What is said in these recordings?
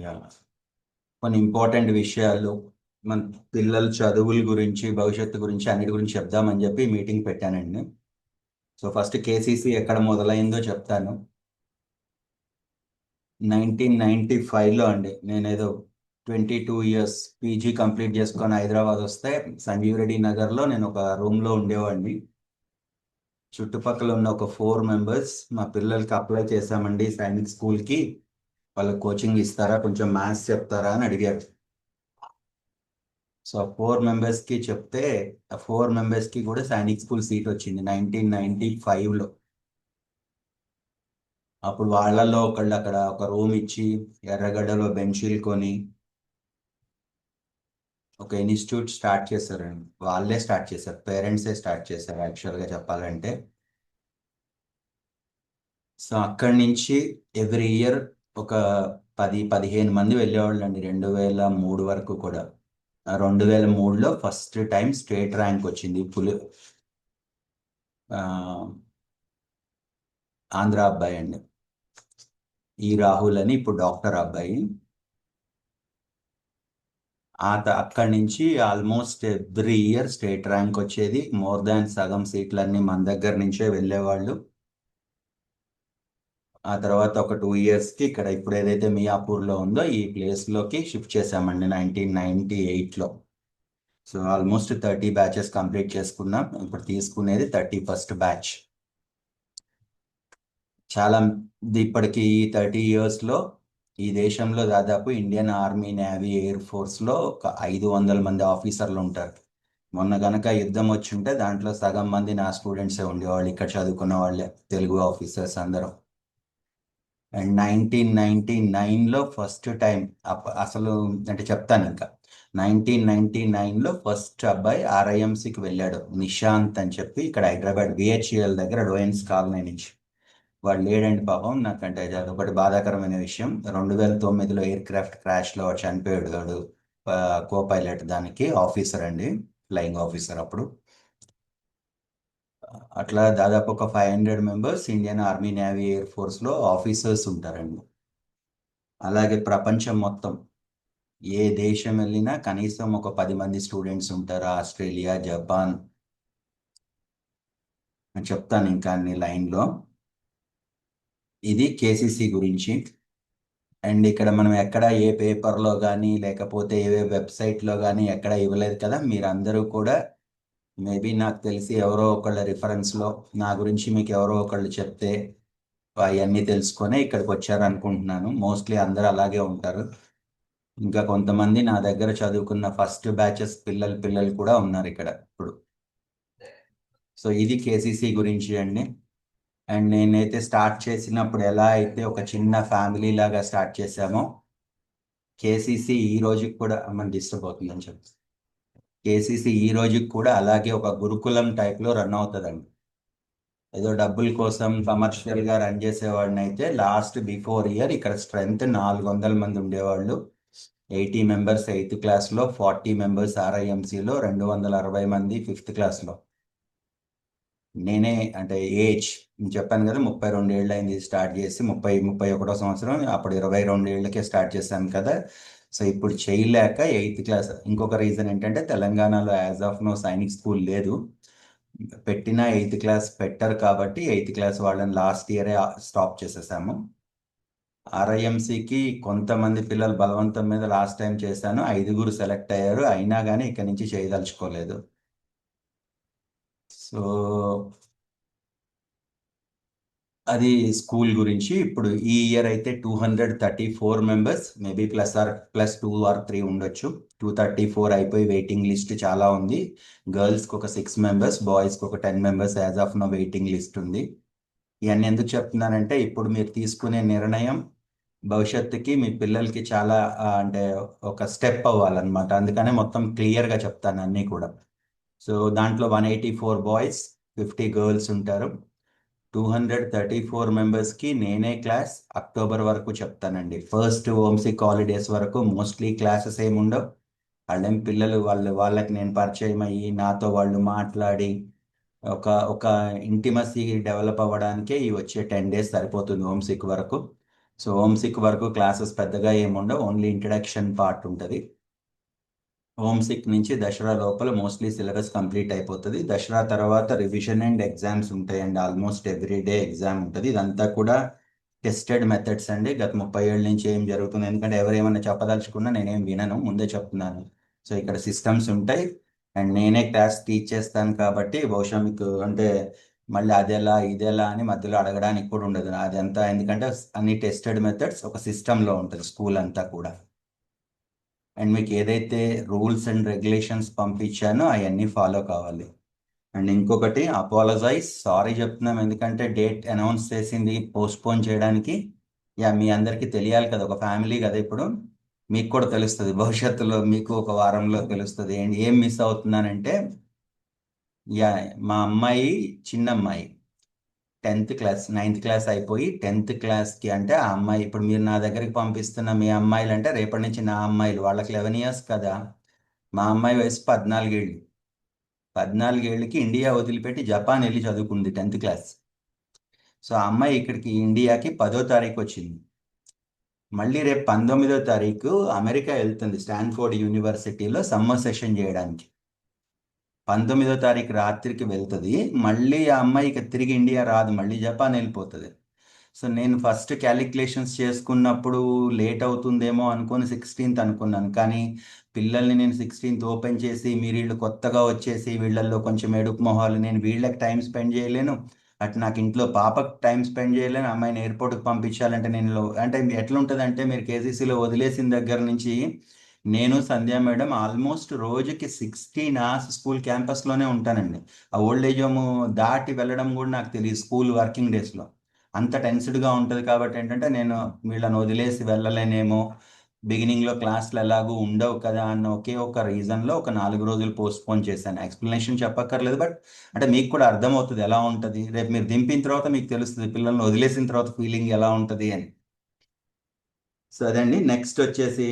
Yeah. కొన్ని important విషయాలు మన పిల్లల చదువుల గురించి భవిష్యత్తు గురించి అన్నిటి గురించి చెప్దామని చెప్పి మీటింగ్ పెట్టానండి. సో ఫస్ట్ కేసీసీ ఎక్కడ మొదలైందో చెప్తాను. 1995లో అండి. నేనేదో 22 years పీజీ కంప్లీట్ చేసుకొని హైదరాబాద్ వస్తే సంజీవ్ రెడ్డి నగర్లో నేను ఒక రూమ్లో ఉండేవాడిని. చుట్టుపక్కల ఉన్న ఒక 4 members మా పిల్లలకి అప్లై చేశామండి సైనిక్ స్కూల్కి. వాళ్ళకి కోచింగ్ ఇస్తారా, కొంచెం మ్యాథ్స్ చెప్తారా అని అడిగారు. సో 4 members కి చెప్తే ఆ 4 members కి కూడా సైనిక్ స్కూల్ సీట్ వచ్చింది 1995లో. అప్పుడు వాళ్ళల్లో ఒకళ్ళు అక్కడ ఒక రూమ్ ఇచ్చి ఎర్రగడ్డలో బెంచీలు కొని ఒక ఇన్స్టిట్యూట్ స్టార్ట్ చేశారండి. వాళ్ళే స్టార్ట్ చేశారు, పేరెంట్సే స్టార్ట్ చేశారు యాక్చువల్గా చెప్పాలంటే. సో అక్కడి నుంచి ఎవ్రీ ఇయర్ ఒక 10-15 మంది వెళ్ళేవాళ్ళు అండి 2003 వరకు కూడా. 2003లో ఫస్ట్ టైం స్టేట్ ర్యాంక్ వచ్చింది ఆ, ఆంధ్ర అబ్బాయి అండి. ఈ రాహుల్ అని ఇప్పుడు డాక్టర్ అబ్బాయి. అక్కడి నుంచి almost every year state rank వచ్చేది. మోర్ దాన్ సగం సీట్లన్నీ మన దగ్గర నుంచే వెళ్ళేవాళ్ళు. ఆ తర్వాత ఒక 2 yearsకి ఇక్కడ ఇప్పుడు ఏదైతే మియాపూర్లో ఉందో ఈ ప్లేస్లోకి షిఫ్ట్ చేశామండి 1998లో. సో ఆల్మోస్ట్ 30 బ్యాచెస్ కంప్లీట్ చేసుకున్నాం. ఇప్పుడు తీసుకునేది 31st బ్యాచ్. చాలా ఇప్పటికి ఈ 30 yearsలో ఈ దేశంలో దాదాపు ఇండియన్ ఆర్మీ, నేవీ, ఎయిర్ ఫోర్స్లో ఒక 500 మంది ఆఫీసర్లు ఉంటారు. మొన్న గనక యుద్ధం వచ్చుంటే దాంట్లో సగం మంది నా స్టూడెంట్సే ఉండేవాళ్ళు, ఇక్కడ చదువుకున్న వాళ్ళే, తెలుగు ఆఫీసర్స్ అందరం. అండ్ 1999లో ఫస్ట్ టైం అసలు అంటే చెప్తాను ఇంకా. 1999లో ఫస్ట్ అబ్బాయి ఆర్ఐఎంసీకి వెళ్ళాడు, నిశాంత్ అని చెప్పి, ఇక్కడ హైదరాబాద్ విహెచ్ఎల్ దగ్గర డోయన్స్ కాలనీ నుంచి. వాడు లేడండి పాపం. నాకంటే అదొకటి బాధాకరమైన విషయం. 2009లో ఎయిర్ క్రాఫ్ట్ క్రాష్లో వాడు చనిపోయాడు. వాడు కో పైలట్, దానికి ఆఫీసర్ అండి, ఫ్లయింగ్ ఆఫీసర్ అప్పుడు. అట్లా దాదాపు ఒక 500 members Indian army, navy, air ఫోర్స్లో ఆఫీసర్స్ ఉంటారండి. అలాగే ప్రపంచం మొత్తం ఏ దేశం వెళ్ళినా కనీసం ఒక 10 మంది స్టూడెంట్స్ ఉంటారు. ఆస్ట్రేలియా, జపాన్ అని చెప్తాను ఇంకా అన్ని లైన్లో. ఇది కేసీసీ గురించి. అండ్ ఇక్కడ మనం ఎక్కడ ఏ పేపర్లో కానీ లేకపోతే ఏ వెబ్సైట్లో కానీ ఎక్కడ ఇవ్వలేదు కదా. మీరందరూ కూడా మేబీ నాకు తెలిసి ఎవరో ఒకళ్ళ రిఫరెన్స్లో నా గురించి మీకు ఎవరో ఒకళ్ళు చెప్తే అవన్నీ తెలుసుకొని ఇక్కడికి వచ్చారు అనుకుంటున్నాను. మోస్ట్లీ అందరూ అలాగే ఉంటారు. ఇంకా కొంతమంది నా దగ్గర చదువుకున్న ఫస్ట్ బ్యాచెస్ పిల్లలు పిల్లలు కూడా ఉన్నారు ఇక్కడ ఇప్పుడు. సో ఇది కేసీసీ గురించి అండి. అండ్ నేనైతే స్టార్ట్ చేసినప్పుడు ఎలా అయితే ఒక చిన్న ఫ్యామిలీ లాగా స్టార్ట్ చేశామో, కేసీసీ ఈ రోజుకి కూడా మన డిస్టర్బ్ అవుతుందని చెప్పి, కేసీసీ ఈ రోజుకి కూడా అలాగే ఒక గురుకులం టైప్లో రన్ అవుతుందండి. ఏదో డబ్బుల కోసం కమర్షియల్గా రన్ చేసేవాడిని అయితే లాస్ట్ బిఫోర్ ఇయర్ ఇక్కడ స్ట్రెంగ్త్ 400 మంది ఉండేవాళ్ళు. 80 members 8th క్లాస్లో, 40 members ఆర్ఐఎంసీలో, 260 మంది 5th క్లాస్లో. నేనే అంటే ఏజ్ నేను చెప్పాను కదా, 32 ఏళ్ళు అయింది స్టార్ట్ చేసి. 31వ సంవత్సరం, అప్పుడు 22 ఏళ్ళకే స్టార్ట్ చేశాను కదా. సో ఇప్పుడు చేయలేక 8th క్లాస్. ఇంకొక రీజన్ ఏంటంటే తెలంగాణలో as of no Sainik school లేదు. పెట్టిన 8th క్లాస్ పెట్టరు కాబట్టి 8th క్లాస్ వాళ్ళని లాస్ట్ ఇయరే స్టాప్ చేసేసాము. ఆర్ఐఎంసీకి కొంతమంది పిల్లలు బలవంతం మీద లాస్ట్ టైం చేశాను, 5 సెలెక్ట్ అయ్యారు. అయినా కానీ ఇక్కడి నుంచి చేయదలుచుకోలేదు. సో అది స్కూల్ గురించి. ఇప్పుడు ఈ ఇయర్ అయితే 234 members, మేబీ +2 or 3 ఉండొచ్చు. 234 అయిపోయి వెయిటింగ్ లిస్ట్ చాలా ఉంది. గర్ల్స్కి ఒక 6 members, బాయ్స్కి ఒక 10 members as of no waiting list ఉంది. ఇవన్నీ ఎందుకు చెప్తున్నానంటే ఇప్పుడు మీరు తీసుకునే నిర్ణయం భవిష్యత్తుకి మీ పిల్లలకి చాలా అంటే ఒక స్టెప్ అవ్వాలన్నమాట. అందుకనే మొత్తం క్లియర్గా చెప్తాను అన్నీ కూడా. సో దాంట్లో 184 బాయ్స్, 50 గర్ల్స్ ఉంటారు. 234 members కి నేనే క్లాస్ అక్టోబర్ వరకు చెప్తానండి. ఫస్ట్ హోమ్సిక్ హాలిడేస్ వరకు మోస్ట్లీ క్లాసెస్ ఏముండవు. వాళ్ళేం పిల్లలు వాళ్ళకి నేను పరిచయం అయ్యి నాతో వాళ్ళు మాట్లాడి ఒక ఒక ఇంటిమసీ డెవలప్ అవ్వడానికే ఈ వచ్చే 10 days సరిపోతుంది హోమ్సిక్ వరకు. సో హోమ్ సిక్ వరకు క్లాసెస్ పెద్దగా ఏముండవు, ఓన్లీ ఇంట్రడక్షన్ పార్ట్ ఉంటుంది. హోమ్ సిక్ నుంచి దసరా లోపల మోస్ట్లీ సిలబస్ కంప్లీట్ అయిపోతుంది. దసరా తర్వాత రివిజన్ అండ్ ఎగ్జామ్స్ ఉంటాయండి. ఆల్మోస్ట్ ఎవ్రీ డే ఎగ్జామ్ ఉంటుంది. ఇదంతా కూడా టెస్టెడ్ మెథడ్స్ అండి. గత 30 ఏళ్ళ నుంచి ఏం జరుగుతుంది, ఎందుకంటే ఎవరేమన్నా చెప్పదలుచుకున్నా నేనేం వినను, ముందే చెప్తున్నాను. సో ఇక్కడ సిస్టమ్స్ ఉంటాయి అండ్ నేనే క్లాస్ టీచ్ చేస్తాను కాబట్టి బహుశా మీకు అంటే మళ్ళీ అదెలా ఇదెలా అని మధ్యలో అడగడానికి కూడా ఉండదు. అదంతా ఎందుకంటే అన్ని టెస్టెడ్ మెథడ్స్ ఒక సిస్టంలో ఉంటుంది స్కూల్ అంతా కూడా. అండ్ మీకు ఏదైతే రూల్స్ అండ్ రెగ్యులేషన్స్ పంపించానో అవన్నీ ఫాలో కావాలి. అండ్ ఇంకొకటి అపాలజైజ్, సారీ చెప్తున్నాం, ఎందుకంటే డేట్ అనౌన్స్ చేసింది పోస్ట్పోన్ చేయడానికి. యా మీ అందరికీ తెలియాలి కదా, ఒక ఫ్యామిలీ కదా ఇప్పుడు, మీకు కూడా తెలుస్తుంది భవిష్యత్తులో, మీకు ఒక వారంలో తెలుస్తుంది ఏం మిస్ అవుతున్నానంటే. యా మా అమ్మాయి, చిన్న అమ్మాయి 10th క్లాస్, 9th క్లాస్ అయిపోయి 10th క్లాస్కి, అంటే ఆ అమ్మాయి ఇప్పుడు మీరు నా దగ్గరికి పంపిస్తున్న మీ అమ్మాయిలు అంటే రేపటి నుంచి నా అమ్మాయిలు, వాళ్ళకి 11 ఇయర్స్ కదా. మా అమ్మాయి వయసు 14 ఏళ్ళు. 14 ఏళ్ళకి ఇండియా వదిలిపెట్టి జపాన్ వెళ్ళి చదువుకుంది 10th క్లాస్. సో ఆ అమ్మాయి ఇక్కడికి ఇండియాకి 10వ తారీఖు వచ్చింది. మళ్ళీ రేపు 19వ తారీఖు అమెరికా వెళ్తుంది, స్టాన్ఫోర్డ్ యూనివర్సిటీలో సమ్మర్ సెషన్ చేయడానికి. 19వ తారీఖు రాత్రికి వెళ్తుంది. మళ్ళీ ఆ అమ్మాయి ఇక తిరిగి ఇండియా రాదు, మళ్ళీ జపాన్ వెళ్ళిపోతుంది. సో నేను ఫస్ట్ క్యాలిక్యులేషన్స్ చేసుకున్నప్పుడు లేట్ అవుతుందేమో అనుకొని 16th అనుకున్నాను. కానీ పిల్లల్ని నేను 16th ఓపెన్ చేసి మీరు వీళ్ళు కొత్తగా వచ్చేసి వీళ్ళల్లో కొంచెం ఎడుపు మొహాలు, నేను వీళ్ళకి టైం స్పెండ్ చేయలేను, అటు నాకు ఇంట్లో పాపకు టైం స్పెండ్ చేయలేను, అమ్మాయిని ఎయిర్పోర్ట్కి పంపించాలంటే నేను అంటే ఎట్లుంటుంది అంటే, మీరు కేసీసీలో వదిలేసిన దగ్గర నుంచి నేను సంధ్య మేడం ఆల్మోస్ట్ రోజుకి 16 అవర్స్ స్కూల్ క్యాంపస్లోనే ఉంటానండి. ఆ ఓల్డ్ ఏజ్ హోమ్ దాటి వెళ్ళడం కూడా నాకు తెలియదు స్కూల్ వర్కింగ్ డేస్లో. అంత టెన్స్డ్గా ఉంటుంది కాబట్టి ఏంటంటే నేను వీళ్ళని వదిలేసి వెళ్ళలేనేమో, బిగినింగ్లో క్లాసులు ఎలాగూ ఉండవు కదా అన్న ఒకే ఒక రీజన్లో ఒక 4 రోజులు పోస్ట్పోన్ చేశాను. ఎక్స్ప్లెనేషన్ చెప్పక్కర్లేదు, బట్ అంటే మీకు కూడా అర్థమవుతుంది ఎలా ఉంటుంది. రేపు మీరు దింపిన తర్వాత మీకు తెలుస్తుంది పిల్లల్ని వదిలేసిన తర్వాత ఫీలింగ్ ఎలా ఉంటుంది అని. సో అదండి. నెక్స్ట్ వచ్చేసి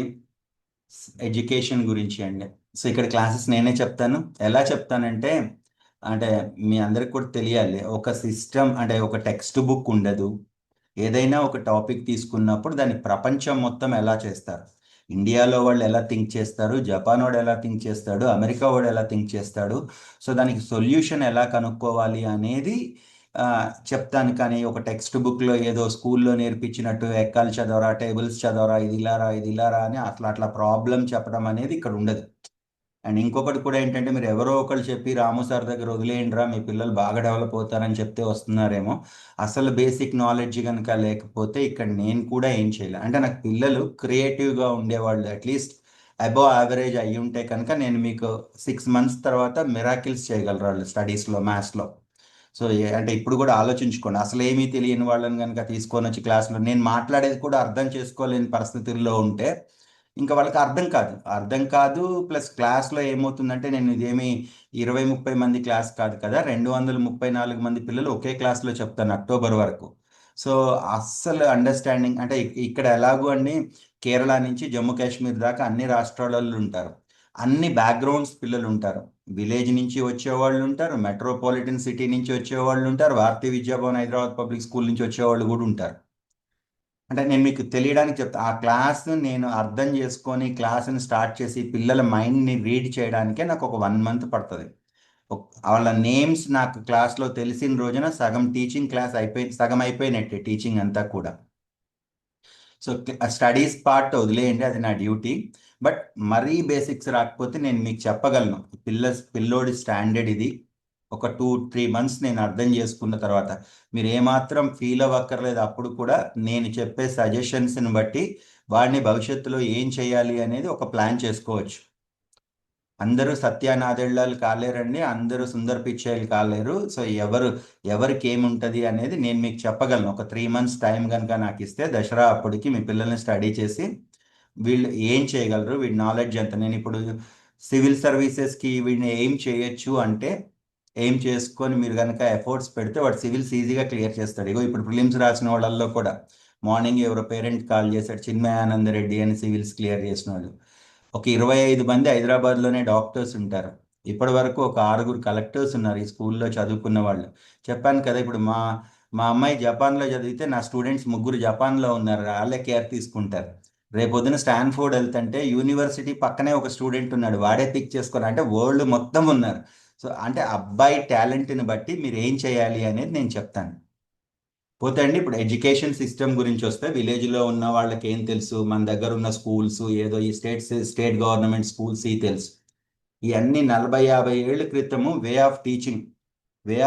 ఎడ్యుకేషన్ గురించి అండి. సో ఇక్కడ క్లాసెస్ నేనే చెప్తాను. ఎలా చెప్తానంటే, అంటే మీ అందరికి కూడా తెలియాలి, ఒక సిస్టమ్ అంటే ఒక టెక్స్ట్ బుక్ ఉండదు. ఏదైనా ఒక టాపిక్ తీసుకున్నప్పుడు దాన్ని ప్రపంచం మొత్తం ఎలా చేస్తారు, ఇండియాలో వాళ్ళు ఎలా థింక్ చేస్తారు, జపాన్ వాడు ఎలా థింక్ చేస్తాడు, అమెరికా వాడు ఎలా థింక్ చేస్తాడు, సో దానికి సొల్యూషన్ ఎలా కనుక్కోవాలి అనేది చెప్తాను. కానీ ఒక టెక్స్ట్ బుక్లో ఏదో స్కూల్లో నేర్పించినట్టు ఎక్కాలు చదవరా, టేబుల్స్ చదవరా, ఇది ఇలారా ఇది ఇలారా అని అట్లా అట్లా ప్రాబ్లం చెప్పడం అనేది ఇక్కడ ఉండదు. అండ్ ఇంకొకటి కూడా ఏంటంటే, మీరు ఎవరో ఒకళ్ళు చెప్పి రాము సార్ దగ్గర వదిలేయండిరా మీ పిల్లలు బాగా డెవలప్ అవుతారని చెప్తే వస్తున్నారేమో. అసలు బేసిక్ నాలెడ్జ్ కనుక లేకపోతే ఇక్కడ నేను కూడా ఏం చేయలేను. అంటే నాకు పిల్లలు క్రియేటివ్గా ఉండేవాళ్ళు అట్లీస్ట్ అబోవ్ యావరేజ్ అయ్యి ఉంటే కనుక నేను మీకు 6 months తర్వాత మిరాకిల్స్ చేయగలరు వాళ్ళు స్టడీస్లో, మ్యాథ్స్లో. సో అంటే ఇప్పుడు కూడా ఆలోచించుకోండి, అసలు ఏమీ తెలియని వాళ్ళని కనుక తీసుకొని వచ్చి క్లాస్లో నేను మాట్లాడేది కూడా అర్థం చేసుకోలేని పరిస్థితుల్లో ఉంటే ఇంకా వాళ్ళకి అర్థం కాదు. ప్లస్ క్లాస్లో ఏమవుతుందంటే, నేను ఇదేమి 20-30 మంది క్లాస్ కాదు కదా, 234 మంది పిల్లలు ఒకే క్లాస్లో చెప్తాను అక్టోబర్ వరకు. సో అస్సలు అండర్స్టాండింగ్ అంటే ఇక్కడ ఎలాగూ అండి, కేరళ నుంచి జమ్మూ కాశ్మీర్ దాకా అన్ని రాష్ట్రాలలో ఉంటారు, అన్ని బ్యాక్గ్రౌండ్స్ పిల్లలు ఉంటారు. విలేజ్ నుంచి వచ్చేవాళ్ళు ఉంటారు, మెట్రోపాలిటన్ సిటీ నుంచి వచ్చేవాళ్ళు ఉంటారు, భారతీయ విద్యాభవన్ హైదరాబాద్ పబ్లిక్ స్కూల్ నుంచి వచ్చేవాళ్ళు కూడా ఉంటారు. అంటే నేను మీకు తెలియడానికి చెప్తా, ఆ క్లాస్ నేను అర్థం చేసుకొని క్లాస్ని స్టార్ట్ చేసి పిల్లల మైండ్ని రీడ్ చేయడానికే నాకు ఒక 1 month పడుతుంది. వాళ్ళ నేమ్స్ నాకు క్లాస్లో తెలిసిన రోజున సగం టీచింగ్ క్లాస్ సగం అయిపోయినట్టే టీచింగ్ అంతా కూడా. సో స్టడీస్ పార్ట్ వదిలేయండి, అది నా డ్యూటీ. బట్ మరీ బేసిక్స్ రాకపోతే నేను మీకు చెప్పగలను, పిల్లోడి స్టాండర్డ్ ఇది. ఒక 2-3 months నేను అర్థం చేసుకున్న తర్వాత మీరు ఏమాత్రం ఫీల్ అవ్వక్కర్లేదు. అప్పుడు కూడా నేను చెప్పే సజెషన్స్ని బట్టి వాడిని భవిష్యత్తులో ఏం చేయాలి అనేది ఒక ప్లాన్ చేసుకోవచ్చు. అందరూ సత్యానాదెళ్ళాలు కాలేరండి, అందరూ సుందర్ పిచ్చాయిలు కాలేరు. సో ఎవరికి ఏముంటుంది అనేది నేను మీకు చెప్పగలను. ఒక 3 months టైం కనుక నాకు ఇస్తే దసరా అప్పటికి మీ పిల్లల్ని స్టడీ చేసి వీళ్ళు ఏం చేయగలరు, వీడి నాలెడ్జ్ ఎంత. నేను ఇప్పుడు సివిల్ సర్వీసెస్కి వీడిని ఏం చేయొచ్చు అంటే, ఏం చేసుకొని మీరు కనుక ఎఫర్ట్స్ పెడితే వాడు సివిల్స్ ఈజీగా క్లియర్ చేస్తాడు. ఇగో ఇప్పుడు ప్రిలిమ్స్ రాసిన వాళ్ళల్లో కూడా మార్నింగ్ ఎవరో పేరెంట్ కాల్ చేశాడు, చిన్మయానంద రెడ్డి అని సివిల్స్ క్లియర్ చేసిన వాళ్ళు. ఒక 25 మంది హైదరాబాద్లోనే డాక్టర్స్ ఉంటారు. ఇప్పటి వరకు ఒక 6 కలెక్టర్స్ ఉన్నారు ఈ స్కూల్లో చదువుకున్న వాళ్ళు. చెప్పాను కదా, ఇప్పుడు మా అమ్మాయి జపాన్లో చదివితే నా స్టూడెంట్స్ ముగ్గురు జపాన్లో ఉన్నారు, వాళ్ళే కేర్ తీసుకుంటారు. రేపొద్దున స్టాన్ఫోర్డ్ వెళ్తుంటే యూనివర్సిటీ పక్కనే ఒక స్టూడెంట్ ఉన్నాడు, వాడే పిక్ చేసుకుని, అంటే వరల్డ్ మొత్తం ఉన్నారు. సో అంటే అబ్బాయి టాలెంట్ని బట్టి మీరు ఏం చేయాలి అనేది నేను చెప్తాను. పోతే అండి, ఇప్పుడు ఎడ్యుకేషన్ సిస్టమ్ గురించి వస్తే విలేజ్లో ఉన్న వాళ్ళకి ఏం తెలుసు, మన దగ్గర ఉన్న స్కూల్స్ ఏదో ఈ స్టేట్ గవర్నమెంట్ స్కూల్స్ ఈ తెలుసు. ఇవన్నీ 40-50 ఏళ్ల క్రితము వే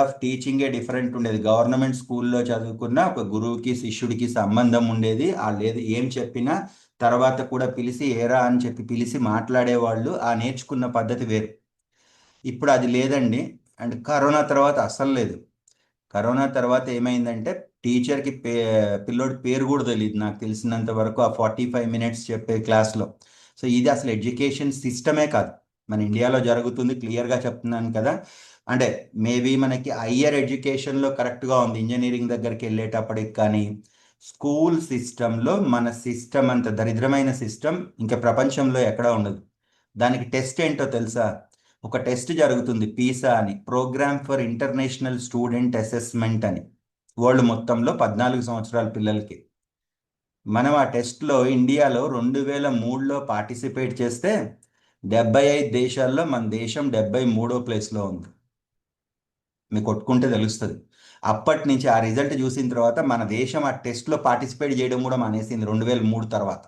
ఆఫ్ టీచింగే డిఫరెంట్ ఉండేది. గవర్నమెంట్ స్కూల్లో చదువుకున్న ఒక గురువుకి శిష్యుడికి సంబంధం ఉండేది. వాళ్ళు ఏం చెప్పినా తర్వాత కూడా పిలిచి ఏరా అని చెప్పి పిలిచి మాట్లాడేవాళ్ళు. ఆ నేర్చుకున్న పద్ధతి వేరు. ఇప్పుడు అది లేదండి. అండ్ కరోనా తర్వాత అస్సలు లేదు. కరోనా తర్వాత ఏమైందంటే టీచర్కి పిల్లోడి పేరు కూడా తెలియదు నాకు తెలిసినంత వరకు ఆ 45 మినిట్స్ చెప్పే క్లాస్లో. సో ఇది అసలు ఎడ్యుకేషన్ సిస్టమే కాదు మన ఇండియాలో జరుగుతుంది, క్లియర్గా చెప్తున్నాను కదా. అంటే మేబీ మనకి హయ్యర్ ఎడ్యుకేషన్లో కరెక్ట్గా ఉంది, ఇంజనీరింగ్ దగ్గరికి వెళ్ళేటప్పటికి. కానీ స్కూల్ సిస్టంలో మన సిస్టమ్ అంత దరిద్రమైన సిస్టమ్ ఇంకా ప్రపంచంలో ఎక్కడా ఉండదు. దానికి టెస్ట్ ఏంటో తెలుసా? ఒక టెస్ట్ జరుగుతుంది, పీసా అని, program for international student assessment అని. వరల్డ్ మొత్తంలో 14 సంవత్సరాల పిల్లలకి. మనం ఆ టెస్ట్లో ఇండియాలో 2003లో పార్టిసిపేట్ చేస్తే 75 దేశాల్లో మన దేశం 73వ ప్లేస్లో ఉంది. మీకు కొట్టుకుంటే తెలుస్తుంది. అప్పటి నుంచి ఆ రిజల్ట్ చూసిన తర్వాత మన దేశం ఆ టెస్ట్లో పార్టిసిపేట్ చేయడం కూడా మానేసింది 2003 తర్వాత.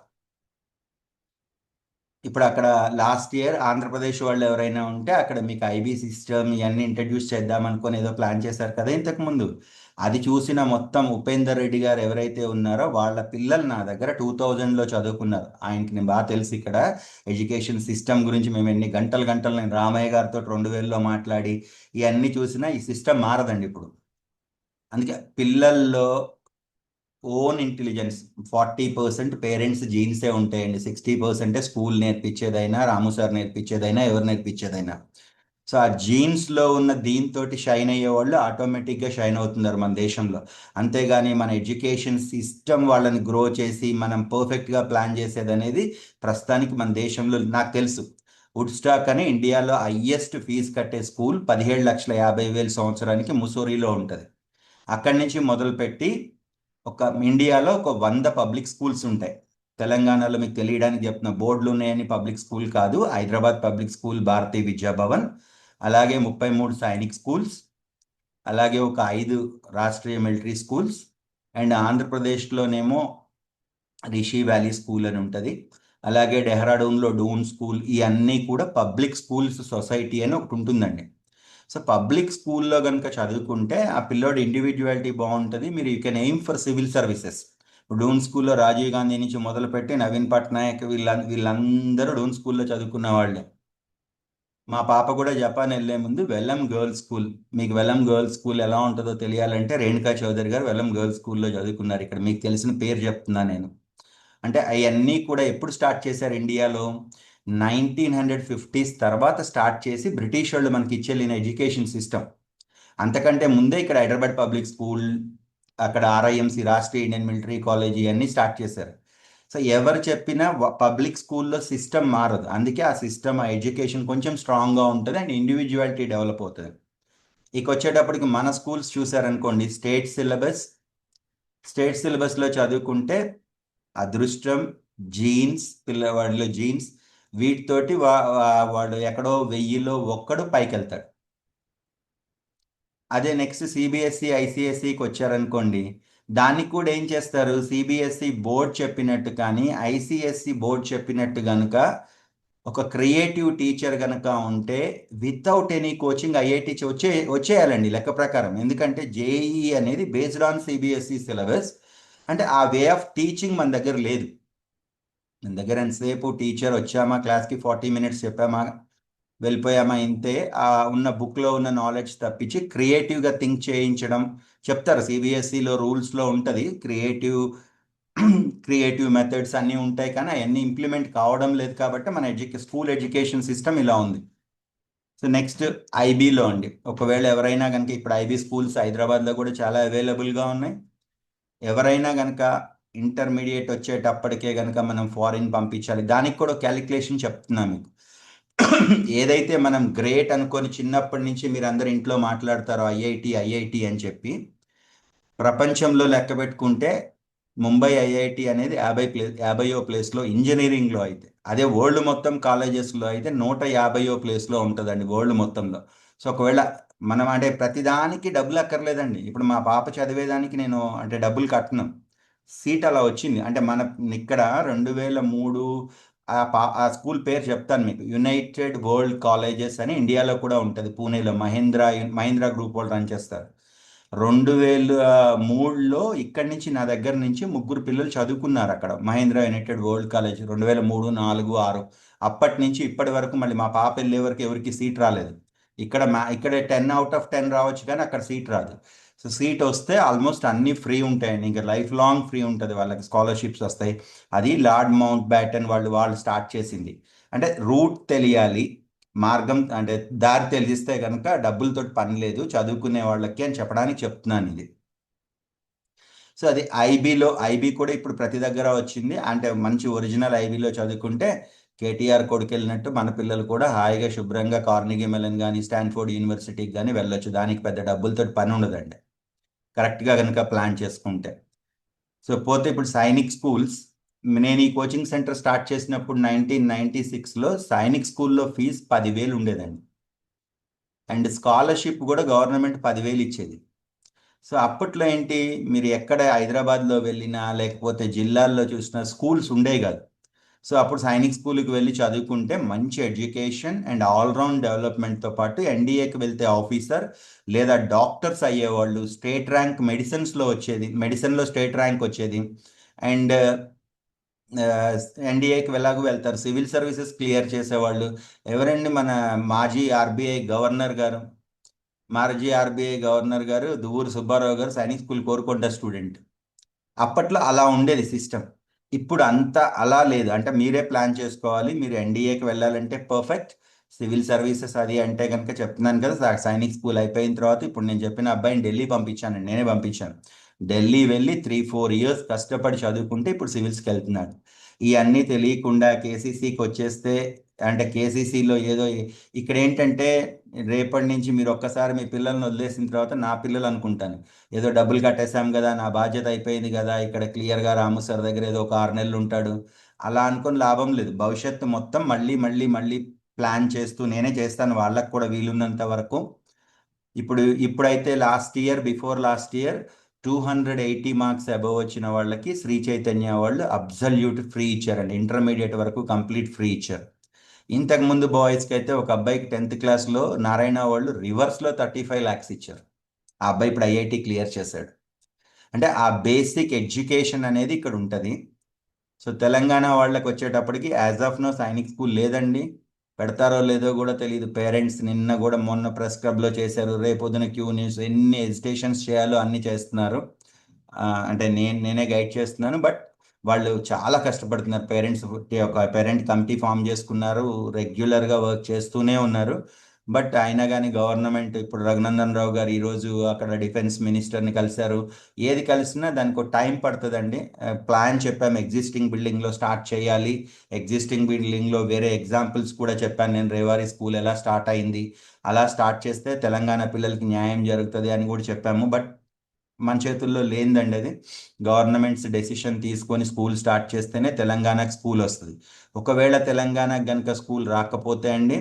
ఇప్పుడు అక్కడ లాస్ట్ ఇయర్ ఆంధ్రప్రదేశ్ వాళ్ళు ఎవరైనా ఉంటే అక్కడ మీకు ఐబీ సిస్టమ్ ఇవన్నీ ఇంట్రడ్యూస్ చేద్దాం అనుకొని ఏదో ప్లాన్ చేశారు కదా ఇంతకుముందు. అది చూసిన మొత్తం ఉపేందర్ రెడ్డి గారు ఎవరైతే ఉన్నారో వాళ్ళ పిల్లలు నా దగ్గర 2000లో చదువుకున్నారు. ఆయనకి నేను బాగా తెలుసు ఇక్కడ ఎడ్యుకేషన్ సిస్టమ్ గురించి. మేము ఎన్ని గంటలు గంటలు నేను రామయ్య గారితో 2000లో మాట్లాడి ఇవన్నీ చూసినా ఈ సిస్టమ్ మారదండి ఇప్పుడు. అందుకే పిల్లల్లో ఓన్ ఇంటెలిజెన్స్ 40% పేరెంట్స్ జీన్సే ఉంటాయండి, 60% స్కూల్ నేర్పించేదైనా, రాము సార్ నేర్పించేదైనా, ఎవరు నేర్పించేదైనా. సో ఆ జీన్స్లో ఉన్న దీంతో షైన్ అయ్యే వాళ్ళు ఆటోమేటిక్గా షైన్ అవుతున్నారు మన దేశంలో. అంతేగాని మన ఎడ్యుకేషన్ సిస్టమ్ వాళ్ళని గ్రో చేసి మనం పర్ఫెక్ట్గా ప్లాన్ చేసేది అనేది ప్రస్తుతానికి మన దేశంలో నాకు తెలుసు. వుడ్ స్టాక్ అని ఇండియాలో హయ్యెస్ట్ ఫీజు కట్టే స్కూల్ 17,50,000 సంవత్సరానికి ముసోరీలో ఉంటుంది. అక్కడి నుంచి మొదలుపెట్టి ఇండియాలో ఒక 100 పబ్లిక్ స్కూల్స్ ఉంటాయి. తెలంగాణలో మీకు తెలియడానికి చెప్తున్న బోర్డులు ఉన్నాయని పబ్లిక్ స్కూల్ కాదు. హైదరాబాద్ పబ్లిక్ స్కూల్, భారతీయ విద్యాభవన్, అలాగే 33 సైనిక్ స్కూల్స్, అలాగే ఒక 5 రాష్ట్రీయ మిలిటరీ స్కూల్స్, అండ్ ఆంధ్రప్రదేశ్లోనేమో రిషి వ్యాలీ స్కూల్ అని ఉంటుంది. అలాగే డెహ్రాడూన్లో డూన్ స్కూల్. ఇవన్నీ కూడా పబ్లిక్ స్కూల్స్ సొసైటీ అని ఒకటి ఉంటుందండి. సో పబ్లిక్ స్కూల్లో కనుక చదువుకుంటే ఆ పిల్లోడి ఇండివిజువాలిటీ బాగుంటుంది. మీరు you can aim for civil services. Doon స్కూల్లో రాజీవ్ గాంధీ నుంచి మొదలుపెట్టి నవీన్ పట్నాయక్ వీళ్ళందరూ డూన్ స్కూల్లో చదువుకున్న వాళ్ళే. మా పాప కూడా జపాన్ వెళ్లే ముందు వెల్లం గర్ల్స్ స్కూల్, మీకు వెల్లం గర్ల్స్ స్కూల్ ఎలా ఉంటుందో తెలియాలంటే రేణుకా చౌదరి గారు వెల్లం గర్ల్స్ స్కూల్లో చదువుకున్నారు. ఇక్కడ మీకు తెలిసిన పేరు చెప్తున్నా నేను. అంటే అవన్నీ కూడా ఎప్పుడు స్టార్ట్ చేశారు ఇండియాలో? 1950s తర్వాత స్టార్ట్ చేసి బ్రిటిష్ వాళ్ళు మనకి ఇచ్చేళ్ళిన ఎడ్యుకేషన్ సిస్టమ్. అంతకంటే ముందే ఇక్కడ హైదరాబాద్ పబ్లిక్ స్కూల్, అక్కడ RIMC Rashtriya Indian military college ఇవన్నీ స్టార్ట్ చేశారు. సో ఎవరు చెప్పినా పబ్లిక్ స్కూల్లో సిస్టమ్ మారదు. అందుకే ఆ సిస్టమ్, ఆ ఎడ్యుకేషన్ కొంచెం స్ట్రాంగ్గా ఉంటుంది అండ్ ఇండివిజువాలిటీ డెవలప్ అవుతుంది. ఇక వచ్చేటప్పటికి మన స్కూల్స్ చూసారనుకోండి, స్టేట్ సిలబస్లో చదువుకుంటే అదృష్టం, జీన్స్, పిల్లవాడిలో జీన్స్, వీటితోటి వాడు ఎక్కడో 1000లో ఒక్కడు పైకి వెళ్తాడు. అదే నెక్స్ట్ సిబిఎస్ఈ ఐసిఎస్ఈకి వచ్చారనుకోండి, దానికి కూడా ఏం చేస్తారు, సిబిఎస్ఈ బోర్డ్ చెప్పినట్టు కానీ ఐసిఎస్ఈ బోర్డ్ చెప్పినట్టు కనుక ఒక క్రియేటివ్ టీచర్ కనుక ఉంటే వితౌట్ ఎనీ కోచింగ్ ఐఐటి వచ్చేయాలండి లెక్క ప్రకారం. ఎందుకంటే జేఈఈ అనేది బేస్డ్ ఆన్ సిబిఎస్ఈ సిలబస్. అంటే ఆ వే ఆఫ్ టీచింగ్ మన దగ్గర లేదు. మన దగ్గర ఎంతసేపు టీచర్ వచ్చామా, క్లాస్కి 40 మినిట్స్ చెప్పామా, వెళ్ళిపోయామా, ఇంతే. ఆ ఉన్న బుక్లో ఉన్న నాలెడ్జ్ తప్పించి క్రియేటివ్గా థింక్ చేయించడం చెప్తారు. సిబిఎస్ఈలో రూల్స్లో ఉంటుంది క్రియేటివ్ మెథడ్స్ అన్నీ ఉంటాయి, కానీ అవన్నీ ఇంప్లిమెంట్ కావడం లేదు. కాబట్టి మన స్కూల్ ఎడ్యుకేషన్ సిస్టమ్ ఇలా ఉంది. సో నెక్స్ట్ ఐబీలో అండి, ఒకవేళ ఎవరైనా కనుక, ఇప్పుడు ఐబీ స్కూల్స్ హైదరాబాద్లో కూడా చాలా అవైలబుల్గా ఉన్నాయి. ఎవరైనా కనుక ఇంటర్మీడియట్ వచ్చేటప్పటికే కనుక మనం ఫారిన్ పంపించాలి, దానికి కూడా క్యాలిక్యులేషన్ చెప్తున్నా మీకు. ఏదైతే మనం గ్రేట్ అనుకొని చిన్నప్పటి నుంచి మీరు అందరు ఇంట్లో మాట్లాడతారో ఐఐటి ఐఐటి అని చెప్పి, ప్రపంచంలో లెక్క పెట్టుకుంటే ముంబై ఐఐటి అనేది 50వ ప్లేస్లో ఇంజనీరింగ్లో అయితే, అదే వరల్డ్ మొత్తం కాలేజెస్లో అయితే 150వ ప్లేస్లో ఉంటుందండి వరల్డ్ మొత్తంలో. సో ఒకవేళ మనం అంటే ప్రతిదానికి డబ్బులు అక్కర్లేదండి. ఇప్పుడు మా పాప చదివేదానికి నేను అంటే డబ్బులు కట్టను, సీట్ అలా వచ్చింది అంటే మన ఇక్కడ 2003 ఆ స్కూల్ పేరు చెప్తాను మీకు, యునైటెడ్ వరల్డ్ కాలేజెస్ అని ఇండియాలో కూడా ఉంటుంది పూణేలో, మహీంద్రా గ్రూప్ వాళ్ళు రన్ చేస్తారు. 2003లో ఇక్కడి నుంచి నా దగ్గర నుంచి ముగ్గురు పిల్లలు చదువుకున్నారు అక్కడ మహేంద్ర యునైటెడ్ వరల్డ్ కాలేజ్ 2003, 4, 6. అప్పటి నుంచి ఇప్పటి వరకు మళ్ళీ మా పాప వెళ్ళే వరకు ఎవరికి సీట్ రాలేదు. ఇక్కడ 10/10 రావచ్చు కానీ అక్కడ సీట్ రాదు. సో సీట్ వస్తే ఆల్మోస్ట్ అన్ని ఫ్రీ ఉంటాయండి, ఇంకా లైఫ్ లాంగ్ ఫ్రీ ఉంటుంది, వాళ్ళకి స్కాలర్షిప్స్ వస్తాయి. అది లార్డ్ మౌంట్ బ్యాటన్ వాళ్ళు స్టార్ట్ చేసింది. అంటే రూట్ తెలియాలి, మార్గం అంటే దారి తెలిస్తే కనుక డబ్బులతో పని లేదు చదువుకునే వాళ్ళకి అని చెప్పడానికి చెప్తున్నాను ఇది. సో అది ఐబీ కూడా ఇప్పుడు ప్రతి దగ్గర వచ్చింది. అంటే మంచి ఒరిజినల్ ఐబీలో చదువుకుంటే కేటీఆర్ కొడుకు వెళ్ళినట్టు మన పిల్లలు కూడా హాయిగా శుభ్రంగా కార్నిగీ మెలన్ కానీ స్టాన్ఫోర్డ్ యూనివర్సిటీకి కానీ వెళ్ళొచ్చు. దానికి పెద్ద డబ్బులతో పని ఉండదండి, కరెక్ట్గా కనుక ప్లాన్ చేసుకుంటే. సో పోతే ఇప్పుడు సైనిక్ స్కూల్స్, నేను ఈ కోచింగ్ సెంటర్ స్టార్ట్ చేసినప్పుడు 1996లో సైనిక్ స్కూల్లో ఫీజు 10,000 ఉండేదండి, అండ్ స్కాలర్షిప్ కూడా గవర్నమెంట్ 10,000 ఇచ్చేది. సో అప్పట్లో ఏంటి, మీరు ఎక్కడ హైదరాబాద్లో వెళ్ళినా లేకపోతే జిల్లాల్లో చూసినా స్కూల్స్ ఉండేవి కాదు. సో అప్పుడు సైనిక్ స్కూల్కి వెళ్ళి చదువుకుంటే మంచి ఎడ్యుకేషన్ అండ్ ఆల్రౌండ్ డెవలప్మెంట్తో పాటు ఎన్డీఏకి వెళ్తే ఆఫీసర్ లేదా డాక్టర్స్ అయ్యేవాళ్ళు, స్టేట్ ర్యాంక్ మెడిసిన్లో స్టేట్ ర్యాంక్ వచ్చేది. అండ్ ఎన్డీఏకి వెళ్తారు, సివిల్ సర్వీసెస్ క్లియర్ చేసేవాళ్ళు. ఎవరండి, మన మాజీ ఆర్బీఐ గవర్నర్ గారు దువ్వూరు సుబ్బారావు గారు సైనిక్ స్కూల్ కోరుకొండ స్టూడెంట్. అప్పట్లో అలా ఉండేది సిస్టమ్. ఇప్పుడు అంతా అలా లేదు, అంటే మీరే ప్లాన్ చేసుకోవాలి. మీరు ఎన్డీఏకి వెళ్ళాలంటే పర్ఫెక్ట్, సివిల్ సర్వీసెస్ అది అంటే కనుక చెప్తున్నాను కదా, సైనిక్ స్కూల్ అయిపోయిన తర్వాత ఇప్పుడు నేను చెప్పిన అబ్బాయిని ఢిల్లీ పంపించాను, నేనే పంపించాను. ఢిల్లీ వెళ్ళి 3-4 ఇయర్స్ కష్టపడి చదువుకుంటే ఇప్పుడు సివిల్స్కి వెళ్తున్నాడు. ఇవన్నీ తెలియకుండా కేసీసీకి వచ్చేస్తే, అంటే కేసీసీలో ఏదో ఇక్కడ ఏంటంటే రేపటి నుంచి మీరు ఒక్కసారి మీ పిల్లల్ని వదిలేసిన తర్వాత నా పిల్లలు అనుకుంటాను, ఏదో డబ్బులు కట్టేశాం కదా, నా బాధ్యత అయిపోయింది కదా, ఇక్కడ క్లియర్గా రాము సార్ దగ్గర ఏదో ఒక 6 నెలలు ఉంటాడు, అలా అనుకుని లాభం లేదు. భవిష్యత్తు మొత్తం మళ్ళీ మళ్ళీ మళ్ళీ ప్లాన్ చేస్తూ నేనే చేస్తాను వాళ్ళకు కూడా వీలున్నంత వరకు. ఇప్పుడైతే before last year 280 marks above వచ్చిన వాళ్ళకి శ్రీ చైతన్య వాళ్ళు అబ్సల్యూట్ ఫ్రీ ఇచ్చారండి, ఇంటర్మీడియట్ వరకు కంప్లీట్ ఫ్రీ ఇచ్చారు. ఇంతకుముందు బాయ్స్కి అయితే ఒక అబ్బాయికి 10th క్లాస్లో నారాయణ వాళ్ళు రివర్స్లో 35 lakhs ఇచ్చారు. ఆ అబ్బాయి ఇప్పుడు ఐఐటి క్లియర్ చేశాడు. అంటే ఆ బేసిక్ ఎడ్యుకేషన్ అనేది ఇక్కడ ఉంటుంది. సో తెలంగాణ వాళ్ళకి వచ్చేటప్పటికి as of no Sainik school లేదండి, పెడతారో లేదో కూడా తెలియదు. పేరెంట్స్ నిన్న కూడా మొన్న ప్రెస్ క్లబ్లో చేశారు, రేపొద్దున క్యూ న్యూస్, ఎన్ని ఎజిటేషన్స్ చేయాలో అన్ని చేస్తున్నారు. అంటే నేనే గైడ్ చేస్తున్నాను, బట్ వాళ్ళు చాలా కష్టపడుతున్నారు. ఒక పేరెంట్ కమిటీ ఫామ్ చేసుకున్నారు, రెగ్యులర్గా వర్క్ చేస్తూనే ఉన్నారు. బట్ అయినా కానీ గవర్నమెంట్, ఇప్పుడు రఘునందన్ రావు గారు ఈరోజు అక్కడ డిఫెన్స్ మినిస్టర్ని కలిశారు. ఏది కలిసినా దానికి ఒక టైం పడుతుందండి. ప్లాన్ చెప్పాము, ఎగ్జిస్టింగ్ బిల్డింగ్లో స్టార్ట్ చేయాలి. ఎగ్జిస్టింగ్ బిల్డింగ్లో వేరే ఎగ్జాంపుల్స్ కూడా చెప్పాను నేను, రేవారి స్కూల్ ఎలా స్టార్ట్ అయింది, అలా స్టార్ట్ చేస్తే తెలంగాణ పిల్లలకి న్యాయం జరుగుతుంది అని కూడా చెప్పాము. బట్ మన చేతుల్లో లేనిదండి అది. గవర్నమెంట్స్ డెసిషన్ తీసుకొని స్కూల్ స్టార్ట్ చేస్తేనే తెలంగాణకు స్కూల్ వస్తుంది. ఒకవేళ తెలంగాణకు కనుక స్కూల్ రాకపోతే అండి,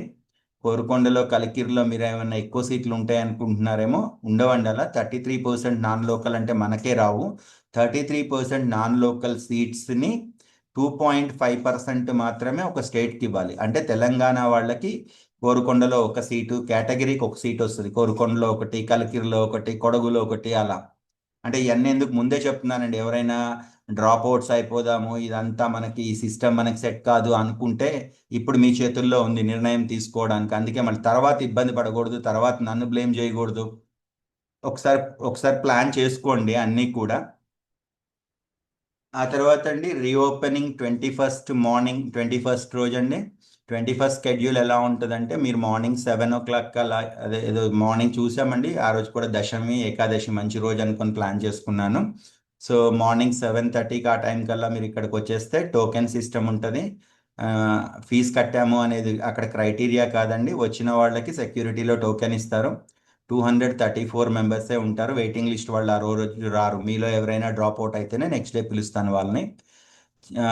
కోరుకొండలో కలికిరిలో మీరు ఏమైనా ఎక్కువ సీట్లు ఉంటాయి అనుకుంటున్నారేమో, ఉండవండి. అలా 33% నాన్ లోకల్ అంటే మనకే రావు. 33% నాన్ లోకల్ సీట్స్ని 2.5% మాత్రమే ఒక స్టేట్కి ఇవ్వాలి. అంటే తెలంగాణ వాళ్ళకి కోరుకొండలో ఒక సీటు, కేటగిరీకి ఒక సీట్ వస్తుంది. కోరుకొండలో ఒకటి, కలికిరిలో ఒకటి, కొడగులో ఒకటి, అలా. అంటే ఇవన్నీ ఎందుకు ముందే చెప్తున్నానండి, ఎవరైనా డ్రాప్ అవుట్స్ అయిపోదాము, ఇదంతా మనకి ఈ సిస్టమ్ మనకి సెట్ కాదు అనుకుంటే ఇప్పుడు మీ చేతుల్లో ఉంది నిర్ణయం తీసుకోవడానికి. అందుకే మళ్ళీ తర్వాత ఇబ్బంది పడకూడదు, తర్వాత నన్ను బ్లేమ్ చేయకూడదు. ఒకసారి ఒకసారి ప్లాన్ చేసుకోండి అన్నీ కూడా. ఆ తర్వాత అండి రీఓపెనింగ్ 21st రోజు అండి. 21st షెడ్యూల్ ఎలా ఉంటుందంటే, మీరు మార్నింగ్ 7 o'clock అలా, అదే ఏదో మార్నింగ్ చూసామండి, ఆ రోజు కూడా దశమి ఏకాదశి మంచి రోజు అనుకొని ప్లాన్ చేసుకున్నాను. సో మార్నింగ్ 7:30కి ఆ టైం కల్లా మీరు ఇక్కడికి వచ్చేస్తే టోకెన్ సిస్టమ్ ఉంటుంది. ఫీజు కట్టాము అనేది అక్కడ క్రైటీరియా కాదండి, వచ్చిన వాళ్ళకి సెక్యూరిటీలో టోకెన్ ఇస్తారు. 234 మెంబర్సే ఉంటారు. వెయిటింగ్ లిస్ట్ వాళ్ళు ఆ రోజు రారు. మీలో ఎవరైనా డ్రాప్ అవుట్ అయితేనే నెక్స్ట్ డే పిలుస్తాను వాళ్ళని. ఆ,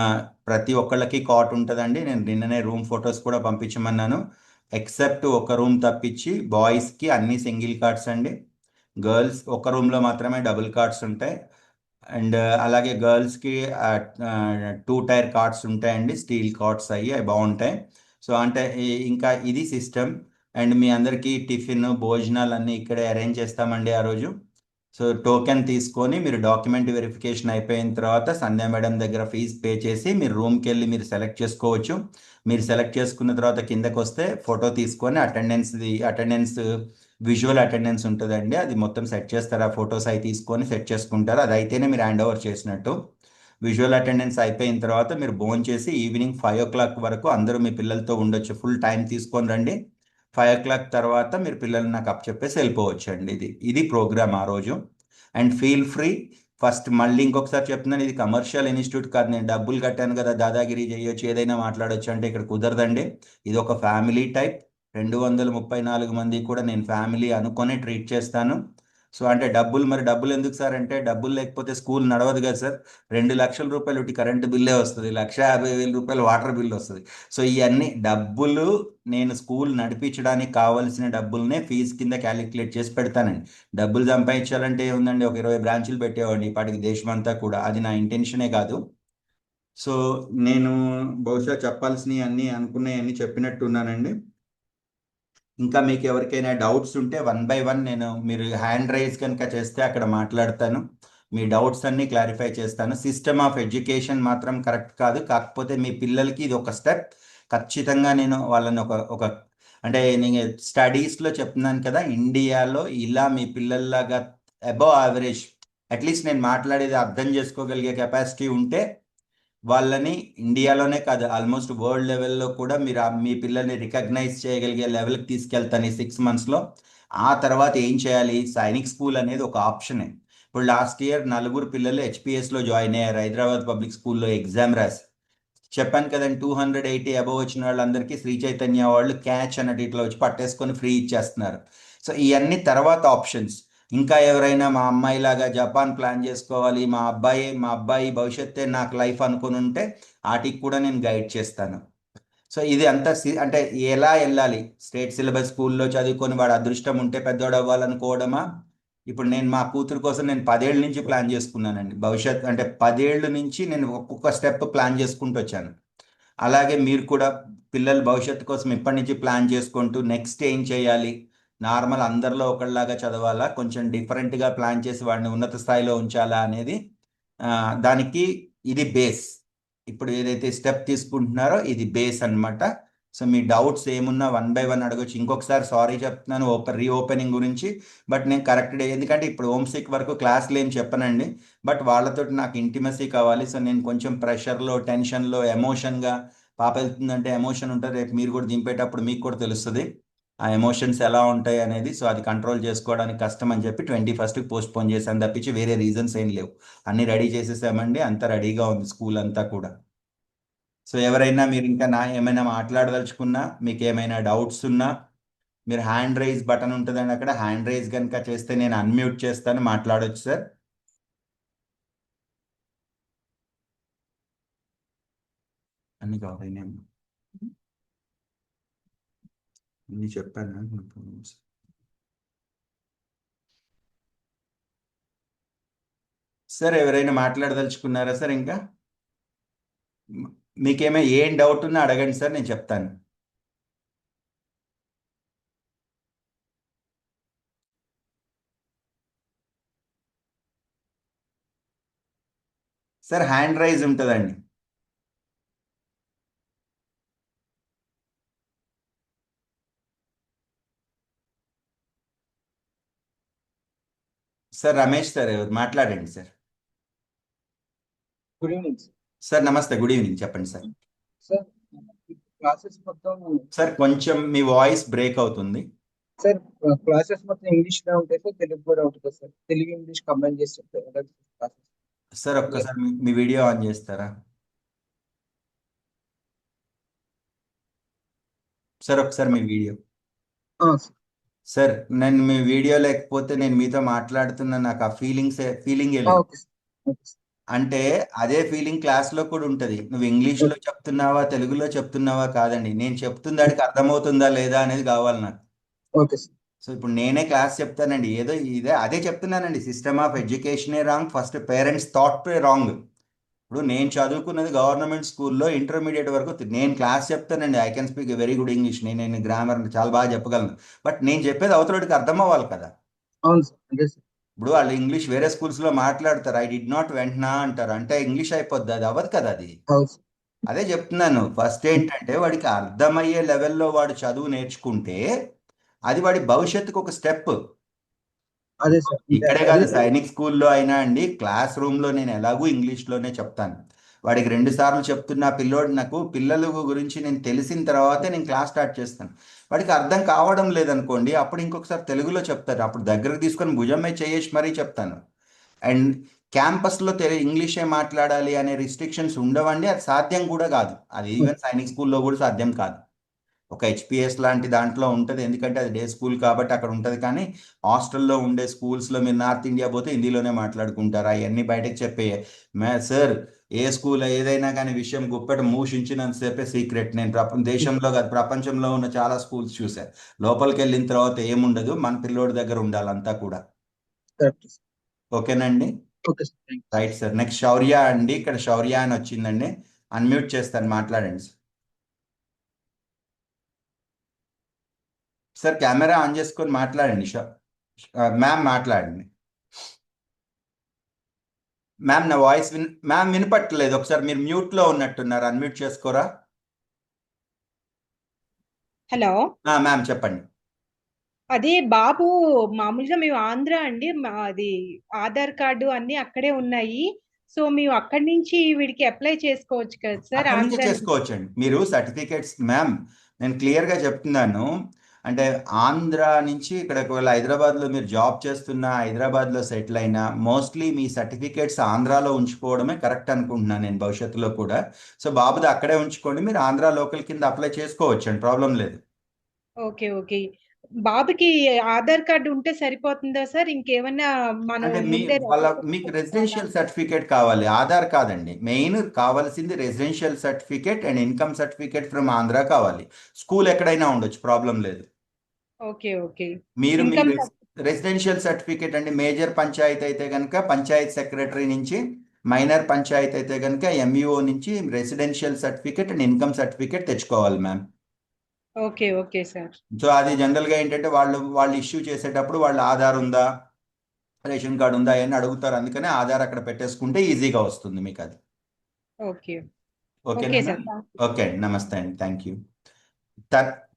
ప్రతి ఒక్కళ్ళకి కాట్ ఉంటుందండి. నేను నిన్ననే రూమ్ ఫొటోస్ కూడా పంపించమన్నాను. ఎక్సెప్ట్ ఒక రూమ్ తప్పించి బాయ్స్కి అన్ని సింగిల్ కార్డ్స్ అండి. గర్ల్స్ ఒక రూమ్లో మాత్రమే డబుల్ కార్డ్స్ ఉంటాయి. అండ్ అలాగే గర్ల్స్కి 2 టైర్ కార్డ్స్ ఉంటాయండి, స్టీల్ కార్డ్స్ అవి బాగుంటాయి. సో అంటే ఇంకా ఇది సిస్టమ్. అండ్ మీ అందరికీ టిఫిన్ భోజనాలు అన్నీ ఇక్కడే అరేంజ్ చేస్తామండి ఆ రోజు. సో టోకెన్ తీసుకొని మీరు డాక్యుమెంట్ వెరిఫికేషన్ అయిపోయిన తర్వాత సంధ్య మేడం దగ్గర ఫీజు పే చేసి మీరు రూమ్కి వెళ్ళి మీరు సెలెక్ట్ చేసుకోవచ్చు. మీరు సెలెక్ట్ చేసుకున్న తర్వాత కిందకు వస్తే ఫోటో తీసుకొని అటెండెన్స్ విజువల్ అటెండెన్స్ ఉంటుందండి. అది మొత్తం సెట్ చేస్తారు. ఆ ఫొటోస్ అవి తీసుకొని సెట్ చేసుకుంటారు. అది అయితేనే మీరు హ్యాండ్ ఓవర్ చేసినట్టు. విజువల్ అటెండెన్స్ అయిపోయిన తర్వాత మీరు భోన్ చేసి ఈవినింగ్ 5 o'clock వరకు అందరూ మీ పిల్లలతో ఉండొచ్చు. ఫుల్ టైం తీసుకొని రండి. 5 o'clock తర్వాత మీరు పిల్లల్ని నాకు అప్ చెప్పేసి వెళ్ళిపోవచ్చు అండి. ఇది ప్రోగ్రామ్ ఆ రోజు. And feel free. ఫస్ట్ మళ్ళీ ఇంకొకసారి చెప్తున్నాను, ఇది కమర్షియల్ ఇన్స్టిట్యూట్ కాదు. నేను డబ్బులు కట్టాను కదా దాదాగిరి చేయొచ్చు ఏదైనా మాట్లాడొచ్చు అంటే ఇక్కడ కుదరదండి. ఇది ఒక ఫ్యామిలీ టైప్. 234 మంది కూడా నేను ఫ్యామిలీ అనుకొని ట్రీట్ చేస్తాను. సో అంటే డబ్బులు ఎందుకు సార్ అంటే, డబ్బులు లేకపోతే స్కూల్ నడవదు కదా సార్. 2 లక్షల రూపాయలు ఇటు కరెంటు బిల్లే వస్తుంది, 1,50,000 రూపాయలు వాటర్ బిల్ వస్తుంది. సో ఇవన్నీ డబ్బులు నేను స్కూల్ నడిపించడానికి కావాల్సిన డబ్బుల్నే ఫీజు కింద క్యాలిక్యులేట్ చేసి పెడతానండి. డబ్బులు సంపాదించాలంటే ఏముందండి, ఒక 20 బ్రాంచులు పెట్టేవాడిని ఇప్పటికి దేశమంతా కూడా. అది నా ఇంటెన్షనే కాదు. సో నేను బహుశా చెప్పాల్సినవి అన్నీ అనుకున్నవన్నీ చెప్పినట్టున్నానండి. ఇంకా మీకు ఎవరికైనా డౌట్స్ ఉంటే 1 by 1 మీరు హ్యాండ్ రైజ్ కనుక చేస్తే అక్కడ మాట్లాడతాను. మీ డౌట్స్ అన్ని క్లారిఫై చేస్తాను. సిస్టమ్ ఆఫ్ ఎడ్యుకేషన్ మాత్రం కరెక్ట్ కాదు. కాకపోతే మీ పిల్లలకి ఇది ఒక స్టెప్. ఖచ్చితంగా నేను వాళ్ళని ఒక అంటే నేను స్టడీస్లో చెప్తున్నాను కదా, ఇండియాలో ఇలా మీ పిల్లల్లాగా అబవ్ యావరేజ్ అట్లీస్ట్ నేను మాట్లాడేది అర్థం చేసుకోగలిగే కెపాసిటీ ఉంటే వాళ్ళని ఇండియాలోనే కాదు ఆల్మోస్ట్ వరల్డ్ లెవెల్లో కూడా మీరు మీ పిల్లల్ని రికగ్నైజ్ చేయగలిగే లెవెల్కి తీసుకెళ్తాను ఈ 6 monthsలో. ఆ తర్వాత ఏం చేయాలి, సైనిక్ స్కూల్ అనేది ఒక ఆప్షనే. ఇప్పుడు లాస్ట్ ఇయర్ 4 పిల్లలు హెచ్పిఎస్లో జాయిన్ అయ్యారు, హైదరాబాద్ పబ్లిక్ స్కూల్లో ఎగ్జామ్ రాసి. చెప్పాను కదండి, 280 అబవ్ వచ్చిన వాళ్ళందరికీ శ్రీ చైతన్య వాళ్ళు క్యాచ్ అన్నట్టు ఇట్లా వచ్చి పట్టేసుకొని ఫ్రీ ఇచ్చేస్తున్నారు. సో ఇవన్నీ తర్వాత ఆప్షన్స్. ఇంకా ఎవరైనా మా అమ్మాయిలాగా జపాన్ ప్లాన్ చేసుకోవాలి, మా అబ్బాయి భవిష్యత్తే నాకు లైఫ్ అనుకుని ఉంటే వాటికి కూడా నేను గైడ్ చేస్తాను. సో ఇది అంతా అంటే ఎలా వెళ్ళాలి, స్టేట్ సిలబస్ స్కూల్లో చదువుకొని వాడు అదృష్టం ఉంటే పెద్దోడు అవ్వాలనుకోవడమా. ఇప్పుడు నేను మా కూతురు కోసం నేను 10 ఏళ్ళ నుంచి ప్లాన్ చేసుకున్నానండి. భవిష్యత్ అంటే 10 ఏళ్ళ నుంచి నేను ఒక్కొక్క స్టెప్ ప్లాన్ చేసుకుంటూ వచ్చాను. అలాగే మీరు కూడా పిల్లల భవిష్యత్తు కోసం ఇప్పటి నుంచి ప్లాన్ చేసుకుంటూ నెక్స్ట్ ఏం చేయాలి, నార్మల్ అందరిలో ఒకళ్ళలాగా చదవాలా, కొంచెం డిఫరెంట్గా ప్లాన్ చేసి వాడిని ఉన్నత స్థాయిలో ఉంచాలా అనేది దానికి ఇది బేస్. ఇప్పుడు ఏదైతే స్టెప్ తీసుకుంటున్నారో ఇది బేస్ అన్నమాట. సో మీ డౌట్స్ ఏమున్నా 1 by 1 అడగొచ్చు. ఇంకొకసారి సారీ చెప్తున్నాను రీఓపెనింగ్ గురించి. బట్ నేను కరెక్ట్ ఎందుకంటే ఇప్పుడు హోమ్సిక్ వరకు క్లాస్లో ఏం చెప్పనండి. బట్ వాళ్ళతో నాకు ఇంటిమసీ కావాలి. సో నేను కొంచెం ప్రెషర్లో టెన్షన్లో ఎమోషన్గా, పాప వెళ్తుందంటే ఎమోషన్ ఉంటుంది, రేపు మీరు కూడా దింపేటప్పుడు మీకు కూడా తెలుస్తుంది ఆ ఎమోషన్స్ ఎలా ఉంటాయి అనేది. సో అది కంట్రోల్ చేసుకోవడానికి కష్టం అని చెప్పి 21st పోస్ట్ పోన్ చేశాను తప్పించి వేరే రీజన్స్ ఏం లేవు. అన్ని రెడీ చేసేసామండి, అంతా రెడీగా ఉంది స్కూల్ అంతా కూడా. సో ఎవరైనా మీరు ఇంకా ఏమైనా మాట్లాడదలుచుకున్నా, మీకు ఏమైనా డౌట్స్ ఉన్నా మీరు హ్యాండ్ రైజ్ బటన్ ఉంటుందండి, అక్కడ హ్యాండ్ రైజ్ కనుక చేస్తే నేను అన్మ్యూట్ చేస్తాను, మాట్లాడొచ్చు సార్. అన్ని కావాలి, నేను అన్ని చెప్పాను. సార్ ఎవరైనా మాట్లాడదలుచుకున్నారా సార్ ఇంకా? మీకేమైనా ఏం డౌట్ ఉన్నా అడగండి సార్, నేను చెప్తాను. సార్ హ్యాండ్ రైజ్ ఉంటుందండి. సార్ రమేష్ సార్ మాట్లాడండి సార్. గుడ్ ఈవినింగ్ సార్ నమస్తే, గుడ్ ఈవినింగ్, చెప్పండి సార్. సార్. క్లాసెస్ మొత్తం సార్ కొంచెం మీ వాయిస్ బ్రేక్ అవుతుంది. సార్ క్లాసెస్ మొత్తం ఇంగ్లీష్ లో ఉంటాయి సార్, తెలుగు కూడా ఉంటుంది సార్. తెలుగు ఇంగ్లీష్ కంబైన్ చేసి చెప్తారు క్లాసెస్. సార్ ఒక్కసారి మీ వీడియో ఆన్ చేస్తారా సార్? ఒకసారి మీ వీడియో. సార్ నేను మీ వీడియో లేకపోతే నేను మీతో మాట్లాడుతున్నా, నాకు ఆ ఫీలింగే లేదు. Okay sir. Okay sir. అంటే అదే ఫీలింగ్ క్లాస్లో కూడా ఉంటుంది. నువ్వు ఇంగ్లీష్లో ఓకే. చెప్తున్నావా తెలుగులో చెప్తున్నావా కాదండి, నేను చెప్తుంది దానికి అర్థమవుతుందా లేదా అనేది కావాలి నాకు. Okay sir. సో ఇప్పుడు నేనే క్లాస్ చెప్తానండి, ఏదో ఇదే అదే చెప్తున్నానండి, సిస్టమ్ ఆఫ్ ఎడ్యుకేషనే wrong, first parents thought wrong. ఇప్పుడు నేను చదువుకున్నది గవర్నమెంట్ స్కూల్లో ఇంటర్మీడియట్ వరకు. నేను క్లాస్ చెప్తానండి, I can speak very good English, నేను గ్రామర్ చాలా బాగా చెప్పగలను. బట్ నేను చెప్పేది అవతలడికి అర్థం అవ్వాలి కదా. అవును సార్. అదే సార్. ఇప్పుడు వాళ్ళు ఇంగ్లీష్ వేరే స్కూల్స్లో మాట్లాడతారు, ఐ డిడ్ నాట్ వెంటనా అంటారు, అంటే ఇంగ్లీష్ అయిపోద్ది, అది అవ్వదు కదా అది. అవును సార్. అదే చెప్తున్నాను, ఫస్ట్ ఏంటంటే వాడికి అర్థమయ్యే లెవెల్లో వాడు చదువు నేర్చుకుంటే అది వాడి భవిష్యత్తుకు ఒక స్టెప్. అదే సార్. అంటే ఇక్కడే అదే కాదు, సైనిక్ స్కూల్లో అయినా అండి, క్లాస్ రూమ్లో నేను ఎలాగూ ఇంగ్లీష్లోనే చెప్తాను. వాడికి 2 సార్లు చెప్తున్న పిల్లోడు, నాకు పిల్లల గురించి నేను తెలిసిన తర్వాతే నేను క్లాస్ స్టార్ట్ చేస్తాను. వాడికి అర్థం కావడం లేదనుకోండి, అప్పుడు ఇంకొకసారి తెలుగులో చెప్తాను, అప్పుడు దగ్గరకు తీసుకొని భుజం మీద చేయేసి మరీ చెప్తాను. అండ్ క్యాంపస్లో ఇంగ్లీషే మాట్లాడాలి అనే రిస్ట్రిక్షన్స్ ఉండవండి, అది సాధ్యం కూడా కాదు, అది ఈవెన్ సైనిక్ స్కూల్లో కూడా సాధ్యం కాదు. ఒక హెచ్పిఎస్ లాంటి దాంట్లో ఉంటుంది, ఎందుకంటే అది డే స్కూల్ కాబట్టి అక్కడ ఉంటుంది. కానీ హాస్టల్లో ఉండే స్కూల్స్లో మీరు నార్త్ ఇండియా పోతే హిందీలోనే మాట్లాడుకుంటారు, అవన్నీ బయటకు చెప్పే సార్. ఏ స్కూల్ ఏదైనా కానీ విషయం గుప్పట మూషించినంతసేపే సీక్రెట్. నేను దేశంలో కాదు ప్రపంచంలో ఉన్న చాలా స్కూల్స్ చూశాను, లోపలికి వెళ్ళిన తర్వాత ఏముండదు, మన పిల్లోడి దగ్గర ఉండాలంతా కూడా. Correct sir. ఓకేనండి. Okay sir. Thank you sir. Right sir. Next Shaurya అండి, ఇక్కడ శౌర్య అని వచ్చిందండి, అన్మ్యూట్ చేస్తాను, మాట్లాడండి సార్. సార్ కెమెరా ఆన్ చేసుకొని మాట్లాడండి. మ్యామ్ మాట్లాడండి. మ్యామ్ నా వాయిస్ మ్యామ్ వినపట్టలేదు, ఒకసారి మీరు మ్యూట్లో ఉన్నట్టున్నారు, అన్మ్యూట్ చేసుకోరా. హలో. మ్యామ్ చెప్పండి. అదే బాబు, మామూలుగా మేము ఆంధ్ర అండి, అది ఆధార్ కార్డు అన్ని అక్కడే ఉన్నాయి. సో మేము అక్కడి నుంచి వీడికి అప్లై చేసుకోవచ్చు కదా సార్, అక్కడి నుంచే ఆంధ్ర నుంచి? చేసుకోవచ్చండి మీరు సర్టిఫికేట్స్. మ్యామ్ నేను క్లియర్గా చెప్తున్నాను, అంటే ఆంధ్ర నుంచి ఇక్కడ ఒకవేళ హైదరాబాద్లో మీరు జాబ్ చేస్తున్నా, హైదరాబాద్లో సెటిల్ అయినా, మోస్ట్లీ మీ సర్టిఫికేట్స్ ఆంధ్రాలో ఉంచుకోవడమే కరెక్ట్ అనుకుంటున్నాను నేను, భవిష్యత్తులో కూడా. సో బాబుది అక్కడే ఉంచుకోండి, మీరు ఆంధ్ర లోకల్ కింద అప్లై చేసుకోవచ్చండి, ప్రాబ్లం లేదు. Okay okay. బాబుకి ఆధార్ కార్డు ఉంటే సరిపోతుందా సార్, ఇంకేమన్నా మనం అంటే ముందే మీకు పెట్టుకోవాలా? రెసిడెన్షియల్ సర్టిఫికేట్ కావాలి, ఆధార్ కాదండి. మెయిన్ కావాల్సింది residential certificate and income certificate from Andhra కావాలి. స్కూల్ ఎక్కడైనా ఉండొచ్చు, ప్రాబ్లం లేదు. Okay okay. మీరు మీ ఇన్కమ్ రెసిడెన్షియల్ సర్టిఫికేట్ అండి, మేజర్ పంచాయతీ అయితే కనుక పంచాయత్ సెక్రటరీ నుంచి, మైనర్ పంచాయతీ అయితే కనుక ఎంఈఓ నుంచి residential certificate and income certificate తెచ్చుకోవాలి ma'am. Okay okay sir. So అది జనరల్గా ఏంటంటే వాళ్ళు ఇష్యూ చేసేటప్పుడు వాళ్ళు ఆధార్ ఉందా, రేషన్ కార్డు ఉందా అని అడుగుతారు, అందుకనే ఆధార్ అక్కడ పెట్టేసుకుంటే ఈజీగా వస్తుంది మీకు అది. ఓకే ఓకేనా ఓకే సార్. మ్యామ్? ఓకే అండి, నమస్తే అండి, థ్యాంక్ యూ.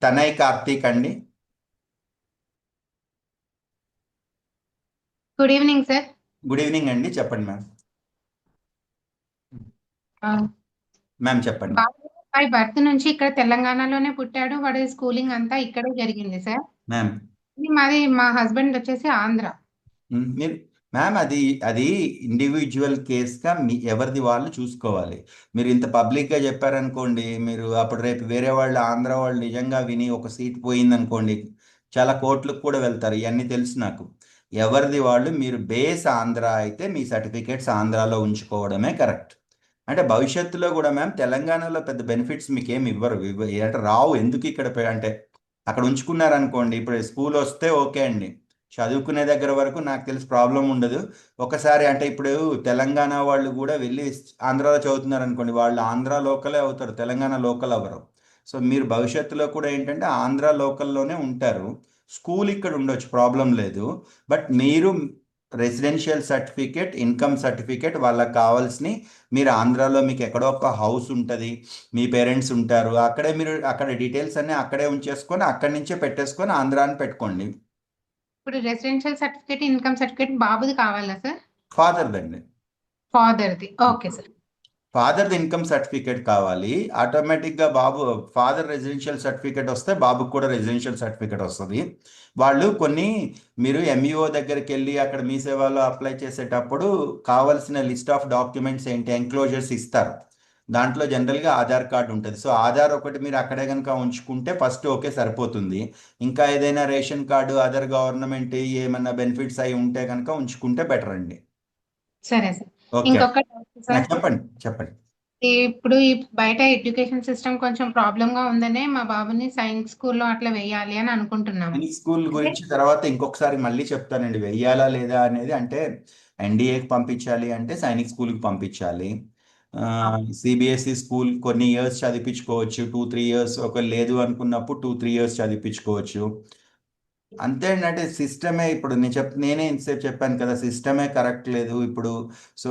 తనయ్ కార్తీక్ అండి. Good evening sir. Good evening అండి, చెప్పండి మ్యామ్. మ్యామ్ చెప్పండి. బాబు బై బర్త్ నుంచి ఇక్కడ తెలంగాణలోనే పుట్టాడు. వాడి స్కూలింగ్ అంతా ఇక్కడే జరిగింది సార్. మ్యామ్ మా హస్బెండ్ వచ్చేసి ఆంధ్ర. మీరు మ్యామ్ అది అది ఇండివిజువల్ కేస్గా ఎవరిది వాళ్ళు చూసుకోవాలి. మీరు ఇంత పబ్లిక్గా చెప్పారనుకోండి, మీరు అప్పుడు రేపు వేరే వాళ్ళు ఆంధ్ర వాళ్ళు నిజంగా విని ఒక సీట్ పోయిందనుకోండి, చాలా కోట్లకు కూడా వెళ్తారు, ఇవన్నీ తెలుసు నాకు. ఎవరిది వాళ్ళు, మీరు బేస్ ఆంధ్ర అయితే మీ సర్టిఫికేట్స్ ఆంధ్రాలో ఉంచుకోవడమే కరెక్ట్. అంటే భవిష్యత్తులో కూడా మ్యామ్ తెలంగాణలో పెద్ద బెనిఫిట్స్ మీకు ఏమి ఇవ్వరు, అంటే రావు. ఎందుకు ఇక్కడ అంటే అక్కడ ఉంచుకున్నారనుకోండి, ఇప్పుడు స్కూల్ వస్తే ఓకే అండి, చదువుకునే దగ్గర వరకు నాకు తెలిసి ప్రాబ్లం ఉండదు. ఒకసారి అంటే ఇప్పుడు తెలంగాణ వాళ్ళు కూడా వెళ్ళి ఆంధ్రాలో చదువుతున్నారు అనుకోండి, వాళ్ళు ఆంధ్ర లోకలే అవుతారు, తెలంగాణ లోకల్ అవ్వరు. సో మీరు భవిష్యత్తులో కూడా ఏంటంటే ఆంధ్ర లోకల్లోనే ఉంటారు, స్కూల్ ఇక్కడ ఉండొచ్చు, ప్రాబ్లం లేదు. బట్ మీరు రెసిడెన్షియల్ సర్టిఫికేట్, ఇన్కమ్ సర్టిఫికేట్ వాళ్ళకి కావాల్సిన, మీరు ఆంధ్రాలో మీకు ఎక్కడో ఒక హౌస్ ఉంటుంది, మీ పేరెంట్స్ ఉంటారు, అక్కడే మీరు అక్కడ డీటెయిల్స్ అన్నీ అక్కడే ఉంచేసుకొని అక్కడి నుంచే పెట్టేసుకొని ఆంధ్రాని పెట్టుకోండి. ఇప్పుడు రెసిడెన్షియల్ సర్టిఫికేట్, ఇన్కమ్ సర్టిఫికేట్ బాబుది కావాలా సార్? ఫాదర్ది అండి. ఫాదర్ది. Okay sir. ఫాదర్ది ఇన్కమ్ సర్టిఫికేట్ కావాలి, ఆటోమేటిక్గా బాబు ఫాదర్ రెసిడెన్షియల్ సర్టిఫికేట్ వస్తే బాబుకి కూడా రెసిడెన్షియల్ సర్టిఫికేట్ వస్తుంది. వాళ్ళు కొన్ని, మీరు ఎంఈఓ దగ్గరికి వెళ్ళి అక్కడ మీ సేవలో అప్లై చేసేటప్పుడు కావాల్సిన లిస్ట్ ఆఫ్ డాక్యుమెంట్స్ ఏంటి, ఎంక్లోజర్స్ ఇస్తారు. దాంట్లో జనరల్గా ఆధార్ కార్డు ఉంటుంది. సో ఆధార్ ఒకటి మీరు అక్కడే కనుక ఉంచుకుంటే ఫస్ట్ ఓకే సరిపోతుంది. ఇంకా ఏదైనా రేషన్ కార్డు, అదర్ గవర్నమెంట్ ఏమన్నా బెనిఫిట్స్ అయి ఉంటే కనుక ఉంచుకుంటే బెటర్ అండి. సరే సార్. ఓకే. ఇంకొక డౌట్ సార్. చెప్పండి చెప్పండి. ఇప్పుడు ఈ బయట ఎడ్యుకేషన్ సిస్టమ్ కొంచెం ప్రాబ్లమ్ గా ఉందనే మా బాబుని సైన్స్ స్కూల్లో అట్లా వేయాలి అని అనుకుంటున్నాము. సైనిక్ స్కూల్ అంటే గురించి తర్వాత ఇంకొకసారి మళ్ళీ చెప్తానండి, వెయ్యాలా లేదా అనేది. అంటే ఎన్డీఏకి పంపించాలి అంటే సైనిక్ స్కూల్కి పంపించాలి. సిబిఎస్ఈ స్కూల్ కొన్ని ఇయర్స్ చదివించుకోవచ్చు, 2-3 ఇయర్స్. ఒక లేదు అనుకున్నప్పుడు 2-3 ఇయర్స్ చదివించుకోవచ్చు. అంతే అండి. అంటే సిస్టమే ఇప్పుడు నేనే ఇంతసేపు చెప్పాను కదా, సిస్టమే కరెక్ట్ లేదు ఇప్పుడు. సో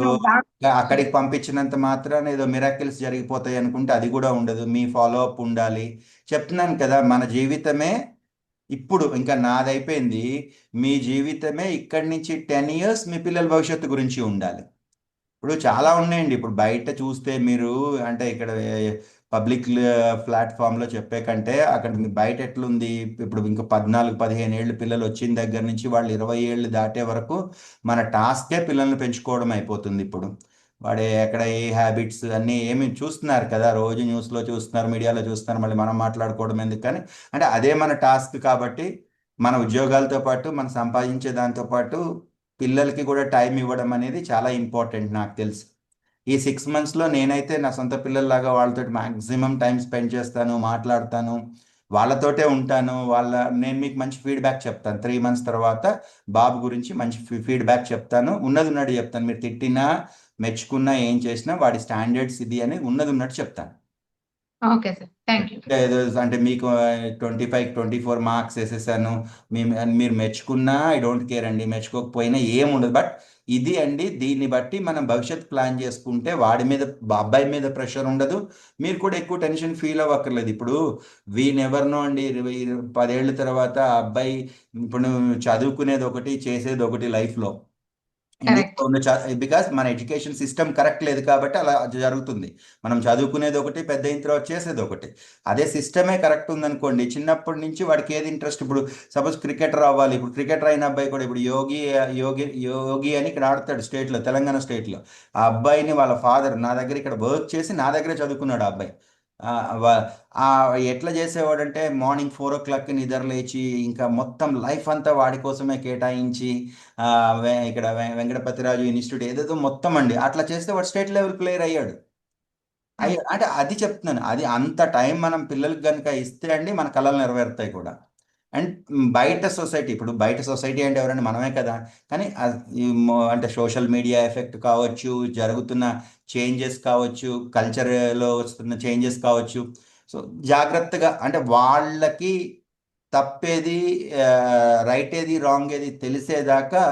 అక్కడికి పంపించినంత మాత్రాన ఏదో మిరాకిల్స్ జరిగిపోతాయి అనుకుంటే అది కూడా ఉండదు. మీ ఫాలో అప్ ఉండాలి. చెప్తున్నాను కదా, మన జీవితమే ఇప్పుడు ఇంకా నాదైపోయింది. మీ జీవితమే ఇక్కడి నుంచి 10 ఇయర్స్ మీ పిల్లల భవిష్యత్తు గురించి ఉండాలి. ఇప్పుడు చాలా ఉన్నాయండి. ఇప్పుడు బయట చూస్తే మీరు, అంటే ఇక్కడ పబ్లిక్ ప్లాట్ఫామ్లో చెప్పే కంటే అక్కడ మీ బయట ఎట్లుంది, ఇప్పుడు ఇంకా 14-15 ఏళ్ళు పిల్లలు వచ్చిన దగ్గర నుంచి వాళ్ళు 20 ఏళ్ళు దాటే వరకు మన టాస్కే పిల్లల్ని పెంచుకోవడం అయిపోతుంది. ఇప్పుడు వాడు ఎక్కడ ఏ హ్యాబిట్స్ అన్నీ ఏమి చూస్తున్నారు కదా, రోజు న్యూస్లో చూస్తున్నారు, మీడియాలో చూస్తున్నారు. మళ్ళీ మనం మాట్లాడుకోవడం ఎందుకు కానీ, అంటే అదే మన టాస్క్. కాబట్టి మన ఉద్యోగాలతో పాటు మనం సంపాదించే దాంతో పాటు పిల్లలకి కూడా టైం ఇవ్వడం అనేది చాలా ఇంపార్టెంట్ నాకు తెలుసు. ఈ 6 మంత్స్లో నేనైతే నా సొంత పిల్లల్లాగా వాళ్ళతో మ్యాక్సిమం టైం స్పెండ్ చేస్తాను, మాట్లాడతాను, వాళ్ళతోటే ఉంటాను. నేను మీకు మంచి ఫీడ్బ్యాక్ చెప్తాను. 3 మంత్స్ తర్వాత బాబు గురించి మంచి ఫీడ్బ్యాక్ చెప్తాను. ఉన్నది ఉన్నట్టు చెప్తాను. మీరు తిట్టినా మెచ్చుకున్నా ఏం చేసినా వాడి స్టాండర్డ్స్ ఇది అని ఉన్నది ఉన్నట్టు చెప్తాను. Okay sir, thank you. ఏదో అంటే మీకు 25-24 మార్క్స్ వేసేసాను, మీరు మెచ్చుకున్నా ఐ డోంట్ కేర్ అండి, మెచ్చుకోకపోయినా ఏముండదు. బట్ ఇది అండి, దీన్ని బట్టి మనం భవిష్యత్ ప్లాన్ చేసుకుంటే వాడి మీద, అబ్బాయి మీద ప్రెషర్ ఉండదు. మీరు కూడా ఎక్కువ టెన్షన్ ఫీల్ అవ్వక్కర్లేదు. ఇప్పుడు వీనెవరినో అండి 10 ఏళ్ళ తర్వాత ఆ అబ్బాయి ఇప్పుడు చదువుకునేది ఒకటి, చేసేది ఒకటి లైఫ్లో. కరెక్ట్. బికాస్ మన ఎడ్యుకేషన్ సిస్టమ్ కరెక్ట్ లేదు కాబట్టి అలా జరుగుతుంది. మనం చదువుకునేది ఒకటి, పెద్ద అయిన తర్వాత చేసేది ఒకటి. అదే సిస్టమే కరెక్ట్ ఉందనుకోండి, చిన్నప్పటి నుంచి వాడికి ఏది ఇంట్రెస్ట్. ఇప్పుడు సపోజ్ క్రికెటర్ అవ్వాలి. ఇప్పుడు క్రికెటర్ అయిన అబ్బాయి కూడా ఇప్పుడు యోగి అని ఇక్కడ ఆడతాడు స్టేట్లో, తెలంగాణ స్టేట్లో. ఆ అబ్బాయిని వాళ్ళ ఫాదర్ నా దగ్గర ఇక్కడ వర్క్ చేసి నా దగ్గరే చదువుకున్నాడు ఆ అబ్బాయి. ఎట్లా చేసేవాడంటే మార్నింగ్ 4 o'clock నిద్ర లేచి ఇంకా మొత్తం లైఫ్ అంతా వాడి కోసమే కేటాయించి ఇక్కడ వెంకటపతిరాజు ఇన్స్టిట్యూట్ ఏదేదో మొత్తం అండి అట్లా చేస్తే వాడు స్టేట్ లెవెల్ ప్లేయర్ అయ్యాడు. అంటే అది చెప్తున్నాను, అది అంత టైం మనం పిల్లలకి కనుక ఇస్తే అండి మన కళలు నెరవేరుతాయి కూడా. అండ్ బయట సొసైటీ, ఇప్పుడు బయట సొసైటీ అంటే ఎవరంటే మనమే కదా. కానీ అంటే సోషల్ మీడియా ఎఫెక్ట్ కావచ్చు, జరుగుతున్న చేంజెస్ కావచ్చు, కల్చర్లో వస్తున్న చేంజెస్ కావచ్చు. సో జాగ్రత్తగా, అంటే వాళ్ళకి తప్పేది రైట్ ఏది రాంగ్ ఏది తెలిసేదాకా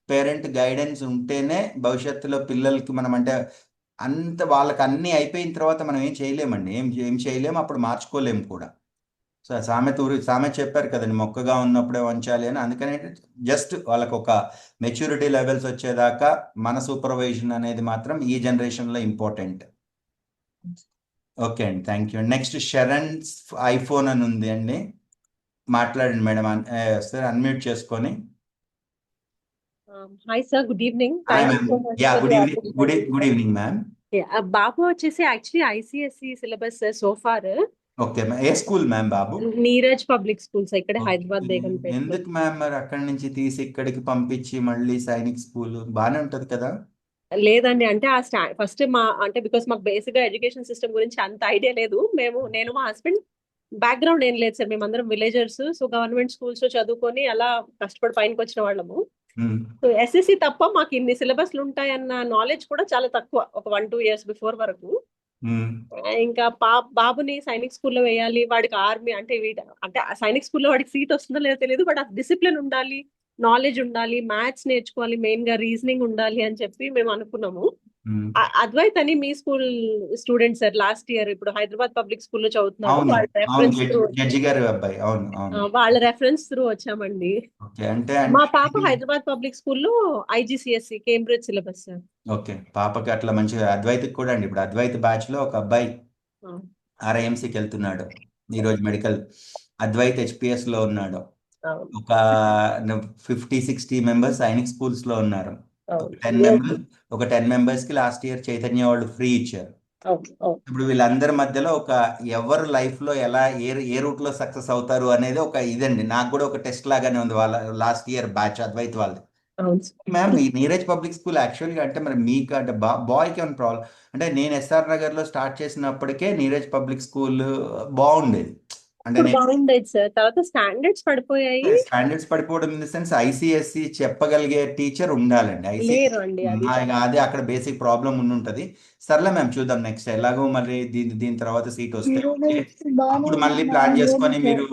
పేరెంట్ గైడెన్స్ ఉంటేనే భవిష్యత్తులో పిల్లలకి మనం, అంటే అంత వాళ్ళకి అన్నీ అయిపోయిన తర్వాత మనం ఏం చేయలేమండి, ఏం చేయలేము, అప్పుడు మార్చుకోలేము కూడా. సో సామెత చెప్పారు కదండి, మొక్కగా ఉన్నప్పుడే వంచాలి అని. అందుకని జస్ట్ వాళ్ళకు ఒక మెచ్యూరిటీ లెవెల్స్ వచ్చేదాకా మన సూపర్వైజన్ అనేది మాత్రం ఈ జనరేషన్లో ఇంపార్టెంట్. ఓకే అండి, thank you. Next Sharan's iPhone అని ఉంది అండి, మాట్లాడండి మేడం. సార్ అన్మ్యూట్ చేసుకొని. Hi sir, good evening. Good evening ma'am. బాబు వచ్చేసి actually ICSE syllabus sir so far. Okay ma'am. ఏ స్కూల్ మ్యామ్ బాబు? నీరజ్ పబ్లిక్ స్కూల్స్ ఇక్కడ హైదరాబాద్ బేగంపేట. ఎందుకు మ్యామ్ మరి అక్కడి నుంచి తీసి ఇక్కడికి పంపించి మళ్ళీ సైనిక్ స్కూల్ బాగానే ఉంటది కదా? లేదండి, అంటే ఆ ఫస్ట్ అంటే బికాస్ మాకు బేసిక్ గా ఎడ్యుకేషన్ సిస్టమ్ గురించి అంత ఐడియా లేదు. నేను మా హస్బెండ్ బ్యాక్గ్రౌండ్ ఏం లేదు సార్, మేమందరం విలేజర్స్. సో గవర్నమెంట్ స్కూల్స్ లో చదువుకొని అలా కష్టపడి పైనకి వచ్చిన వాళ్ళము. సో ఎస్ఎస్సి తప్ప మాకు ఇన్ని సిలబస్లు ఉంటాయన్న నాలెడ్జ్ కూడా చాలా తక్కువ, ఒక 1-2 years బిఫోర్ వరకు. ఇంకా బాబుని సైనిక్ స్కూల్లో వేయాలి, వాడికి ఆర్మీ అంటే అంటే సైనిక్ స్కూల్లో వాడికి సీట్ వస్తుందో లేదో తెలియదు, బట్ ఆ డిసిప్లిన్ ఉండాలి, నాలెడ్జ్ ఉండాలి, మ్యాథ్స్ నేర్చుకోవాలి, మెయిన్ గా రీజనింగ్ ఉండాలి అని చెప్పి మేము అనుకున్నాము. అద్వైత్ అని మీ school student sir, last year ఇప్పుడు హైదరాబాద్ పబ్లిక్ స్కూల్లో చదువుతున్నాడు. వాళ్ళ రెఫరెన్స్ త్రూ వచ్చామండి. మా పాప హైదరాబాద్ పబ్లిక్ స్కూల్లో ఐజిసిఎస్సి కేంబ్రిడ్జ్ సిలబస్ సార్. ఓకే, పాపకి అట్లా మంచిగా. అద్వైత్ కూడా అండి, ఇప్పుడు అద్వైత్ బ్యాచ్ లో ఒక అబ్బాయి RIMCకి వెళ్తున్నాడు ఈరోజు మెడికల్. అద్వైత్ HPS లో ఉన్నాడు. ఒక 50-60 మెంబర్స్ సైనిక్ స్కూల్స్ లో ఉన్నారు. ఒక 10 మెంబర్స్ కి లాస్ట్ ఇయర్ చైతన్య వాళ్ళు ఫ్రీ ఇచ్చారు. ఓకే ఓకే ఇప్పుడు వీళ్ళందరి మధ్యలో ఒక ఎవరు లైఫ్ లో ఎలా ఏ రూట్ లో సక్సెస్ అవుతారు అనేది ఒక ఇదండి. నాకు కూడా ఒక టెస్ట్ లాగానే ఉంది వాళ్ళ లాస్ట్ ఇయర్ బ్యాచ్ అద్వైత్ వాళ్ళది. అవును సార్. మ్యామ్ ఈ నీరజ్ పబ్లిక్ స్కూల్ యాక్చువల్గా అంటే మరి మీకు అంటే బాయ్కి ఏమైనా ప్రాబ్లం అంటే నేను ఎస్ఆర్ నగర్ లో స్టార్ట్ చేసినప్పటికే నీరజ్ పబ్లిక్ స్కూల్ బాగుండేది. అంటే ఇప్పుడు నేను బాగుండేది సార్, తర్వాత స్టాండర్డ్స్ పడిపోయాయి. స్టాండర్డ్స్ పడిపోవడం ఇన్ ద సెన్స్ ఐసిఎస్సి చెప్పగలిగే టీచర్ ఉండాలండి. లేరు అండి, అది అదే అక్కడ బేసిక్ ప్రాబ్లం ఉండుంటది. సర్లే మ్యామ్ చూద్దాం నెక్స్ట్ ఎలాగో మరి దీని తర్వాత సీట్ వస్తే అప్పుడు మళ్ళీ ప్లాన్ చేసుకొని మీరు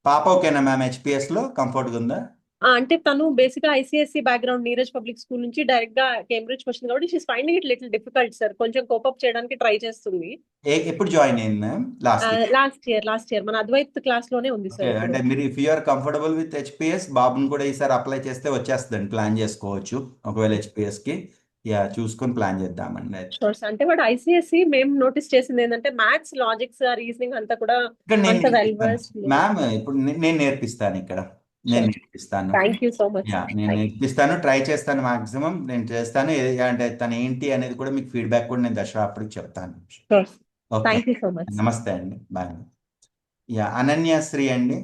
పాప ఓకేనా మ్యామ్ హెచ్పిఎస్ లో కంఫర్ట్ గా ఉందా? అంటే తను బేసిక్ గా ICSC background Neeraj public school నుంచి డైరెక్ట్ గా కేంబ్రిడ్జ్ వచ్చింది కాబట్టి she's finding it little difficult sir. కొంచెం కోపప్ చేయడానికి ట్రై చేస్తుంది. ఎప్పుడు జాయిన్ అయింది మ్యామ్? లాస్ట్ లాస్ట్ ఇయర్ మన అద్వైత్ క్లాస్ లోనే ఉంది ఓకే సార్ ఇప్పుడు. అంటే మీరు if you are comfortable with HPS బాబుని కూడా ఈసారి అప్లై చేస్తే వచ్చేస్తుందండి. ప్లాన్ చేసుకోవచ్చు ఒకవేళ హెచ్పిఎస్ కి. యా చూసుకొని ప్లాన్ చేద్దామండి. Sure sir. అంటే వాడు ఐసిఎస్సి మేము నోటీస్ చేసింది ఏంటంటే మ్యాథ్స్, లాజిక్స్, రీజనింగ్ అంతా కూడా ఇక్కడ నేను అంత వెల్ నేర్పిస్తాను వర్స్. మ్యామ్. ఇప్పుడు నేను నేర్పిస్తాను ఇక్కడ. నేను నేర్పిస్తాను. Thank you so much. నేను నేర్పిస్తాను, ట్రై చేస్తాను మాక్సిమం నేను చేస్తాను. అంటే తను ఏంటి అనేది కూడా మీకు ఫీడ్బ్యాక్ కూడా నేను దసరా అప్పటికి చెప్తాను. Okay thank you so much. నమస్తే అండి, బాయ్. యా అనన్యశ్రీ అండి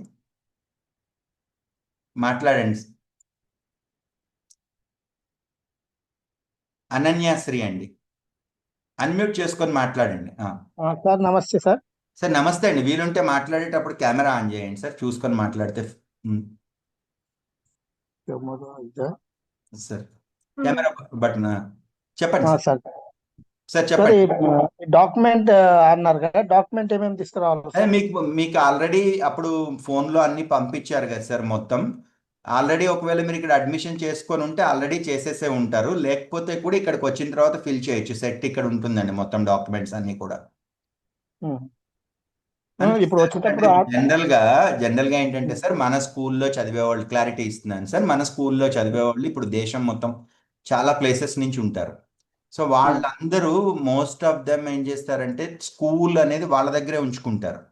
మాట్లాడండి. అనన్యశ్రీ అండి అన్మ్యూట్ చేసుకొని మాట్లాడండి. సార్ నమస్తే సార్. సార్ నమస్తే అండి. వీలుంటే మాట్లాడేటప్పుడు కెమెరా ఆన్ చేయండి సార్, చూసుకొని మాట్లాడితే. సార్ కెమెరా బటన్ చెప్పండి సార్ సార్ సార్ చెప్పండి. డాక్యుమెంట్ అన్నారు కదా, డాక్యుమెంట్ ఏమేమి తీసుకురావాలి అదే సార్? మీకు ఆల్రెడీ అప్పుడు ఫోన్లో అన్ని పంపించారు కదా సార్ మొత్తం. ఆల్రెడీ ఒకవేళ మీరు ఇక్కడ అడ్మిషన్ చేసుకొని ఉంటే ఆల్రెడీ చేసేసే ఉంటారు. లేకపోతే కూడా ఇక్కడికి వచ్చిన తర్వాత ఫిల్ చేయొచ్చు. సెట్ ఇక్కడ ఉంటుందండి మొత్తం డాక్యుమెంట్స్ అన్ని కూడా. ఇప్పుడు వచ్చేటప్పుడు జనరల్ గా ఏంటంటే సార్ మన స్కూల్లో చదివే వాళ్ళు, క్లారిటీ ఇస్తున్నాను సార్, మన స్కూల్లో చదివే వాళ్ళు ఇప్పుడు దేశం మొత్తం చాలా ప్లేసెస్ నుంచి ఉంటారు. సో వాళ్ళందరూ మోస్ట్ ఆఫ్ దెమ్ ఏం చేస్తారంటే స్కూల్ అనేది వాళ్ళ దగ్గరే ఉంచుకుంటారు.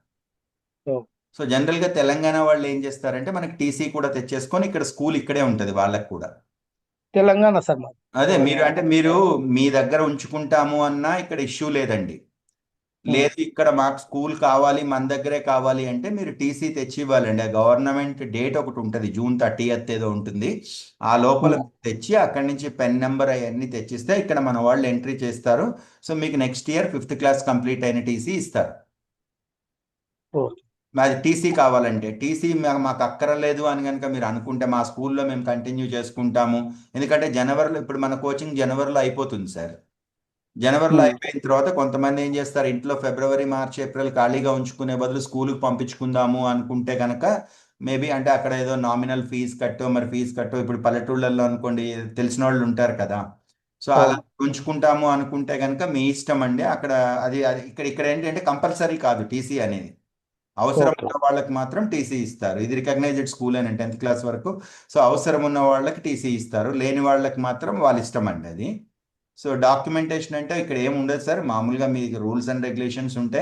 సో జనరల్ గా తెలంగాణ వాళ్ళు ఏం చేస్తారంటే మనకి టీసీ కూడా తెచ్చేసుకొని ఇక్కడ స్కూల్ ఇక్కడే ఉంటది వాళ్ళకి కూడా. తెలంగాణ సార్ మాది. అదే మీరు మీ దగ్గర ఉంచుకుంటాము అన్నా ఇక్కడ ఇష్యూ లేదండి. లేదు ఇక్కడ మాకు స్కూల్ కావాలి, మన దగ్గరే కావాలి అంటే మీరు టీసీ తెచ్చి ఇవ్వాలండి. ఆ గవర్నమెంట్ డేట్ ఒకటి ఉంటుంది, June 30th ఏదో ఉంటుంది. ఆ లోపల తెచ్చి అక్కడి నుంచి పెన్ నెంబర్ అవన్నీ తెచ్చిస్తే ఇక్కడ మన వాళ్ళు ఎంట్రీ చేస్తారు. సో మీకు next year 5th class complete అయిన టీసీ ఇస్తారు. మాది టీసీ కావాలంటే టీసీ మాకు అక్కరలేదు అని కనుక మీరు అనుకుంటే మా స్కూల్లో మేము కంటిన్యూ చేసుకుంటాము. ఎందుకంటే జనవరిలో ఇప్పుడు మన కోచింగ్ జనవరిలో అయిపోతుంది సార్. జనవరిలో అయిపోయిన తర్వాత కొంతమంది ఏం చేస్తారు, ఇంట్లో ఫిబ్రవరి, మార్చ్, ఏప్రిల్ ఖాళీగా ఉంచుకునే బదులు స్కూల్కి పంపించుకుందాము అనుకుంటే కనుక మేబీ అంటే అక్కడ ఏదో నామినల్ ఫీజు కట్టో ఇప్పుడు పల్లెటూళ్ళల్లో అనుకోండి తెలిసిన వాళ్ళు ఉంటారు కదా. సో అలా ఉంచుకుంటాము అనుకుంటే కనుక మీ ఇష్టం అండి. అక్కడ అది ఇక్కడ ఏంటంటే కంపల్సరీ కాదు టీసీ అనేది. అవసరం ఉన్న వాళ్ళకి మాత్రం టీసీ ఇస్తారు. ఇది రికగ్నైజ్డ్ స్కూల్ అని 10th క్లాస్ వరకు. సో అవసరం ఉన్న వాళ్ళకి టీసీ ఇస్తారు, లేని వాళ్ళకి మాత్రం వాళ్ళ ఇష్టం అండి అది. సో డాక్యుమెంటేషన్ అంటే ఇక్కడ ఏమి ఉండదు సార్. మామూలుగా మీకు రూల్స్ అండ్ రెగ్యులేషన్స్ ఉంటే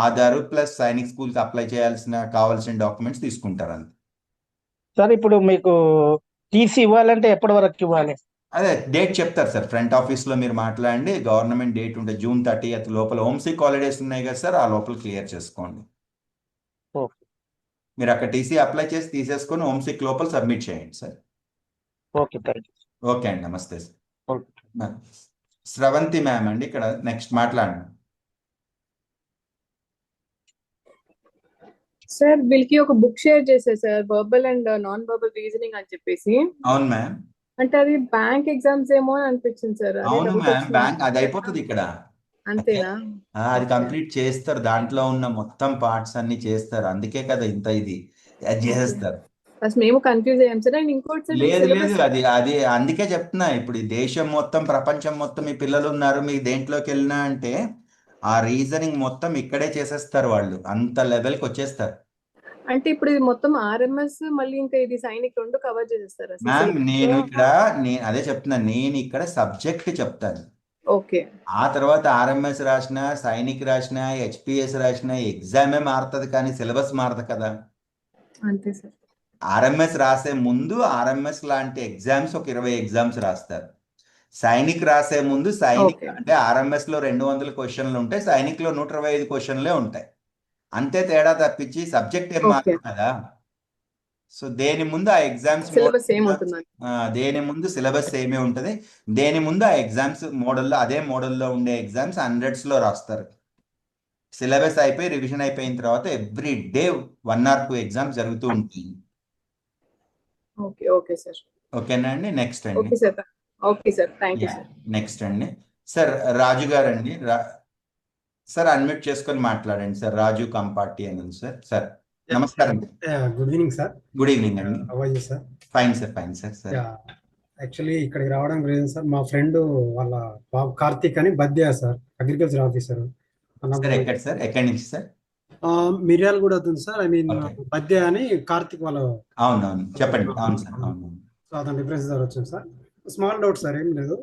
ఆధార్ ప్లస్ సైనిక్ స్కూల్కి అప్లై కావాల్సిన డాక్యుమెంట్స్ తీసుకుంటారు అంతే. సార్ ఇప్పుడు మీకు టీసీ ఇవ్వాలంటే ఎప్పటి వరకు ఇవ్వాలి? అదే డేట్ చెప్తారు సార్, ఫ్రంట్ ఆఫీస్లో మీరు మాట్లాడండి. గవర్నమెంట్ డేట్ ఉంటే June 30th లోపల. హోమ్సిక్ హాలిడేస్ ఉన్నాయి కదా సార్, ఆ లోపల క్లియర్ చేసుకోండి. మీరు అక్కడ టీసీ అప్లై చేసి తీసేసుకొని హోమ్సిక్ లోపల సబ్మిట్ చేయండి sir. Okay thank you. Okay అండి, నమస్తే సార్. స్రవంతి మ్యామ్ అండి ఇక్కడ నెక్స్ట్ మాట్లాడండి. సార్ వీళ్ళకి ఒక బుక్ షేర్ చేశారు sir, verbal and non verbal reasoning అని చెప్పేసి. అవును మ్యామ్. అంటే అది బ్యాంక్ ఎగ్జామ్స్ ఏమో అని అనిపించింది సార్. అవును మ్యామ్, బ్యాంక్ అది అయిపోతుంది ఇక్కడ. అంతేనా? అది కంప్లీట్ చేస్తారు, దాంట్లో ఉన్న మొత్తం పార్ట్స్ అన్ని చేస్తారు. అందుకే కదా ఇంత ఇది చేస్తారు. ఫస్ట్ మేము కన్ఫ్యూజ్ అయ్యాం సార్. అండ్ ఇంకోటి లేదు అది అందుకే చెప్తున్నా. ఇప్పుడు ఈ దేశం మొత్తం, ప్రపంచం మొత్తం మీ పిల్లలు ఉన్నారు, మీకు దేంట్లోకి వెళ్ళినా అంటే ఆ రీజనింగ్ మొత్తం ఇక్కడే చేసేస్తారు వాళ్ళు, అంత లెవెల్కి వచ్చేస్తారు. అంటే ఇప్పుడు ఇది మొత్తం ఆర్ఎంఎస్ మళ్ళీ ఇంకా ఇది సైనిక్ రెండు కవర్ చేసేస్తారు మ్యామ్. నేను అదే చెప్తున్నా, నేను ఇక్కడ సబ్జెక్ట్ చెప్తాను. ఓకే. ఆ తర్వాత ఆర్ఎంఎస్ రాసిన, సైనిక్ రాసిన, హెచ్పిఎస్ రాసిన ఎగ్జామే మారుతుంది కానీ సిలబస్ మారదు కదా. అంతే సార్. ఆర్ఎంఎస్ రాసే ముందు ఆర్ఎంఎస్ లాంటి ఎగ్జామ్స్ ఒక 20 ఎగ్జామ్స్ రాస్తారు. సైనిక్ రాసే ముందు సైనిక్ ఓకే అంటే ఆర్ఎంఎస్ లో 200 క్వశ్చన్లు ఉంటాయి, సైనిక్ లో 125 క్వశ్చన్లే ఉంటాయి. అంతే తేడా తప్పించి సబ్జెక్ట్ ఏం ఓకే మారదు కదా. సో దేని ముందు ఆ ఎగ్జామ్స్ సిలబస్ ఏం అవుతుంది దేని ముందు సిలబస్ ఏమే ఉంటుంది, దేని ముందు ఆ ఎగ్జామ్స్ మోడల్లో అదే మోడల్లో ఉండే ఎగ్జామ్స్ హండ్రెడ్స్ లో రాస్తారు. సిలబస్ అయిపోయి రివిజన్ అయిపోయిన తర్వాత ఎవ్రీ డే 1 or 2 ఎగ్జామ్స్ జరుగుతూ ఉంటాయి. ఓకే ఓకే సార్ ఓకేనా అండి. నెక్స్ట్ అండి. Okay sir okay sir thank you sir next అండి. సార్ రాజు గారు అండి. సార్ అన్మ్యూట్ చేసుకొని మాట్లాడండి సార్. రాజు కంపార్టీ అని ఉంది సార్. సార్ నమస్కారం. Good evening sir. Good evening అండి. How are you sir? Fine sir, fine sir. Sir actually ఇక్కడికి రావడం రీజన్ సార్, మా ఫ్రెండ్ వాళ్ళ బాబు కార్తీక్ అని బద్యా సార్, అగ్రికల్చర్ ఆఫీసర్. సార్ ఎక్కడ సార్, ఎక్కడి నుంచి సార్? మిర్యాల కూడా అవుతుంది సార్. I mean Okay. బద్యా అని కార్తీక్ వాళ్ళ. అవునవును, చెప్పండి. అవును సార్, అవును. సో అతను డిఫరెన్స్ సార్ వచ్చింది సార్. స్మాల్ డౌట్ సార్, ఏం లేదు.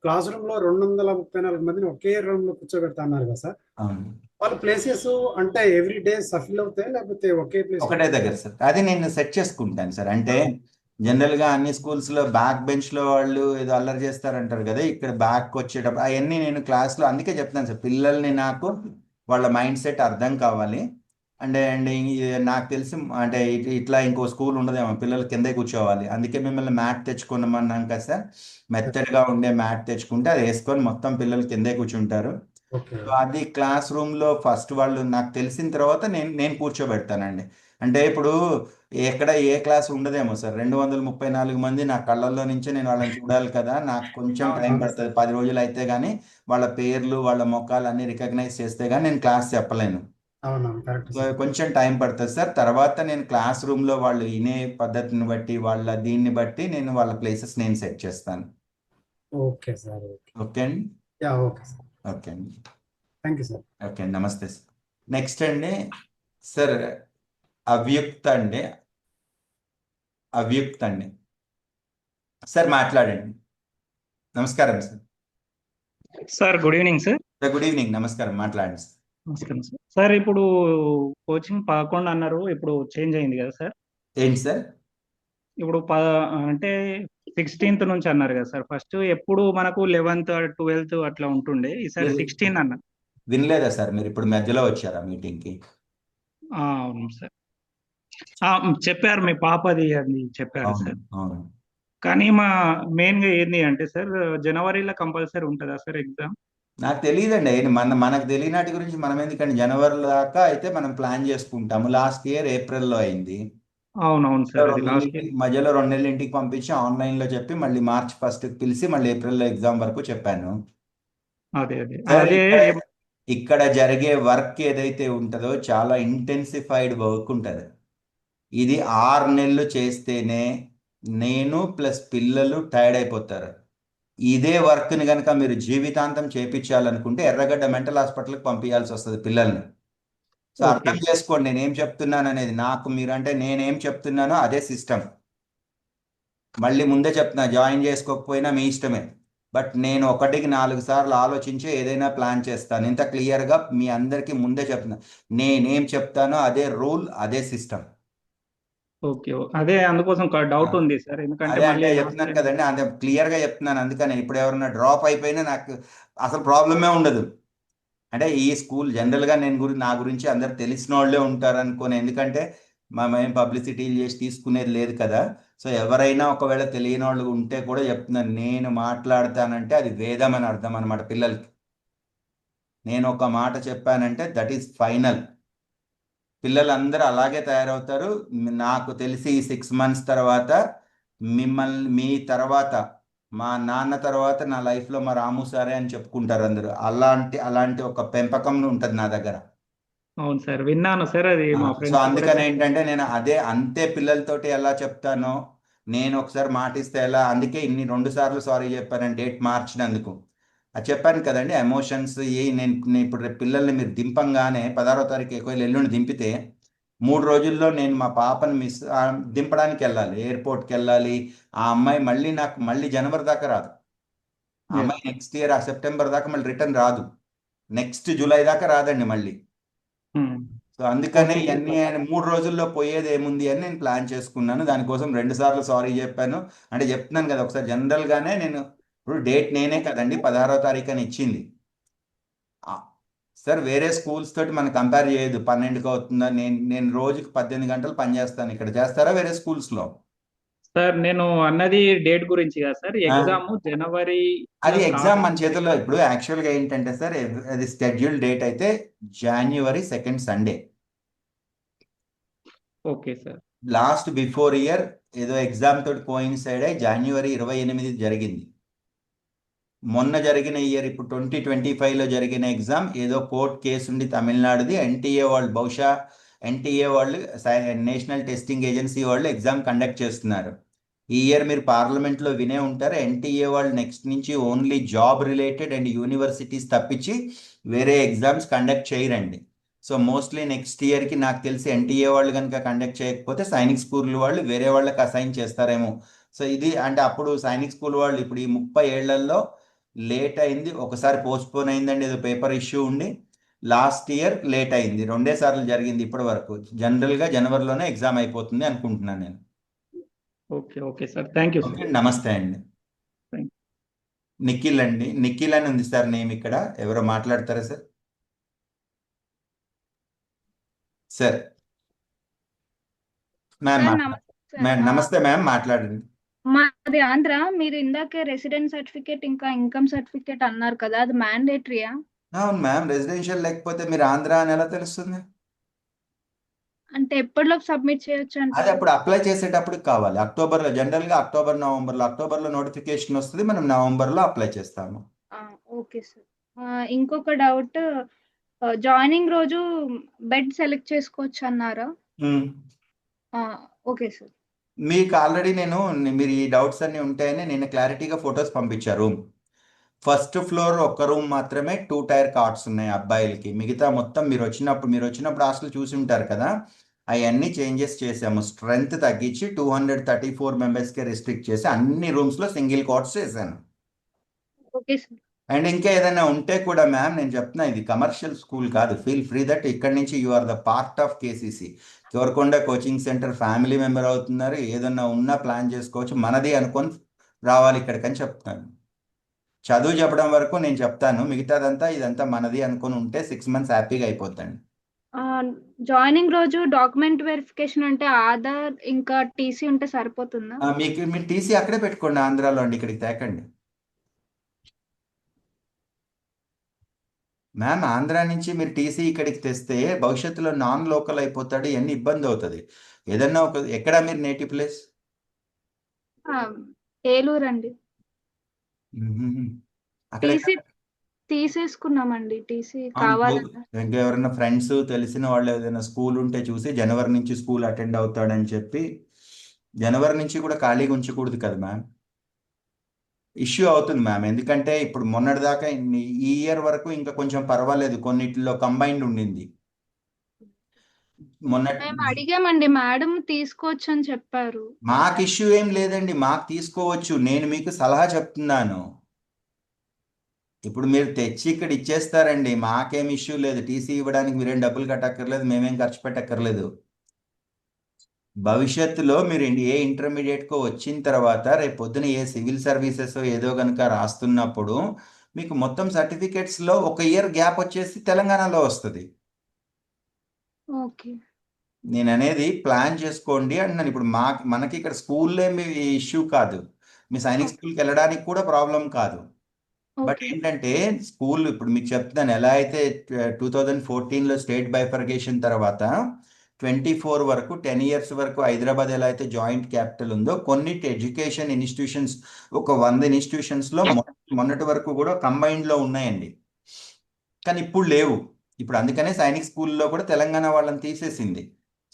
క్లాస్ రూమ్ లో 234 మందిని ఒకే రూమ్ లో కూర్చోబెడతా అన్నారు కదా సార్. అవును, వాళ్ళ ప్లేసెస్ అంటే ఎవ్రీ డే సఫిల్ అవుతాయి లేకపోతే ఒకే ప్లేస్? ఒకటే దగ్గర సార్. అది నేను సెట్ చేసుకుంటాను సార్. అంటే జనరల్ గా అన్ని స్కూల్స్ లో బ్యాక్ బెంచ్ లో వాళ్ళు ఏదో అల్లరి చేస్తారంటారు కదా, ఇక్కడ బ్యాక్ వచ్చేటప్పుడు అవన్నీ నేను క్లాస్ లో అందుకే చెప్తాను సార్. పిల్లల్ని నాకు వాళ్ళ మైండ్ సెట్ అర్థం కావాలి. అండ్ నాకు తెలిసి అంటే ఇట్లా ఇంకో స్కూల్ ఉండదేమో, పిల్లలు కిందే కూర్చోవాలి. అందుకే మిమ్మల్ని మ్యాట్ తెచ్చుకున్నామన్నాం కదా సార్. మెత్తడ్గా ఉండే మ్యాట్ తెచ్చుకుంటే అది వేసుకొని మొత్తం పిల్లలు కిందే కూర్చుంటారు. ఓకే సో అది క్లాస్ రూమ్ లో ఫస్ట్ వాళ్ళు నాకు తెలిసిన తర్వాత నేను కూర్చోబెడతానండి. అంటే ఇప్పుడు ఎక్కడ ఏ క్లాస్ ఉండదేమో సార్. 234 మంది నా కళ్ళల్లో నుంచే నేను వాళ్ళని చూడాలి కదా. నాకు కొంచెం టైం పడుతుంది, 10 రోజులు అయితే కానీ వాళ్ళ పేర్లు వాళ్ళ ముఖాలు అన్ని రికగ్నైజ్ చేస్తే కానీ నేను క్లాస్ చెప్పలేను. అవునవును, కరెక్ట్ సో సార్. కొంచెం టైం పడుతుంది సార్. తర్వాత నేను క్లాస్ రూమ్ లో వాళ్ళు వినే పద్ధతిని బట్టి వాళ్ళ దీన్ని బట్టి నేను వాళ్ళ ప్లేసెస్ నేను సెట్ చేస్తాను. Okay sir. ఓకే ఓకే అండి. Okay sir. ఓకే అండి. Thank you sir. ఓకే అండి, నమస్తే సార్. నెక్స్ట్ అండి సార్ అవ్యుక్త అండి. అవ్యుక్త అండి. సార్ మాట్లాడండి. నమస్కారం sir. Sir good evening sir. Sir good evening, నమస్కారం. మాట్లాడండి సార్. నమస్కారం సార్. సార్ ఇప్పుడు కోచింగ్ 11 అన్నారు, ఇప్పుడు చేంజ్ అయింది కదా సార్. ఏంటి సార్? ఇప్పుడు అంటే 16th నుంచి అన్నారు కదా సార్. ఫస్ట్ ఎప్పుడు మనకు 11th 12th అట్లా ఉంటుండే, ఈసారి 16 అన్నారు. వినలేదా సార్ మీరు? ఇప్పుడు మధ్యలో వచ్చారా మీటింగ్కి? అవును సార్. చెప్పారు మీ పాపది అది చెప్పారు అవును, సార్. అవును. కానీ మెయిన్గా ఏంది అంటే సార్, జనవరిలో కంపల్సరీ ఉంటుందా సార్ ఎగ్జామ్? నాకు తెలియదండి. మనకు తెలియనాటి గురించి మనం ఎందుకంటే జనవరి దాకా అయితే మనం ప్లాన్ చేసుకుంటాము. లాస్ట్ ఇయర్ ఏప్రిల్లో అయింది. అవునవును సార్, అది లాస్ట్ మధ్యలో 2 నెలలు ఇంటికి పంపించి ఆన్లైన్ లో చెప్పి మళ్ళీ మార్చ్ 1st పిలిచి మళ్ళీ ఏప్రిల్లో ఎగ్జామ్ వరకు చెప్పాను. అదే సార్ అదే ఇక్కడ జరిగే వర్క్ ఏదైతే ఉంటుందో చాలా ఇంటెన్సిఫైడ్ వర్క్ ఉంటుంది. ఇది 6 నెలలు చేస్తేనే నేను ప్లస్ పిల్లలు టైర్డ్ అయిపోతారు. ఇదే వర్క్ని కనుక మీరు జీవితాంతం చేపించాలనుకుంటే ఎర్రగడ్డ మెంటల్ హాస్పిటల్కి పంపించాల్సి వస్తుంది పిల్లల్ని. సో అర్థం చేసుకోండి నేనేం చెప్తున్నాను అనేది. నాకు మీరంటే నేనేం చెప్తున్నానో అదే సిస్టమ్. మళ్ళీ ముందే చెప్తున్నా, జాయిన్ చేసుకోకపోయినా మీ ఇష్టమే. బట్ నేను 1కి 4 సార్లు ఆలోచించి ఏదైనా ప్లాన్ చేస్తాను. ఇంత క్లియర్గా మీ అందరికీ ముందే చెప్తున్నా. నేనేం చెప్తానో అదే రూల్, అదే సిస్టమ్. ఓకే, అదే అందుకోసం డౌట్ ఉంది సార్. ఎందుకంటే అదే మళ్ళీ అంటే చెప్తున్నాను కదండి, అంతే క్లియర్గా చెప్తున్నాను. అందుకని ఇప్పుడు ఎవరైనా డ్రాప్ అయిపోయినా నాకు అసలు ప్రాబ్లమే ఉండదు. అంటే ఈ స్కూల్ జనరల్గా నా గురించి అందరు తెలిసిన వాళ్ళే ఉంటారు అనుకోని, ఎందుకంటే మేమేం పబ్లిసిటీలు చేసి తీసుకునేది లేదు కదా. సో ఎవరైనా ఒకవేళ తెలియని వాళ్ళు ఉంటే కూడా చెప్తున్నాను, నేను మాట్లాడతానంటే అది వేదం అని అర్థం అనమాట పిల్లలకి. నేను ఒక మాట చెప్పానంటే దట్ ఈస్ ఫైనల్. పిల్లలందరూ అలాగే తయారవుతారు. నాకు తెలిసి ఈ 6 months తర్వాత మీ తర్వాత మా నాన్న తర్వాత నా లైఫ్లో మా రాము సారే అని చెప్పుకుంటారు అందరూ. అలాంటి ఒక పెంపకం ఉంటుంది నా దగ్గర. అవును సార్, విన్నాను సార్. అది మా సో ఫ్రెండ్స్ అందుకని ఏంటంటే నేను అంతే పిల్లలతోటి ఎలా చెప్తానో, నేను ఒకసారి మాటిస్తే ఎలా, అందుకే 2 సార్లు సారీ చెప్పాను డేట్ మార్చినందుకు. అది చెప్పాను కదండి, ఎమోషన్స్ నేను ఇప్పుడు రేపు పిల్లల్ని మీరు దింపంగానే 16వ తారీఖు ఒకవేళ ఎల్లుండి దింపితే 3 రోజుల్లో నేను మా పాపని దింపడానికి వెళ్ళాలి, ఎయిర్పోర్ట్కి వెళ్ళాలి. ఆ అమ్మాయి మళ్ళీ జనవరి దాకా రాదు. ఆ అమ్మాయి నెక్స్ట్ ఇయర్ సెప్టెంబర్ దాకా మళ్ళీ రిటర్న్ రాదు. నెక్స్ట్ జూలై దాకా రాదండి మళ్ళీ. సో అందుకనే ఇవన్నీ 3 రోజుల్లో పోయేది ఏముంది అని నేను ప్లాన్ చేసుకున్నాను. దానికోసం 2 సార్లు సారీ చెప్పాను. అంటే చెప్తున్నాను కదా, ఒకసారి జనరల్గానే నేను ఇప్పుడు డేట్ నేనే కదండి 16వ తారీఖు అని ఇచ్చింది. ఆ, సార్ వేరే స్కూల్స్ తోటి మనం కంపేర్ చేయదు 12కి అవుతుందా. నేను రోజుకి 18 గంటలు పనిచేస్తాను. ఇక్కడ చేస్తారా వేరే స్కూల్స్లో? సార్ నేను అన్నది డేట్ గురించి కదా సార్, ఎగ్జామ్ జనవరి అది స్టార్ట్ ఎగ్జామ్ మన అవుతుంది చేతుల్లో. కదా. ఇప్పుడు యాక్చువల్గా ఏంటంటే సార్, అది స్కెడ్యూల్ డేట్ అయితే January 2nd Sunday. Okay sir. Last before year ఏదో ఎగ్జామ్ తోటి కోయిన్సైడ్ అయ్యి January 28 జరిగింది. మొన్న జరిగిన ఇయర్ ఇప్పుడు 2025లో జరిగిన ఎగ్జామ్ ఏదో కోర్ట్ కేసు ఉండి తమిళనాడుది, ఎన్టీఏ వాళ్ళు, బహుశా ఎన్టీఏ వాళ్ళు నేషనల్ టెస్టింగ్ ఏజెన్సీ వాళ్ళు ఎగ్జామ్ కండక్ట్ చేస్తున్నారు. ఈ ఇయర్ మీరు పార్లమెంట్లో వినే ఉంటారు, ఎన్టీఏ వాళ్ళు నెక్స్ట్ నుంచి only job related and universities తప్పించి వేరే ఎగ్జామ్స్ కండక్ట్ చేయరండి. సో మోస్ట్లీ నెక్స్ట్ ఇయర్కి నాకు తెలిసి ఎన్టీఏ వాళ్ళు కనుక కండక్ట్ చేయకపోతే సైనిక్ స్కూల్ వాళ్ళు వేరే వాళ్ళకి అసైన్ చేస్తారేమో. సో ఇది అంటే అప్పుడు సైనిక్ స్కూల్ వాళ్ళు ఇప్పుడు ఈ 30 ఏళ్లలో లేట్ అయింది, ఒకసారి పోస్ట్పోన్ అయిందండి, ఏదో పేపర్ ఇష్యూ ఉండి. లాస్ట్ ఇయర్ లేట్ అయింది, 2 సార్లు జరిగింది ఇప్పటి వరకు. జనరల్గా జనవరిలోనే ఎగ్జామ్ అయిపోతుంది అనుకుంటున్నాను నేను. Okay okay sir, thank you sir. Okay, నమస్తే అండి. Thank నిఖిల్ అండి, నిఖిల్ అని ఉంది సార్ నేమ్ ఇక్కడ. ఎవరో మాట్లాడతారా సార్? సార్ మ్యామ్ సార్ నమస్తే సార్. నమస్తే మ్యామ్, మాట్లాడండి. మాది ఆంధ్ర. మీరు ఇందాకే రెసిడెన్స్ సర్టిఫికేట్ ఇంకా ఇన్కమ్ సర్టిఫికేట్ అన్నారు కదా, అది మ్యాండేటరీయా? అవును మ్యామ్, రెసిడెన్షియల్ లేకపోతే మీరు ఆంధ్ర అని ఎలా తెలుస్తుంది? అంటే ఎప్పటిలోకి సబ్మిట్ చేయొచ్చు అది అంటారు? అప్పుడు అప్లై చేసేటప్పుడు కావాలి. అక్టోబర్లో, జనరల్గా అక్టోబర్లో నోటిఫికేషన్ వస్తుంది, మనం నవంబర్లో అప్లై చేస్తాము. Okay sir. ఇంకొక డౌట్, జాయినింగ్ రోజు బెడ్ సెలెక్ట్ చేసుకోవచ్చు అన్నారా? Okay sir. మీకు ఆల్రెడీ మీరు ఈ డౌట్స్ అన్ని ఉంటాయని నేను క్లారిటీగా ఫొటోస్ పంపించారు. ఫస్ట్ ఫ్లోర్ ఒక్క రూమ్ మాత్రమే 2 టైర్ కార్డ్స్ ఉన్నాయి అబ్బాయిలకి. మిగతా మొత్తం మీరు వచ్చినప్పుడు హాస్టల్ చూసి ఉంటారు కదా, అవన్నీ చేంజెస్ చేసాము. స్ట్రెంత్ తగ్గించి 234 మెంబర్స్కే రిస్ట్రిక్ట్ చేసి అన్ని రూమ్స్లో సింగిల్ కార్డ్స్ చేశాను. Okay sir. అండ్ ఇంకా ఏదైనా ఉంటే కూడా మ్యామ్, నేను చెప్తున్నా, ఇది కమర్షియల్ స్కూల్ కాదు. ఫీల్ ఫ్రీ దట్ ఇక్కడి నుంచి you are the part of KCC. Korakonda coaching centre family member అవుతున్నారు. ఏదన్నా ఉన్నా ప్లాన్ చేసుకోవచ్చు, మనది అనుకొని రావాలి ఇక్కడికని చెప్తాను. చదువు చెప్పడం వరకు నేను చెప్తాను, మిగతాదంతా ఇదంతా మనది అనుకొని ఉంటే 6 మంత్స్ హ్యాపీగా అయిపోతాను. జాయినింగ్ రోజు డాక్యుమెంట్ వెరిఫికేషన్ అంటే ఆధార్ ఇంకా టీసీ ఉంటే సరిపోతుందా? మీరు టీసీ అక్కడే పెట్టుకోండి ఆంధ్రాలో అండి, ఇక్కడికి తేకండి మ్యామ్. ఆంధ్రా నుంచి మీరు టీసీ ఇక్కడికి తెస్తే భవిష్యత్తులో నాన్ లోకల్ అయిపోతాడు, ఇవన్నీ ఇబ్బంది అవుతుంది. ఏదన్నా ఎక్కడ మీరు నేటివ్ ప్లేస్? ఏలూరు అండి. అక్కడ టీసీ తీసేసుకున్నామండి, టీసీ కావాలన్నా. ఇంకా ఎవరైనా ఫ్రెండ్స్ తెలిసిన వాళ్ళు ఏదైనా స్కూల్ ఉంటే చూసి జనవరి నుంచి స్కూల్ అటెండ్ అవుతాడని చెప్పి, జనవరి నుంచి కూడా ఖాళీగా ఉంచకూడదు కదా మ్యామ్. ఇష్యూ అవుతుంది మ్యామ్, ఎందుకంటే ఇప్పుడు మొన్నటిదాకా ఈ ఇయర్ వరకు ఇంకా కొంచెం పర్వాలేదు, కొన్నిటిలో కంబైన్డ్ ఉండింది. మేము అడిగామండి, మేడం తీసుకోవచ్చు అని చెప్పారు. మాకు ఇష్యూ ఏం లేదండి, మాకు తీసుకోవచ్చు. నేను మీకు సలహా చెప్తున్నాను. ఇప్పుడు మీరు తెచ్చి ఇక్కడ ఇచ్చేస్తారండి, మాకేం ఇష్యూ లేదు. టీసీ ఇవ్వడానికి మీరేం డబ్బులు కట్టక్కర్లేదు, మేమేం ఖర్చు పెట్టక్కర్లేదు. భవిష్యత్తులో మీరు ఏ ఇంటర్మీడియట్కో వచ్చిన తర్వాత రేపు పొద్దున ఏ సివిల్ సర్వీసెస్ ఏదో కనుక రాస్తున్నప్పుడు మీకు మొత్తం సర్టిఫికేట్స్లో 1 ఇయర్ గ్యాప్ వచ్చేసి తెలంగాణలో వస్తుంది. ఓకే. నేను అనేది ప్లాన్ చేసుకోండి అంటున్నాను. ఇప్పుడు మనకి ఇక్కడ స్కూల్లో ఏమి ఇష్యూ కాదు, మీ సైనిక్ స్కూల్కి వెళ్ళడానికి కూడా ప్రాబ్లం కాదు. బట్ ఏంటంటే స్కూల్ ఇప్పుడు మీకు చెప్తున్నాను, ఎలా అయితే 2014లో స్టేట్ బైఫర్కేషన్ తర్వాత 24 వరకు 10 ఇయర్స్ వరకు హైదరాబాద్ ఎలా అయితే జాయింట్ క్యాపిటల్ ఉందో, కొన్ని ఎడ్యుకేషన్ ఇన్స్టిట్యూషన్స్ ఒక 100 ఇన్స్టిట్యూషన్స్లో మొన్నటి వరకు కూడా కంబైన్డ్లో ఉన్నాయండి, కానీ ఇప్పుడు లేవు. ఇప్పుడు అందుకనే సైనిక్ స్కూల్లో కూడా తెలంగాణ వాళ్ళని తీసేసింది.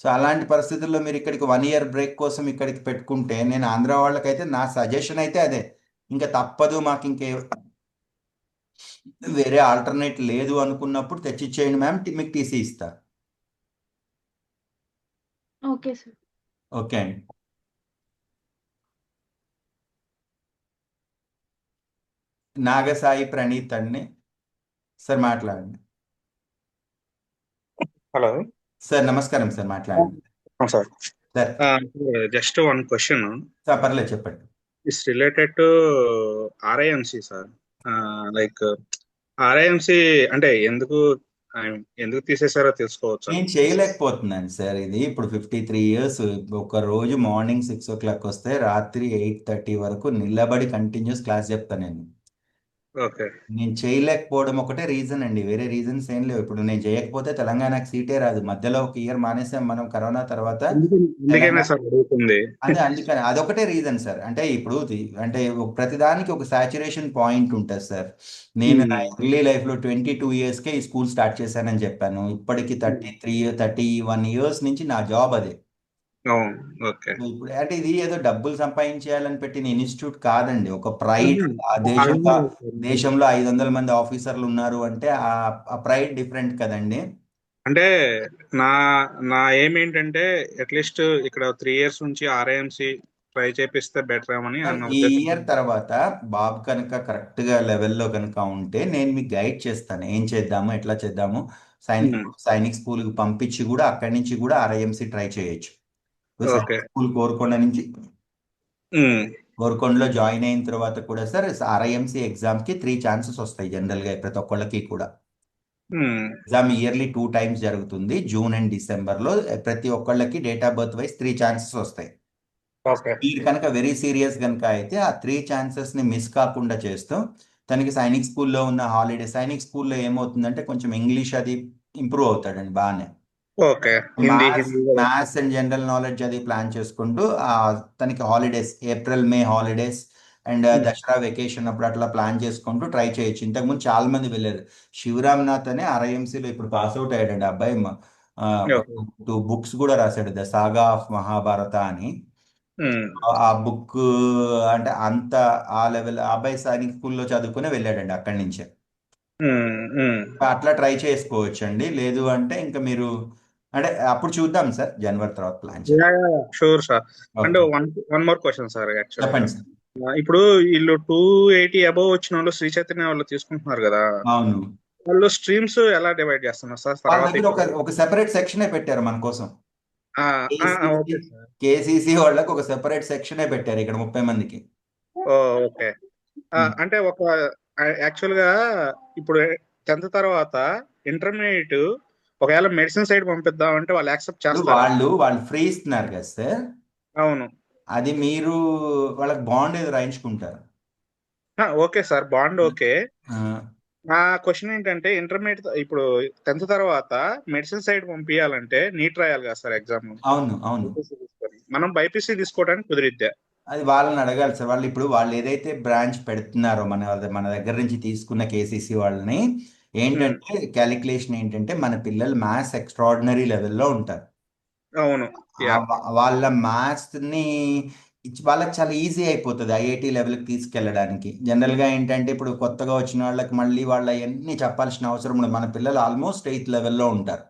సో అలాంటి పరిస్థితుల్లో మీరు ఇక్కడికి 1 ఇయర్ బ్రేక్ కోసం ఇక్కడికి పెట్టుకుంటే, నేను ఆంధ్ర వాళ్ళకైతే నా సజెషన్ అయితే అదే, ఇంకా తప్పదు మాకు ఇంకే వేరే ఆల్టర్నేట్ లేదు అనుకున్నప్పుడు తెచ్చిచ్చేయండి మ్యామ్, మీకు టీసీ ఇస్తా. Okay sir. ఓకే అండి. నాగసాయి ప్రణీత్ అండి, సార్ మాట్లాడండి. హలో సార్ నమస్కారం సార్, మాట్లాడండి sir. Sir. Just 1 question. Sir పర్లేదు చెప్పండి. It's related to RIMC sir. Like RIMC అంటే ఎందుకు తీసేసారో తెలుసుకోవచ్చు. నేను చేయలేకపోతున్నాను సార్. ఇది ఇప్పుడు 53 ఇయర్స్, ఒక రోజు మార్నింగ్ 6 o'clock వస్తే రాత్రి 8:30 వరకు నిలబడి కంటిన్యూస్ క్లాస్ చెప్తాను నేను. ఓకే. నేను చేయలేకపోవడం ఒకటే రీజన్ అండి, వేరే రీజన్స్ ఏం లేవు. ఇప్పుడు నేను చేయకపోతే తెలంగాణకు సీటే రాదు. మధ్యలో ఒక ఇయర్ మానేసాం మనం కరోనా తర్వాత. అందుకనే సార్ అడుగుతుంది. అందుకని అదొకటే రీజన్ సార్. అంటే ఇప్పుడు అంటే ప్రతిదానికి ఒక సాచురేషన్ పాయింట్ ఉంటుంది సార్. నేను నా ఎర్లీ లైఫ్ లో 22 ఇయర్స్కే ఈ స్కూల్ స్టార్ట్ చేశానని చెప్పాను. ఇప్పటికి 31 ఇయర్స్ నుంచి నా జాబ్ అదే. ఓకే. ఇప్పుడు అంటే ఇది ఏదో డబ్బులు సంపాదించేయాలని పెట్టిన ఇన్స్టిట్యూట్ కాదండి, ఒక ప్రైడ్. ఆ దేశంలో 500 మంది ఆఫీసర్లు ఉన్నారు అంటే ఆ ప్రైడ్ డిఫరెంట్ కదండి. అంటే నా ఏం ఏంటంటే అట్లీస్ట్ ఇక్కడ 3 years నుంచి ఆర్ఐఎంసి ట్రై చేపిస్తే బెటర్ ఏమని ఈ ఇయర్ తర్వాత బాబు కనుక కరెక్ట్ గా లెవెల్లో కనుక ఉంటే నేను మీకు గైడ్ చేస్తాను, ఏం చేద్దాము, ఎట్లా చేద్దాము. సైనిక్ స్కూల్ కి పంపించి కూడా అక్కడి నుంచి కూడా ఆర్ఐఎంసి ట్రై చేయొచ్చు. స్కూల్ కోరుకొండలో జాయిన్ అయిన తర్వాత కూడా సార్ ఆర్ఐఎంసి ఎగ్జామ్ కి 3 chances వస్తాయి జనరల్ గా ప్రతి ఒక్కళ్ళకి కూడా. ఎగ్జామ్ ఇయర్లీ 2 times జరుగుతుంది, జూన్ అండ్ డిసెంబర్ లో. ప్రతి ఒక్కళ్ళకి date of birth wise 3 chances వస్తాయి. మీరు కనుక వెరీ సీరియస్ కనుక అయితే ఆ 3 chances ని మిస్ కాకుండా చేస్తూ తనకి సైనిక్ స్కూల్లో ఉన్న సైనిక్ స్కూల్లో ఏమవుతుందంటే కొంచెం ఇంగ్లీష్ అది ఇంప్రూవ్ అవుతాడండి బాగానే. మ్యాథ్స్ అండ్ జనరల్ నాలెడ్జ్ అది ప్లాన్ చేసుకుంటూ తనకి holidays, April May holidays and Dasara vacation అప్పుడు అట్లా ప్లాన్ చేసుకుంటూ ట్రై చేయొచ్చు. ఇంతకుముందు చాలా మంది వెళ్ళారు. శివరామ్నాథ్ అనే ఆర్ఐఎంసీలో ఇప్పుడు పాస్ అవుట్ అయ్యాడండి అబ్బాయి. 2 books కూడా రాశాడు, ద సాగా ఆఫ్ మహాభారత అని. ఆ బుక్ అంటే అంత ఆ లెవెల్ అబ్బాయి సైనిక్ స్కూల్లో చదువుకుని వెళ్ళాడండి అక్కడి నుంచే. అట్లా ట్రై చేసుకోవచ్చు అండి. లేదు అంటే ఇంకా మీరు అంటే అప్పుడు చూద్దాం సార్, జనవరి తర్వాత ప్లాన్ షూర్ సార్. అంటే వన్ మోర్ క్వశ్చన్ సార్. చెప్పండి సార్. ఇప్పుడు వీళ్ళు 280 అబోవ్ వచ్చిన వాళ్ళు శ్రీ చైతన్య వాళ్ళు తీసుకుంటున్నారు కదా, అవును. వాళ్ళు స్ట్రీమ్స్ ఎలా డివైడ్ చేస్తున్నారు సార్? ఒక సెపరేట్ సెక్షనే పెట్టారు మన కోసం. కేసీసీ వాళ్ళకి ఒక సెపరేట్ సెక్షనే పెట్టారు ఇక్కడ 30 మందికి. ఓకే. అంటే యాక్చువల్ గా ఇప్పుడు 10th తర్వాత ఇంటర్మీడియట్ ఒకవేళ మెడిసిన్ సైడ్ పంపిద్దాం అంటే వాళ్ళు యాక్సెప్ట్ చేస్తారు? వాళ్ళు ఫ్రీ ఇస్తున్నారు కదా సార్. అవును. అది మీరు వాళ్ళకి బాండ్ ఏదో రాయించుకుంటారు. Okay sir, bond okay. నా క్వశ్చన్ ఏంటంటే ఇంటర్మీడియట్ ఇప్పుడు 10th తర్వాత మెడిసిన్ సైడ్ పంపించాలంటే నీట్ రాయాలి కదా సార్ ఎగ్జామ్. అవును. మనం బైపీసీ తీసుకోవడానికి కుదిరిద్దా? అది వాళ్ళని అడగాలి సార్. వాళ్ళు ఏదైతే బ్రాంచ్ పెడుతున్నారో మన దగ్గర నుంచి తీసుకున్న కేసీసీ వాళ్ళని ఏంటంటే క్యాలిక్యులేషన్ ఏంటంటే మన పిల్లలు మ్యాథ్స్ ఎక్స్ట్రాడినరీ లెవెల్లో ఉంటారు. అవును. వాళ్ళ మ్యాథ్స్ ని వాళ్ళకి చాలా ఈజీ అయిపోతుంది ఐఐటి లెవెల్కి తీసుకెళ్ళడానికి. జనరల్ గా ఏంటంటే ఇప్పుడు కొత్తగా వచ్చిన వాళ్ళకి మళ్ళీ వాళ్ళ ఎన్ని చెప్పాల్సిన అవసరం ఉండదు. మన పిల్లలు ఆల్మోస్ట్ 8th లెవెల్లో ఉంటారు.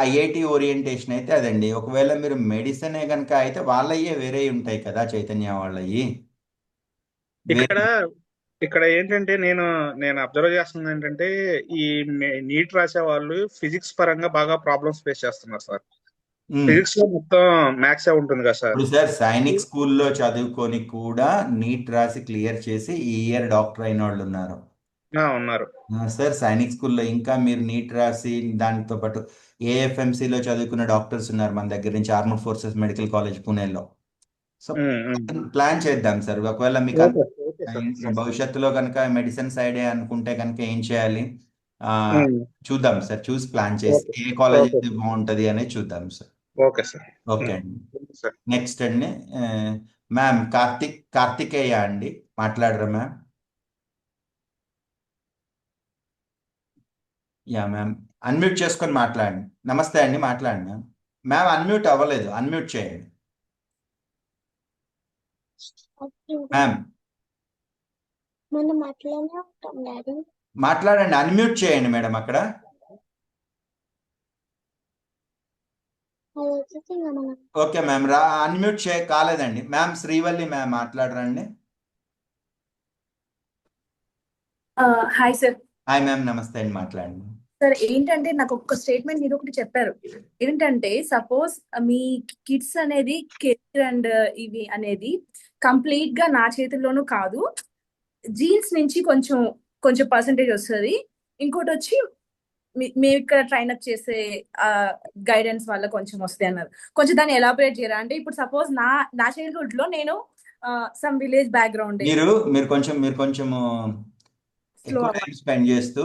ఐఐటి ఓరియంటేషన్ అయితే అదండి. ఒకవేళ మీరు మెడిసిన్ కనుక అయితే వాళ్ళయ్యే వేరే ఉంటాయి కదా చైతన్య వాళ్ళవి. ఇక్కడ ఏంటంటే నేను అబ్జర్వ్ చేస్తుంది ఏంటంటే ఈ నీట్ రాసే వాళ్ళు ఫిజిక్స్ పరంగా బాగా ప్రాబ్లమ్స్ ఫేస్ చేస్తున్నారు సార్. ఫిజిక్స్ లో మొత్తం మ్యాథ్స్ ఉంటుంది కదా సార్. ఇప్పుడు సార్ సైనిక్ స్కూల్లో చదువుకొని కూడా నీట్ రాసి క్లియర్ చేసి ఈ ఇయర్ డాక్టర్ అయిన వాళ్ళు ఉన్నారు సార్ సైనిక్ స్కూల్లో. ఇంకా మీరు నీట్ రాసి దానితో పాటు ఏఎఫ్ఎంసీలో చదువుకున్న డాక్టర్స్ ఉన్నారు మన దగ్గర నుంచి, ఆర్మడ్ ఫోర్సెస్ మెడికల్ కాలేజ్ పుణేలో. సో ప్లాన్ చేద్దాం సార్. ఒకవేళ మీకు భవిష్యత్తులో కనుక మెడిసిన్ సైడే అనుకుంటే కనుక ఏం చేయాలి చూద్దాం సార్. చూసి ప్లాన్ చేసి ఏ కాలేజ్ అయితే బాగుంటది అనేది చూద్దాం సార్. Okay sir. ఓకే అండి. నెక్స్ట్ అండి మ్యామ్ కార్తికేయ అండి, మాట్లాడరా మ్యామ్? యా మ్యామ్, అన్మ్యూట్ చేసుకొని మాట్లాడండి. నమస్తే అండి, మాట్లాడండి మ్యామ్. మ్యామ్ అన్మ్యూట్ అవ్వలేదు, అన్మ్యూట్ చేయండి మ్యామ్. మాట్లాడండి, అన్మ్యూట్ చేయండి మేడం అక్కడ. ఓకే మ్యామ్, అన్మ్యూట్ కాలేదండి మ్యామ్. శ్రీవల్లి మ్యామ్ మాట్లాడరండి. Hi sir. హాయ్ మ్యామ్, నమస్తే అండి, మాట్లాడండి. సార్ ఏంటంటే నాకు ఒక స్టేట్మెంట్ మీరు ఒకటి చెప్పారు. ఏంటంటే సపోజ్ మీ కిడ్స్ అనేది కెరీర్ అండ్ ఇవి అనేది కంప్లీట్ గా నా చేతుల్లోనూ కాదు, జీన్స్ నుంచి కొంచెం కొంచెం పర్సంటేజ్ వస్తుంది. ఇంకోటి వచ్చి మేము ఇక్కడ ట్రైన్ అప్ చేసే గైడెన్స్ వల్ల కొంచెం వస్తాయి అన్నారు. కొంచెం దాన్ని ఎలాబరేట్ చేయరా? అంటే ఇప్పుడు సపోజ్ నా చైల్డ్హుడ్ లో నేను సమ్ విలేజ్ బ్యాక్గ్రౌండ్ మీరు కొంచెం ఎక్కువ టైం స్పెండ్ చేస్తూ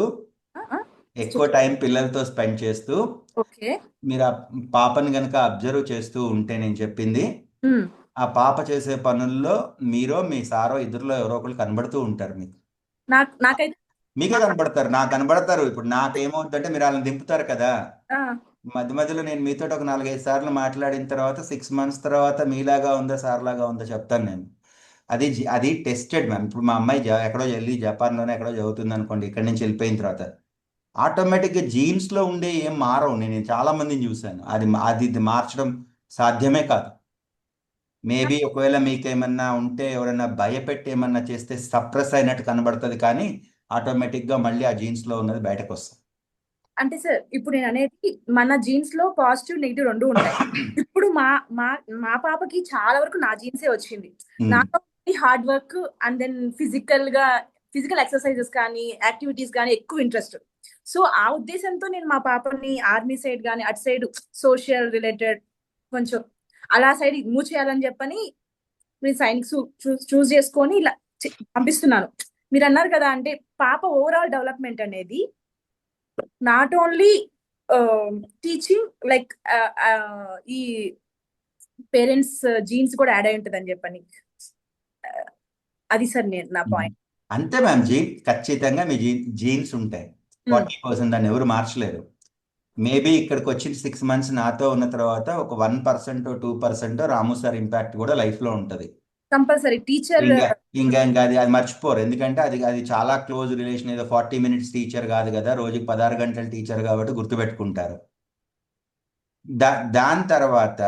ఎక్కువ టైం పిల్లలతో స్పెండ్ చేస్తూ ఓకే మీరు ఆ పాపని కనుక అబ్జర్వ్ చేస్తూ ఉంటే నేను చెప్పింది, ఆ పాప చేసే పనుల్లో మీరో మీ సారో ఇద్దరులో ఎవరో ఒకరు కనబడుతూ ఉంటారు. మీకు నాకైతే మీకే కనబడతారు, నాకు కనబడతారు. ఇప్పుడు నాకేమవుతుందంటే మీరు వాళ్ళని దింపుతారు కదా, మధ్య మధ్యలో నేను మీతో ఒక 4-5 సార్లు మాట్లాడిన తర్వాత 6 months తర్వాత మీలాగా ఉందా సార్ లాగా ఉందా చెప్తాను నేను. అది టెస్టెడ్ మ్యామ్. ఇప్పుడు మా అమ్మాయి ఎక్కడో వెళ్ళి జపాన్లోనే ఎక్కడో చదువుతుంది అనుకోండి, ఇక్కడి నుంచి వెళ్ళిపోయిన తర్వాత ఆటోమేటిక్గా జీన్స్లో ఉండే ఏం మారవు. నేను చాలా మందిని చూశాను. అది మార్చడం సాధ్యమే కాదు. మేబీ ఒకవేళ మీకేమన్నా ఉంటే ఎవరైనా భయపెట్టి ఏమన్నా చేస్తే సప్రెస్ అయినట్టు కనబడుతుంది, కానీ ఆటోమేటిక్గా మళ్ళీ ఆ జీన్స్లో ఉన్నది బయటకు వస్తుంది. అంటే సార్ ఇప్పుడు నేను అనేది మన జీన్స్ లో పాజిటివ్ నెగిటివ్ రెండు ఉంటాయి. ఇప్పుడు మా పాపకి చాలా వరకు నా జీన్సే వచ్చింది. నాకు hard work and then physical exercises కానీ యాక్టివిటీస్ కానీ ఎక్కువ ఇంట్రెస్ట్. సో ఆ ఉద్దేశంతో నేను మా పాపని ఆర్మీ సైడ్ కానీ అటు సైడ్ సోషల్ రిలేటెడ్ కొంచెం అలా సైడ్ మూవ్ చేయాలని చెప్పని నేను సైన్స్ చూస్ చేసుకొని ఇలా పంపిస్తున్నాను. మీరు అన్నారు కదా, అంటే పాప ఓవరాల్ డెవలప్మెంట్ అనేది నాట్ ఓన్లీ టీచింగ్ లైక్ ఈ పేరెంట్స్ జీన్స్ కూడా యాడ్ అయి ఉంటుంది అని చెప్పని, అది సార్ నేను నా పాయింట్. అంతే మ్యామ్, ఖచ్చితంగా మీ జీన్స్ ఉంటాయి. 40% దాన్ని ఎవరు మార్చలేరు. మేబీ ఇక్కడికి వచ్చి 6 months నాతో ఉన్న తర్వాత ఒక 1% 2% రాము సార్ ఇంపాక్ట్ కూడా లైఫ్ లో ఉంటది. కంపల్సరీ టీచర్ ఇంకా అది మర్చిపోరు. ఎందుకంటే అది చాలా క్లోజ్ రిలేషన్. ఏదో 40 minutes టీచర్ కాదు కదా, రోజుకి 16 గంటల టీచర్ కాబట్టి గుర్తుపెట్టుకుంటారు. దాని తర్వాత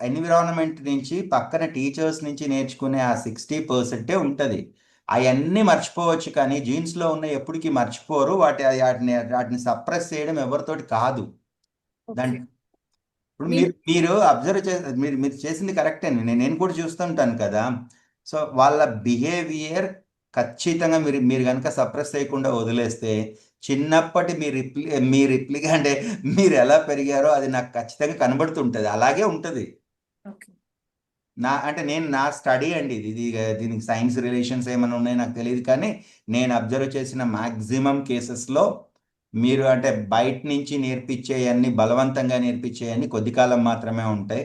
ఎన్విరాన్మెంట్ నుంచి పక్కన టీచర్స్ నుంచి నేర్చుకునే ఆ 60% ఉంటది. అవన్నీ మర్చిపోవచ్చు, కానీ జీన్స్ లో ఉన్న ఎప్పటికీ మర్చిపోరు. వాటిని సప్రెస్ చేయడం ఎవరితోటి కాదు. దాన్ని ఇప్పుడు మీరు అబ్జర్వ్ చేసి మీరు చేసింది కరెక్టే. నేను కూడా చూస్తుంటాను కదా. సో వాళ్ళ బిహేవియర్ ఖచ్చితంగా మీరు కనుక సప్రెస్ చేయకుండా వదిలేస్తే చిన్నప్పటి మీ రిప్లిగా అంటే మీరు ఎలా పెరిగారో అది నాకు ఖచ్చితంగా కనబడుతుంటది. అలాగే ఉంటది. నా స్టడీ అండి దీనికి సైన్స్ రిలేషన్స్ ఏమైనా ఉన్నాయో నాకు తెలియదు, కానీ నేను అబ్జర్వ్ చేసిన మాక్సిమం కేసెస్లో మీరు అంటే బయట నుంచి నేర్పించేయన్ని బలవంతంగా నేర్పించేయన్ని కొద్ది కాలం మాత్రమే ఉంటాయి.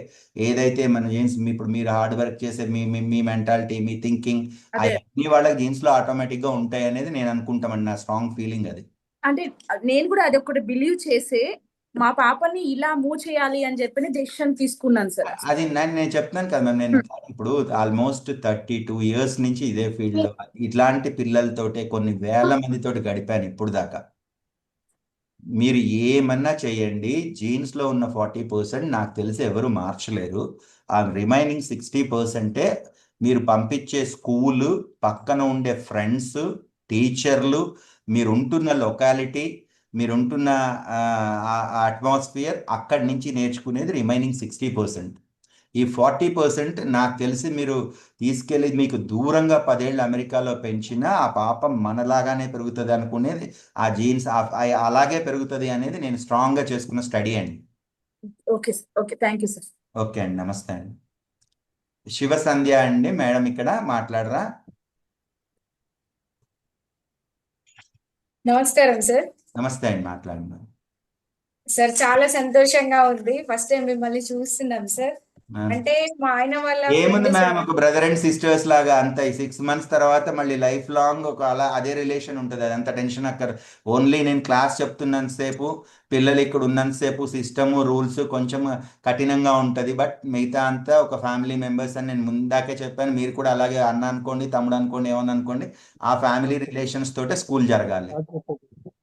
ఏదైతే మన జీన్స్ ఇప్పుడు మీరు హార్డ్ వర్క్ చేసే మీ మెంటాలిటీ, మీ థింకింగ్ అన్ని వాళ్ళకి జీన్స్ లో ఆటోమేటిక్ గా ఉంటాయి అనేది నేను అనుకుంటామండి. నా స్ట్రాంగ్ ఫీలింగ్ అది. అంటే నేను కూడా అది ఒకటి బిలీవ్ చేసే మా పాపని ఇలా మూవ్ చేయాలి అని చెప్పి డెసిషన్ తీసుకున్నాను సార్. అది నేను చెప్తున్నాను కదా మ్యామ్, నేను ఇప్పుడు ఆల్మోస్ట్ 32 years నుంచి ఇదే ఫీల్డ్ లో ఇట్లాంటి పిల్లలతోటే కొన్ని వేల మందితోటి గడిపాను ఇప్పుడు దాకా. మీరు ఏమన్నా చేయండి, జీన్స్ లో ఉన్న 40% నాకు తెలిసి ఎవరు మార్చలేరు. ఆ రిమైనింగ్ 60% మీరు పంపించే స్కూలు, పక్కన ఉండే ఫ్రెండ్స్, టీచర్లు, మీరు ఉంటున్న లొకాలిటీ, మీరుంటున్న అట్మాస్ఫియర్, అక్కడి నుంచి నేర్చుకునేది రిమైనింగ్ 60%. ఈ 40% నాకు తెలిసి మీరు తీసుకెళ్ళి మీకు దూరంగా 10 ఏళ్ళు అమెరికాలో పెంచినా ఆ పాప మనలాగానే పెరుగుతుంది అనుకునేది, ఆ జీన్స్ అలాగే పెరుగుతుంది అనేది నేను స్ట్రాంగ్గా చేసుకున్న స్టడీ అండి. Okay thank you sir. Okay అండి, నమస్తే అండి. శివ సంధ్య అండి మేడం, ఇక్కడ మాట్లాడరా? నమస్కారం సార్. నమస్తే అండి, మాట్లాడండి సార్. చాలా సంతోషంగా ఉంది, ఫస్ట్ టైం మిమ్మల్ని చూస్తున్నాం సార్. అంటే మా ఆయన వాళ్ళ ఏముంది మ్యామ్, ఒక బ్రదర్ అండ్ సిస్టర్స్ లాగా అంత. 6 months తర్వాత మళ్ళీ లైఫ్ లాంగ్ ఒక అదే రిలేషన్ ఉంటుంది. అదంతా టెన్షన్ అక్కర్. ఓన్లీ నేను క్లాస్ చెప్తున్నంత సేపు, పిల్లలు ఇక్కడ ఉన్నంతసేపు సిస్టమ్ రూల్స్ కొంచెం కఠినంగా ఉంటుంది. బట్ మిగతా అంతా ఒక ఫ్యామిలీ మెంబర్స్ అని నేను ముందాకే చెప్పాను. మీరు కూడా అలాగే అన్న అనుకోండి, తమ్ముడు అనుకోండి, ఏమన్నా అనుకోండి, ఆ ఫ్యామిలీ రిలేషన్స్ తోటే స్కూల్ జరగాలి.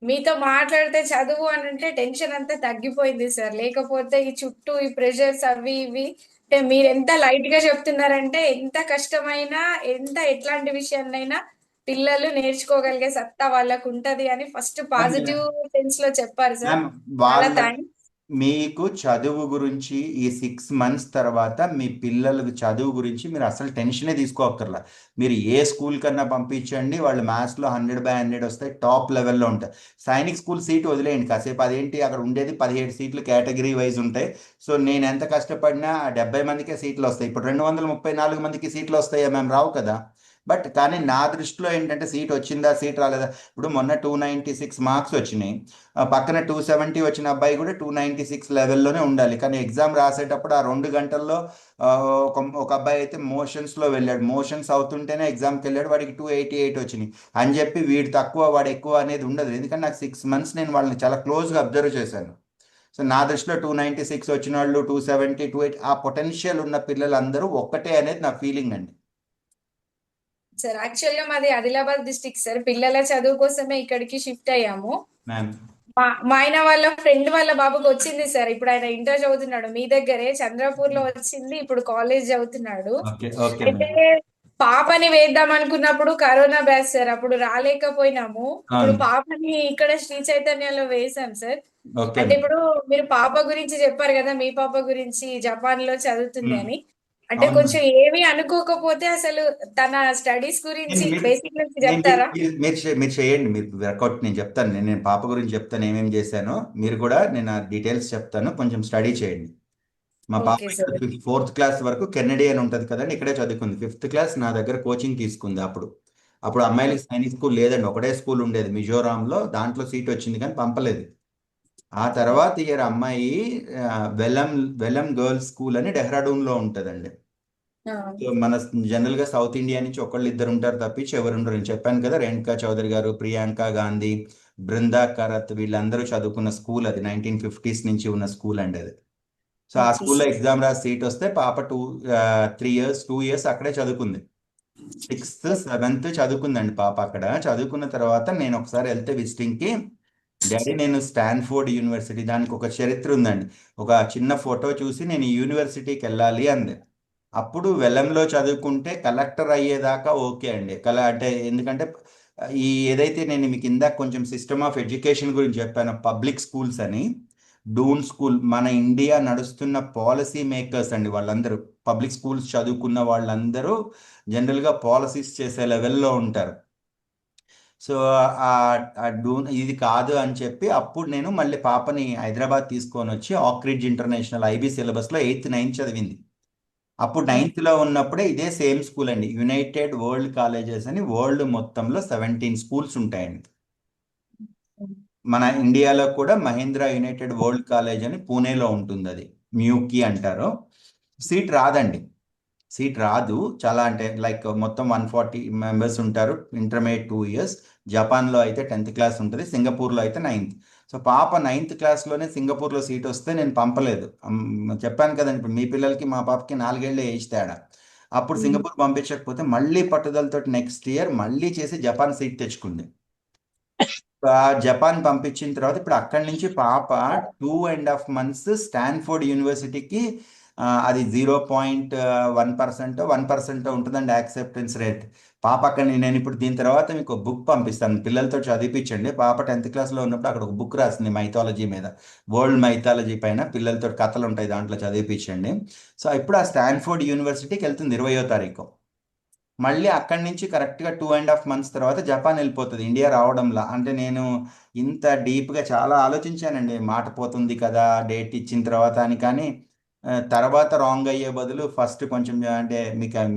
మీతో మాట్లాడితే చదువు అని అంటే టెన్షన్ అంతా తగ్గిపోయింది సార్. లేకపోతే ఈ చుట్టూ ఈ ప్రెషర్స్ అవి ఇవి, అంటే మీరు ఎంత లైట్ గా చెప్తున్నారంటే ఎంత కష్టమైనా, ఎట్లాంటి విషయాన్నైనా పిల్లలు నేర్చుకోగలిగే సత్తా వాళ్ళకు ఉంటది అని ఫస్ట్ పాజిటివ్ సెన్స్ లో చెప్పారు సార్. మ్యామ్ చాలా వాళ్ళ థ్యాంక్స్. మీకు చదువు గురించి ఈ 6 months తర్వాత మీ పిల్లలకు చదువు గురించి మీరు అసలు టెన్షనే తీసుకోక్కర్లా. మీరు ఏ స్కూల్ కన్నా పంపించండి, వాళ్ళు మ్యాథ్స్లో 100/100 వస్తాయి, టాప్ లెవెల్లో ఉంటాయి. సైనిక్ స్కూల్ సీట్ వదిలేయండి కాసేపు, అదేంటి అక్కడ ఉండేది 17 సీట్లు కేటగిరీ వైజ్ ఉంటాయి. సో నేను ఎంత కష్టపడినా 70 మందికే సీట్లు వస్తాయి. ఇప్పుడు 234 మందికి సీట్లు వస్తాయా మ్యామ్? రావు కదా. బట్ కానీ నా దృష్టిలో ఏంటంటే సీట్ వచ్చిందా సీట్ రాలేదా, ఇప్పుడు మొన్న 296 మార్క్స్ వచ్చినాయి, పక్కన 270 వచ్చిన అబ్బాయి కూడా 296 లెవెల్లోనే ఉండాలి. కానీ ఎగ్జామ్ రాసేటప్పుడు ఆ 2 గంటల్లో ఒక అబ్బాయి అయితే మోషన్స్లో వెళ్ళాడు, మోషన్స్ అవుతుంటేనే ఎగ్జామ్కి వెళ్ళాడు, వాడికి 288 వచ్చినాయి అని చెప్పి వీడు తక్కువ వాడు ఎక్కువ అనేది ఉండదు. ఎందుకంటే నాకు 6 months నేను వాళ్ళని చాలా క్లోజ్గా అబ్జర్వ్ చేశాను. సో నా దృష్టిలో 296 వచ్చిన వాళ్ళు 270, 280 ఆ పొటెన్షియల్ ఉన్న పిల్లలందరూ ఒక్కటే అనేది నా ఫీలింగ్ అండి. సార్ యాక్చువల్ గా మాది ఆదిలాబాద్ డిస్ట్రిక్ట్ సార్. పిల్లల చదువు కోసమే ఇక్కడికి షిఫ్ట్ అయ్యాము. మ్యామ్ మా ఆయన వాళ్ళ ఫ్రెండ్ వాళ్ళ బాబుకి వచ్చింది సార్. ఇప్పుడు ఆయన ఇంటర్ చదువుతున్నాడు మీ దగ్గరే చంద్రపూర్ లో వచ్చింది. ఇప్పుడు కాలేజ్ చదువుతున్నాడు. ఓకే ఓకే అయితే మ్యామ్. పాపని వేద్దాం అనుకున్నప్పుడు కరోనా బ్యాచ్ సార్, అప్పుడు రాలేకపోయినాము. ఇప్పుడు అవును. పాపని ఇక్కడ శ్రీ చైతన్యలో వేసాం సార్. ఓకే అంటే ఇప్పుడు మీరు పాప గురించి చెప్పారు కదా, మీ పాప గురించి జపాన్ లో చదువుతుంది మ్మ్. అని. అంటే అవును. కొంచెం ఏమీ అనుకోకపోతే అసలు తన స్టడీస్ గురించి బేసిక్ నుంచి చెప్తారా? మీరు చేయండి, మీరు వర్కౌట్ నేను చెప్తాను. నేను పాప గురించి చెప్తాను ఏమేమి చేశానో, మీరు కూడా నేను ఆ డీటెయిల్స్ చెప్తాను, కొంచెం స్టడీ చేయండి. మా పాప ఓకే సార్. 4th క్లాస్ వరకు కెనడీ అని ఉంటుంది కదండి, ఇక్కడే చదువుకుంది. 5th క్లాస్ నా దగ్గర కోచింగ్ తీసుకుంది. అప్పుడు అమ్మాయిలకి సైనిక్ స్కూల్ లేదండి, ఒకటే స్కూల్ ఉండేది మిజోరాంలో, దాంట్లో సీట్ వచ్చింది కానీ పంపలేదు. ఆ తర్వాత ఇయర్ అమ్మాయి వెలం గర్ల్స్ స్కూల్ అని డెహ్రాడూన్లో ఉంటుందండి. సో మన జనరల్గా సౌత్ ఇండియా నుంచి ఒకళ్ళు ఇద్దరు ఉంటారు తప్పించి ఎవరు ఉండరు. నేను చెప్పాను కదా, రేణుకా చౌదరి గారు, ప్రియాంక గాంధీ, బృందా కరత్ వీళ్ళందరూ చదువుకున్న స్కూల్ అది. 1950s నుంచి ఉన్న స్కూల్ అండి అది. సో ఆ స్కూల్లో ఎగ్జామ్ రాసి సీట్ వస్తే పాప 2 years అక్కడే చదువుకుంది. 6th 7th చదువుకుందండి పాప. అక్కడ చదువుకున్న తర్వాత నేను ఒకసారి వెళ్తే విజిటింగ్కి, డాడీ నేను స్టాన్ఫోర్డ్ యూనివర్సిటీ, దానికి ఒక చరిత్ర ఉందండి, ఒక చిన్న ఫోటో చూసి నేను ఈ యూనివర్సిటీకి వెళ్ళాలి అంది. అప్పుడు వెలంలో చదువుకుంటే కలెక్టర్ అయ్యేదాకా ఓకే అండి. అంటే ఎందుకంటే ఏదైతే నేను మీకు ఇందాక కొంచెం సిస్టమ్ ఆఫ్ ఎడ్యుకేషన్ గురించి చెప్పాను, పబ్లిక్ స్కూల్స్ అని, డూన్ స్కూల్, మన ఇండియా నడుస్తున్న పాలసీ మేకర్స్ అండి వాళ్ళందరూ. పబ్లిక్ స్కూల్స్ చదువుకున్న వాళ్ళందరూ జనరల్గా పాలసీస్ చేసే లెవెల్లో ఉంటారు. సో ఇది కాదు అని చెప్పి అప్పుడు నేను మళ్ళీ పాపని హైదరాబాద్ తీసుకొని వచ్చి ఆక్రిడ్జ్ ఇంటర్నేషనల్ IB సిలబస్లో 8th 9th చదివింది. అప్పుడు 9th ఉన్నప్పుడే ఇదే సేమ్ స్కూల్ అండి, యునైటెడ్ వరల్డ్ కాలేజెస్ అని, వరల్డ్ మొత్తంలో 17 స్కూల్స్ ఉంటాయండి. మన ఇండియాలో కూడా మహేంద్ర యునైటెడ్ వరల్డ్ కాలేజ్ అని పూణేలో ఉంటుంది, అది మ్యూకి అంటారు. సీట్ రాదండి, సీట్ రాదు. చాలా అంటే లైక్ మొత్తం 140 members ఉంటారు, ఇంటర్మీడియట్ 2 years. జపాన్లో అయితే 10th క్లాస్ ఉంటుంది, సింగపూర్లో అయితే 9th. సో పాప 9th క్లాస్లోనే సింగపూర్లో సీట్ వస్తే నేను పంపలేదు. చెప్పాను కదండి, ఇప్పుడు మీ పిల్లలకి మా పాపకి 4 ఏళ్ళ ఏజ్ తేడా. అప్పుడు సింగపూర్ పంపించకపోతే మళ్ళీ పట్టుదలతో నెక్స్ట్ ఇయర్ మళ్ళీ చేసి జపాన్ సీట్ తెచ్చుకుంది. జపాన్ పంపించిన తర్వాత ఇప్పుడు అక్కడి నుంచి పాప 2.5 months స్టాన్ఫోర్డ్ యూనివర్సిటీకి, అది 0.1% 1% ఉంటుందండి యాక్సెప్టెన్స్ రేట్. పాప అక్కడ నేను ఇప్పుడు దీని తర్వాత మీకు ఒక బుక్ పంపిస్తాను, పిల్లలతో చదివించండి. పాప 10th క్లాస్లో ఉన్నప్పుడు అక్కడ ఒక బుక్ రాసింది మైథాలజీ మీద, వరల్డ్ మైథాలజీ పైన, పిల్లలతో కథలు ఉంటాయి దాంట్లో, చదివించండి. సో ఇప్పుడు ఆ స్టాన్ఫోర్డ్ యూనివర్సిటీకి వెళ్తుంది 20వ తారీఖు. మళ్ళీ అక్కడి నుంచి కరెక్ట్గా 2.5 months తర్వాత జపాన్ వెళ్ళిపోతుంది, ఇండియా రావడంలా. అంటే నేను ఇంత డీప్గా చాలా ఆలోచించానండి, మాట పోతుంది కదా డేట్ ఇచ్చిన తర్వాత అని. కానీ తర్వాత రాంగ్ అయ్యే బదులు ఫస్ట్ కొంచెం అంటే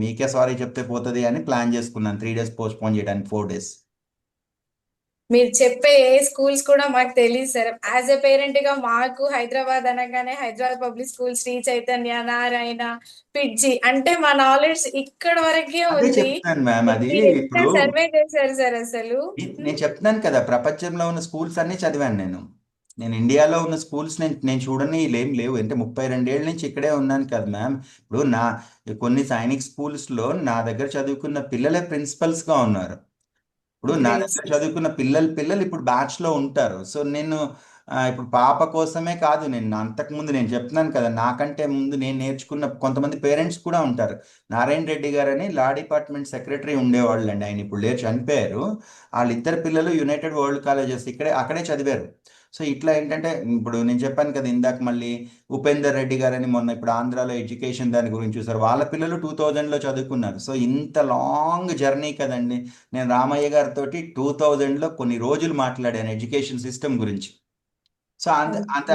మీకే సారీ చెప్తే పోతుంది అని ప్లాన్ చేసుకున్నాను, 3 days పోస్ట్పోన్ చేయడానికి, 4 days. మీరు చెప్పే ఏ స్కూల్స్ కూడా మాకు తెలియదు సార్. యాజ్ ఎ పేరెంట్ గా మాకు హైదరాబాద్ అనగానే హైదరాబాద్ పబ్లిక్ స్కూల్, శ్రీ చైతన్య, నారాయణ, పిడ్జి అంటే మా నాలెడ్జ్ ఇక్కడ వరకే అదే ఉంది. చెప్తున్నాను మ్యామ్, అది మీరు ఎంత ఇప్పుడు సర్వే చేశారు సార్ అసలు. నేను చెప్తున్నాను కదా, ప్రపంచంలో ఉన్న స్కూల్స్ అన్ని చదివాను నేను. ఇండియాలో ఉన్న స్కూల్స్ నేను చూడని లేం లేవు. అంటే 32 ఏళ్ళ నుంచి ఇక్కడే ఉన్నాను కదా మ్యామ్. ఇప్పుడు కొన్ని సైనిక్ స్కూల్స్లో నా దగ్గర చదువుకున్న పిల్లలే ప్రిన్సిపల్స్గా ఉన్నారు. ఇప్పుడు నా దగ్గర చదువుకున్న పిల్లలు ఇప్పుడు బ్యాచ్లో ఉంటారు. సో నేను ఇప్పుడు పాప కోసమే కాదు, నేను అంతకుముందు నేను చెప్తున్నాను కదా, నాకంటే ముందు నేను నేర్చుకున్న కొంతమంది పేరెంట్స్ కూడా ఉంటారు. నారాయణ రెడ్డి గారని లా డిపార్ట్మెంట్ సెక్రటరీ ఉండేవాళ్ళు అండి, ఆయన ఇప్పుడు లేరు, చనిపోయారు. వాళ్ళిద్దరు పిల్లలు యునైటెడ్ వరల్డ్ కాలేజెస్ అక్కడే చదివారు. సో ఇట్లా ఏంటంటే ఇప్పుడు నేను చెప్పాను కదా ఇందాక, మళ్ళీ ఉపేందర్ రెడ్డి గారని మొన్న ఇప్పుడు ఆంధ్రాలో ఎడ్యుకేషన్ దాని గురించి చూసారు, వాళ్ళ పిల్లలు 2000లో చదువుకున్నారు. సో ఇంత లాంగ్ జర్నీ కదండి. నేను రామయ్య గారితో 2000లో కొన్ని రోజులు మాట్లాడాను ఎడ్యుకేషన్ సిస్టమ్ గురించి. సో అంత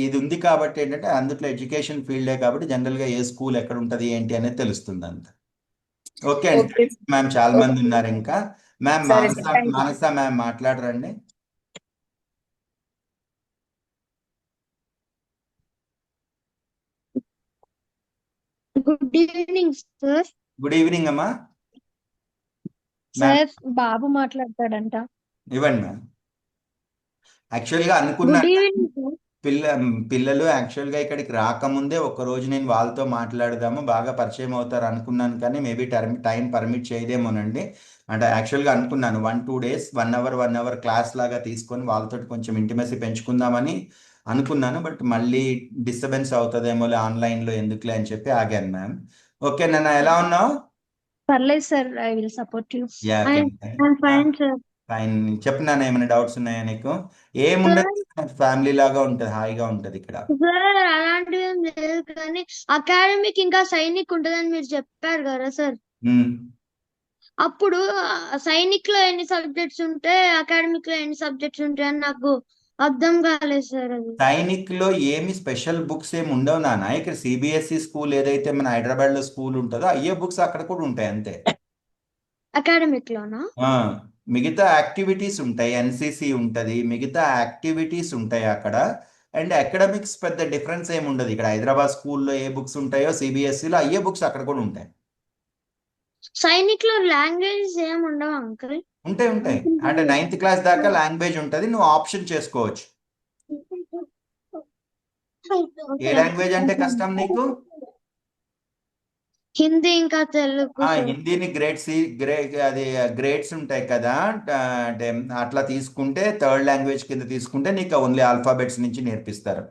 ఇది ఉంది కాబట్టి ఏంటంటే అందులో ఎడ్యుకేషన్ ఫీల్డే కాబట్టి జనరల్గా ఏ స్కూల్ ఎక్కడ ఉంటుంది ఏంటి అనేది తెలుస్తుంది అంత. ఓకే అండి మ్యామ్, చాలా మంది ఉన్నారు ఇంకా. మ్యామ్ మానస మ్యామ్ మాట్లాడరండి. Good evening sir. Good evening అమ్మా. సార్ బాబు మాట్లాడతాడంట. ఇవ్వండి మ్యామ్. యాక్చువల్గా గుడ్ అనుకున్నాను ఈవినింగ్ సార్. పిల్లలు యాక్చువల్గా ఇక్కడికి రాకముందే ఒక్కరోజు నేను వాళ్ళతో మాట్లాడదాము, బాగా పరిచయం అవుతారు అనుకున్నాను, కానీ మేబీ టైం పర్మిట్ చేయదేమోనండి. అంటే యాక్చువల్గా అనుకున్నాను 1-2 days 1 hour క్లాస్ లాగా తీసుకొని వాళ్ళతో కొంచెం ఇంటిమసీ పెంచుకుందామని అనుకున్నాను. బట్ మళ్ళీ డిస్టర్బెన్స్ అవుతుందేమో ఆన్లైన్లో ఎందుకులే అని చెప్పి ఆగాను మ్యామ్. ఓకే నాన్న, ఎలా ఉన్నావు? పర్లేదు sir, I will support you. Yeah fine sir. Fine. చెప్పు నాన్న, ఏమైనా డౌట్స్ ఉన్నాయా నీకు? ఏముండదు, ఫ్యామిలీ లాగా ఉంటుంది, హాయిగా ఉంటుంది ఇక్కడ. సార్ అలాంటివి ఏం లేదు, కానీ అకాడమిక్ ఇంకా సైనిక్ ఉంటుందని మీరు చెప్పారు కదా సార్. అప్పుడు సైనిక్ లో ఎన్ని సబ్జెక్ట్స్ ఉంటాయి, అకాడమిక్ లో ఎన్ని సబ్జెక్ట్స్ ఉంటాయి అని నాకు అర్థం కాలేదు సార్. అది సైనిక్ లో ఏమి స్పెషల్ బుక్స్ ఏమి ఉండవు నాన్న. ఇక్కడ సిబిఎస్ఈ స్కూల్ ఏదైతే మన హైదరాబాద్ లో స్కూల్ ఉంటుందో అయ్యే బుక్స్ అక్కడ కూడా ఉంటాయి అంతే. అకాడమిక్ లోనా? మిగతా యాక్టివిటీస్ ఉంటాయి, ఎన్సిసి ఉంటుంది, మిగతా యాక్టివిటీస్ ఉంటాయి అక్కడ. అండ్ అకాడమిక్స్ పెద్ద డిఫరెన్స్ ఏమి ఉండదు. ఇక్కడ హైదరాబాద్ స్కూల్లో ఏ బుక్స్ ఉంటాయో సిబిఎస్ఈలో అయ్యే బుక్స్ అక్కడ కూడా ఉంటాయి. సైనిక్ లో లాంగ్వేజెస్ ఏమి ఉండవు అంకుల్? ఉంటాయి. అంటే 9th క్లాస్ దాకా లాంగ్వేజ్ ఉంటుంది, నువ్వు ఆప్షన్ చేసుకోవచ్చు. ఏ లాంగ్వేజ్ అంటే కష్టం నీకు? హిందీ ఇంకా తెలుగు. హిందీని గ్రేడ్స్ ఉంటాయి కదా, అంటే అట్లా తీసుకుంటే 3rd లాంగ్వేజ్ కింద తీసుకుంటే నీకు ఓన్లీ ఆల్ఫాబెట్స్ నుంచి నేర్పిస్తారు.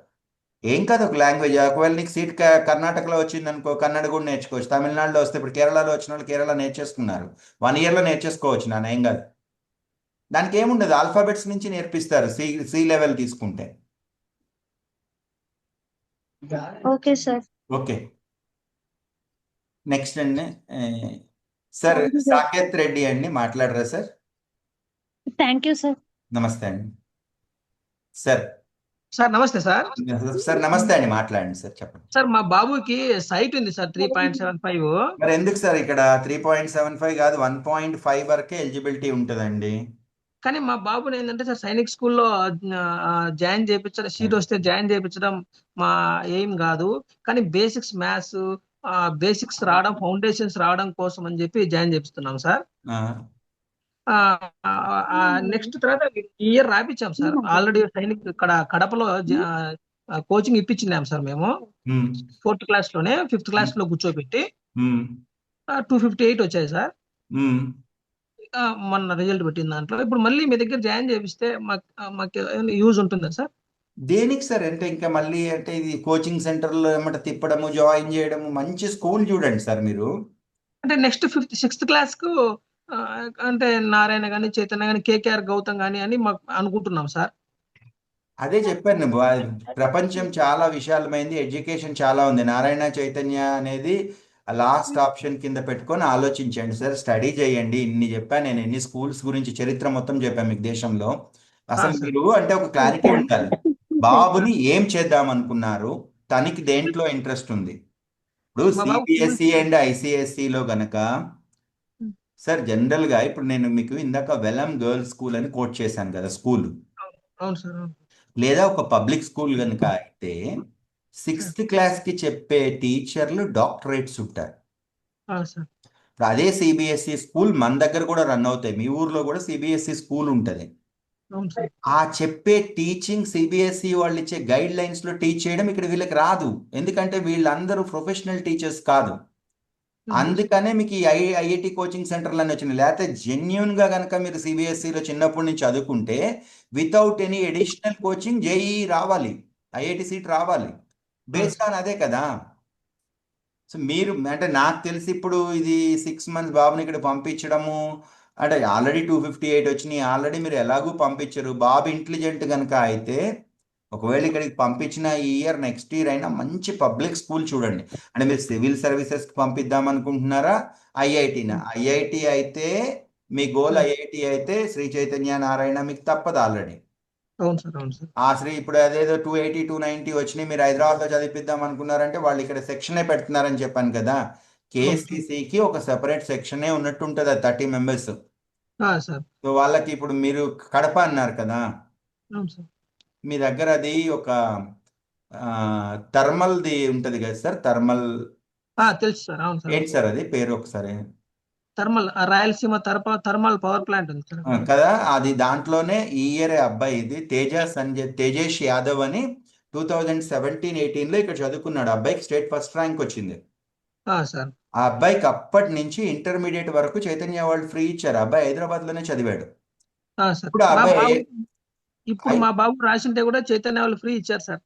ఏం కాదు, ఒక లాంగ్వేజ్. ఒకవేళ నీకు సీట్ కర్ణాటకలో వచ్చింది అనుకో, కన్నడ కూడా నేర్చుకోవచ్చు. తమిళనాడులో వస్తే ఇప్పుడు కేరళలో వచ్చిన వాళ్ళు కేరళ నేర్చేసుకున్నారు, 1 yearలో నేర్చేసుకోవచ్చు నాన్న, ఏం కాదు. దానికి ఏముండదు, ఆల్ఫాబెట్స్ నుంచి నేర్పిస్తారు సి లెవెల్ తీసుకుంటే. Okay sir. ఓకే, నెక్స్ట్ అండి సార్ సాకేత్ రెడ్డి అండి, మాట్లాడరా సార్? Thank you sir. నమస్తే అండి సార్. సార్ నమస్తే సార్. సార్ నమస్తే అండి, మాట్లాడండి సార్, చెప్పండి సార్. మా బాబుకి సైట్ ఉంది సార్ 3.75. మరి ఎందుకు సార్ ఇక్కడ 3.75 కాదు 1.5 వరకే ఎలిజిబిలిటీ ఉంటుందండి. కానీ మా బాబుని ఏంటంటే సార్ సైనిక్ స్కూల్లో జాయిన్ చేయించడం, సీట్ వస్తే జాయిన్ చేయించడం మా ఎయిమ్ కాదు. కానీ బేసిక్స్ మ్యాథ్స్, బేసిక్స్ రావడం, ఫౌండేషన్స్ రావడం కోసం అని చెప్పి జాయిన్ చేపిస్తున్నాం సార్. నెక్స్ట్ తర్వాత ఈ ఇయర్ రాపించాం సార్. ఆల్రెడీ సైనిక్ ఇక్కడ కడపలో కోచింగ్ ఇప్పించినాం సార్ మేము. 4th class లోనే 5th class లో కూర్చోబెట్టి 258 వచ్చాయి సార్. మొన్న రిజల్ట్ పెట్టిన దాంట్లో. ఇప్పుడు మళ్ళీ మీ దగ్గర జాయిన్ చేపిస్తే మాకు యూజ్ ఉంటుందా సార్? దేనికి సార్ అంటే ఇంకా మళ్ళీ అంటే ఇది కోచింగ్ సెంటర్లో ఏమంటే తిప్పడము, జాయిన్ చేయడము, మంచి స్కూల్ చూడండి సార్ మీరు. అంటే నెక్స్ట్ 6th class కు అంటే నారాయణ కానీ, చైతన్య కానీ, కేకేఆర్ గౌతమ్ కానీ అని మాకు అనుకుంటున్నాం సార్. అదే చెప్పాను, ప్రపంచం చాలా విశాలమైంది, ఎడ్యుకేషన్ చాలా ఉంది. నారాయణ చైతన్య అనేది లాస్ట్ ఆప్షన్ కింద పెట్టుకొని ఆలోచించండి సార్. స్టడీ చేయండి. ఇన్ని చెప్పాను నేను, ఎన్ని స్కూల్స్ గురించి చరిత్ర మొత్తం చెప్పాను మీకు దేశంలో. అసలు మీరు అంటే ఒక క్లారిటీ ఉండాలి, బాబుని ఏం చేద్దాం అనుకున్నారు, తనకి దేంట్లో ఇంట్రెస్ట్ ఉంది. ఇప్పుడు సిబిఎస్ఈ అండ్ ఐసిఎస్ఈలో గనక సార్ జనరల్గా ఇప్పుడు నేను మీకు ఇందాక వెలమ్ గర్ల్స్ స్కూల్ అని కోట్ చేశాను కదా స్కూల్, లేదా ఒక పబ్లిక్ స్కూల్ కనుక అయితే 6th class కి చెప్పే టీచర్లు డాక్టరేట్స్ ఉంటారు. ఇప్పుడు అదే సిబిఎస్ఈ స్కూల్ మన దగ్గర కూడా రన్ అవుతాయి, మీ ఊర్లో కూడా సిబిఎస్ఈ స్కూల్ ఉంటుంది. ఆ చెప్పే టీచింగ్ సిబిఎస్ఈ వాళ్ళు ఇచ్చే గైడ్ లైన్స్ లో టీచ్ చేయడం ఇక్కడ వీళ్ళకి రాదు. ఎందుకంటే వీళ్ళందరూ ప్రొఫెషనల్ టీచర్స్ కాదు. అందుకనే మీకు ఈ ఐఐటి కోచింగ్ సెంటర్లు అని వచ్చినాయి. లేకపోతే జెన్యున్ గా కనుక మీరు సిబిఎస్ఈలో చిన్నప్పటి నుంచి చదువుకుంటే without any additional coaching JEE రావాలి, ఐఐటి సీట్ రావాలి. బేస్డ్ ఆన్ అదే కదా. సో మీరు అంటే నాకు తెలిసి ఇప్పుడు ఇది 6 months బాబుని ఇక్కడ పంపించడము అంటే ఆల్రెడీ 258 వచ్చినాయి, ఆల్రెడీ మీరు ఎలాగూ పంపించరు. బాబు ఇంటెలిజెంట్ కనుక అయితే ఒకవేళ ఇక్కడికి పంపించిన ఈ ఇయర్ నెక్స్ట్ ఇయర్ అయినా మంచి పబ్లిక్ స్కూల్ చూడండి. అంటే మీరు సివిల్ సర్వీసెస్కి పంపిద్దాం అనుకుంటున్నారా, ఐఐటినా? ఐఐటి అయితే మీ గోల్ ఐఐటి అయితే శ్రీ చైతన్య నారాయణ మీకు తప్పదు ఆల్రెడీ. అవును సార్, అవును సార్. ఆ శ్రీ ఇప్పుడు అదేదో 280, 290 వచ్చినాయి, మీరు హైదరాబాద్లో చదివిద్దాం అనుకున్నారంటే వాళ్ళు ఇక్కడ సెక్షనే పెడుతున్నారని చెప్పాను కదా. కేసీసీకి ఒక సెపరేట్ సెక్షనే ఉన్నట్టు ఉంటుంది, అది 30 members. సార్. సో వాళ్ళకి ఇప్పుడు మీరు కడప అన్నారు కదా, అవును సార్. మీ దగ్గర అది ఒక థర్మల్ది ఉంటుంది కదా సార్, థర్మల్ తెలుసు సార్. అవును సార్. ఏంటి సార్ అది పేరు ఒకసారి? Thermal Rayalaseema thermal power plant ఉంది సార్. కదా, అది దాంట్లోనే ఈ ఇయర్ అబ్బాయి ఇది తేజేష్ యాదవ్ అని 2017-18లో ఇక్కడ చదువుకున్నాడు. అబ్బాయికి స్టేట్ ఫస్ట్ ర్యాంక్ వచ్చింది సార్. ఆ అబ్బాయికి అప్పటి నుంచి ఇంటర్మీడియట్ వరకు చైతన్య వాళ్ళు ఫ్రీ ఇచ్చారు. అబ్బాయి హైదరాబాద్ లోనే చదివాడు. సార్. ఇప్పుడు అబ్బాయి ఇప్పుడు మా బాబు రాసింటే కూడా చైతన్య వాళ్ళు ఫ్రీ ఇచ్చారు సార్,